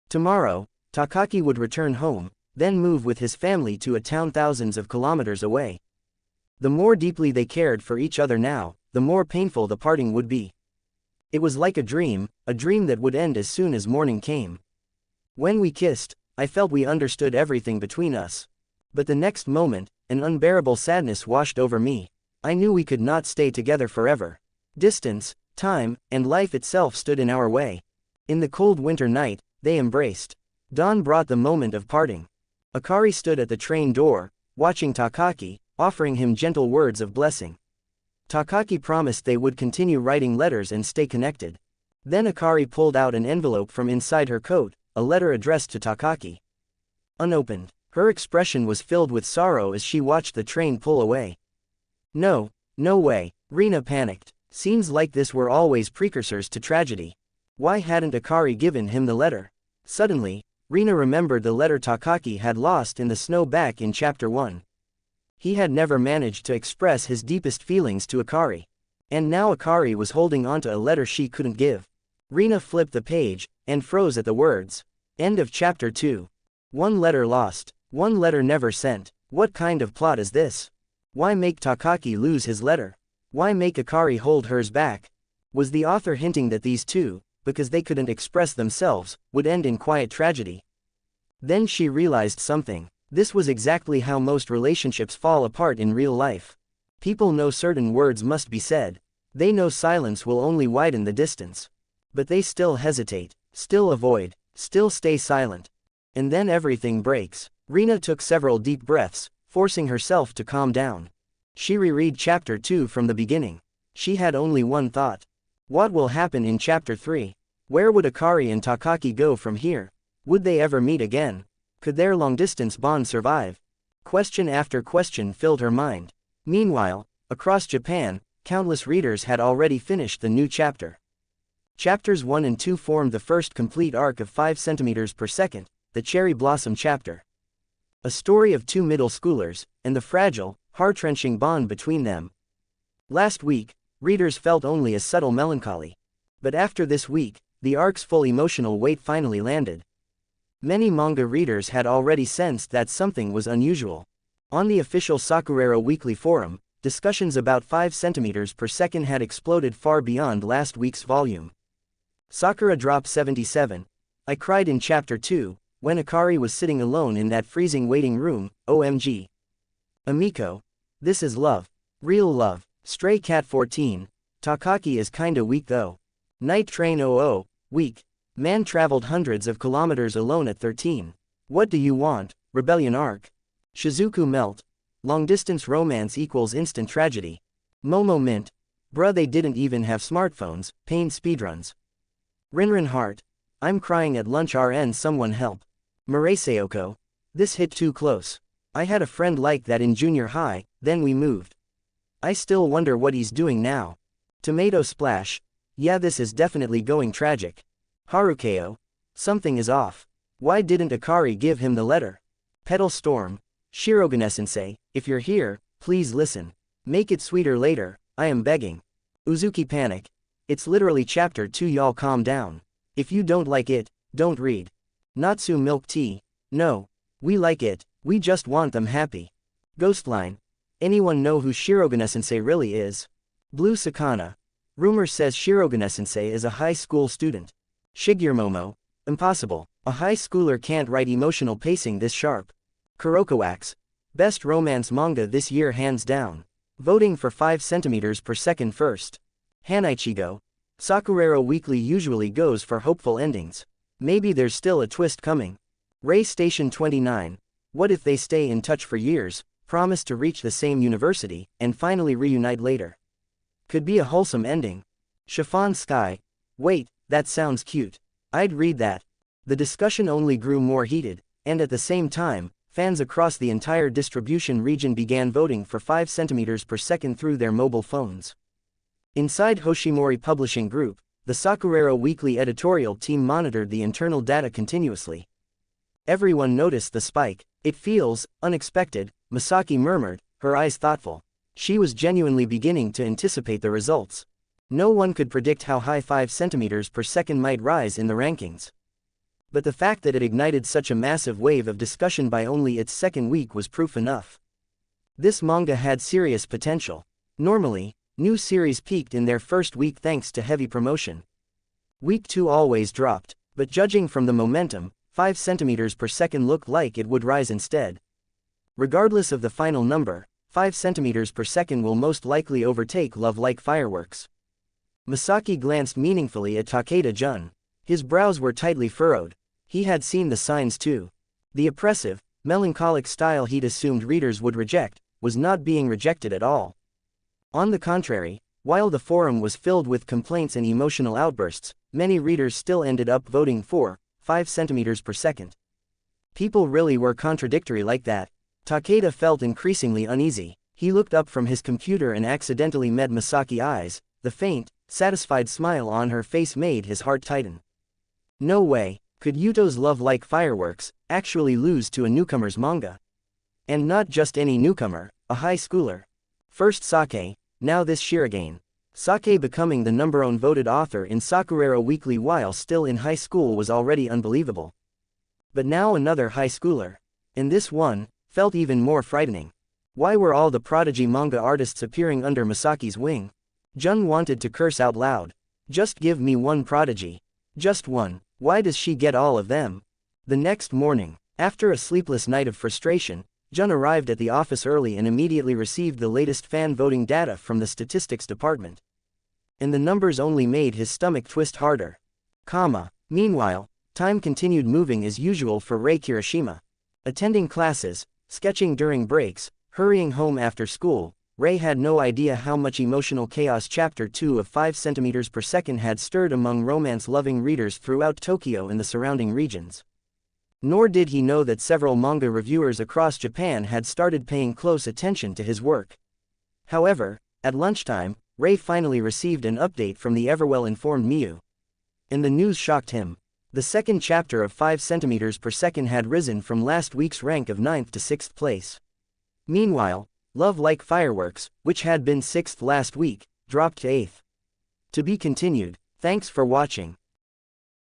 Tomorrow, Takaki would return home, then move with his family to a town thousands of kilometers away. The more deeply they cared for each other now, the more painful the parting would be. It was like a dream that would end as soon as morning came. When we kissed, I felt we understood everything between us. But the next moment, an unbearable sadness washed over me. I knew we could not stay together forever. Distance, time, and life itself stood in our way. In the cold winter night, they embraced. Dawn brought the moment of parting. Akari stood at the train door, watching Takaki, offering him gentle words of blessing. Takaki promised they would continue writing letters and stay connected. Then Akari pulled out an envelope from inside her coat, a letter addressed to Takaki. Unopened, her expression was filled with sorrow as she watched the train pull away. No way, Rina panicked. Scenes like this were always precursors to tragedy. Why hadn't Akari given him the letter? Suddenly, Rina remembered the letter Takaki had lost in the snow back in Chapter 1. He had never managed to express his deepest feelings to Akari. And now Akari was holding onto a letter she couldn't give. Rina flipped the page, and froze at the words. End of Chapter 2. One letter lost. One letter never sent. What kind of plot is this? Why make Takaki lose his letter? Why make Akari hold hers back? Was the author hinting that these two, because they couldn't express themselves, would end in quiet tragedy? Then she realized something. This was exactly how most relationships fall apart in real life. People know certain words must be said. They know silence will only widen the distance. But they still hesitate, still avoid, still stay silent. And then everything breaks. Rina took several deep breaths, forcing herself to calm down. She reread Chapter 2 from the beginning. She had only one thought. What will happen in Chapter 3? Where would Akari and Takaki go from here? Would they ever meet again? Could their long-distance bond survive? Question after question filled her mind. Meanwhile, across Japan, countless readers had already finished the new chapter. Chapters 1 and 2 formed the first complete arc of 5 centimeters per second, the Cherry Blossom chapter. A story of two middle schoolers, and the fragile, heart-wrenching bond between them. Last week, readers felt only a subtle melancholy. But after this week, the arc's full emotional weight finally landed. Many manga readers had already sensed that something was unusual. On the official Sakurero Weekly Forum, discussions about 5 centimeters per second had exploded far beyond last week's volume. Sakura Drop 77. I cried in Chapter 2, when Akari was sitting alone in that freezing waiting room, OMG. Amiko. This is love. Real love. Stray Cat 14. Takaki is kinda weak though. Night Train 00. Weak. Man traveled hundreds of kilometers alone at 13. What do you want? Rebellion Arc. Shizuku Melt. Long-distance romance equals instant tragedy. Momo Mint. Bruh, they didn't even have smartphones. Pain speedruns. Rinrin Heart. I'm crying at lunch, RN, someone help. Muraseoko. This hit too close. I had a friend like that in junior high, then we moved. I still wonder what he's doing now. Tomato Splash. Yeah, this is definitely going tragic. Harukeo. Something is off. Why didn't Akari give him the letter? Petal Storm. Shirogane-sensei, if you're here, please listen. Make it sweeter later, I am begging. Uzuki Panic. It's literally chapter 2, y'all calm down. If you don't like it, don't read. Natsu Milk Tea. No. We like it, we just want them happy. Ghostline. Anyone know who Shirogane-sensei really is? Blue Sakana. Rumor says Shirogane-sensei is a high school student. Shigeru Momo. Impossible. A high schooler can't write emotional pacing this sharp. Kurokowax. Best romance manga this year hands down. Voting for 5 centimeters per second first. Hanaichigo. Sakurero Weekly usually goes for hopeful endings. Maybe there's still a twist coming. Ray Station 29. What if they stay in touch for years, promise to reach the same university, and finally reunite later? Could be a wholesome ending. Chiffon Sky. Wait, that sounds cute. I'd read that. The discussion only grew more heated, and at the same time, fans across the entire distribution region began voting for 5 centimeters per second through their mobile phones. Inside Hoshimori Publishing Group, the Sakurero Weekly editorial team monitored the internal data continuously. Everyone noticed the spike. It feels unexpected, Masaki murmured, her eyes thoughtful. She was genuinely beginning to anticipate the results. No one could predict how high 5 centimeters per second might rise in the rankings. But the fact that it ignited such a massive wave of discussion by only its second week was proof enough. This manga had serious potential. Normally, new series peaked in their first week thanks to heavy promotion. Week 2 always dropped, but judging from the momentum, 5 centimeters per second looked like it would rise instead. Regardless of the final number, 5 centimeters per second will most likely overtake Love Like Fireworks. Masaki glanced meaningfully at Takeda-jun. His brows were tightly furrowed. He had seen the signs too. The oppressive, melancholic style he'd assumed readers would reject, was not being rejected at all. On the contrary, while the forum was filled with complaints and emotional outbursts, many readers still ended up voting for 5 centimeters per second. People really were contradictory like that. Takeda felt increasingly uneasy. He looked up from his computer and accidentally met Masaki's eyes. The faint, satisfied smile on her face made his heart tighten. No way could Yuto's Love Like Fireworks actually lose to a newcomer's manga. And not just any newcomer, a high schooler. First Sake, now this Shirogane. Sake becoming the #1 voted author in Sakurero Weekly while still in high school was already unbelievable. But now another high schooler. And this one felt even more frightening. Why were all the prodigy manga artists appearing under Masaki's wing? Jun wanted to curse out loud. Just give me one prodigy. Just one. Why does she get all of them? The next morning, after a sleepless night of frustration, Jun arrived at the office early and immediately received the latest fan voting data from the statistics department. And the numbers only made his stomach twist harder. Meanwhile, time continued moving as usual for Rei Kirishima. Attending classes, sketching during breaks, hurrying home after school, Rei had no idea how much emotional chaos Chapter 2 of 5 centimeters per second had stirred among romance-loving readers throughout Tokyo and the surrounding regions. Nor did he know that several manga reviewers across Japan had started paying close attention to his work. However, at lunchtime, Rei finally received an update from the ever-well-informed Miyu. And the news shocked him. The second chapter of 5 centimeters per second had risen from last week's rank of 9th to 6th place. Meanwhile, Love Like Fireworks, which had been 6th last week, dropped to 8th. To be continued. Thanks for watching.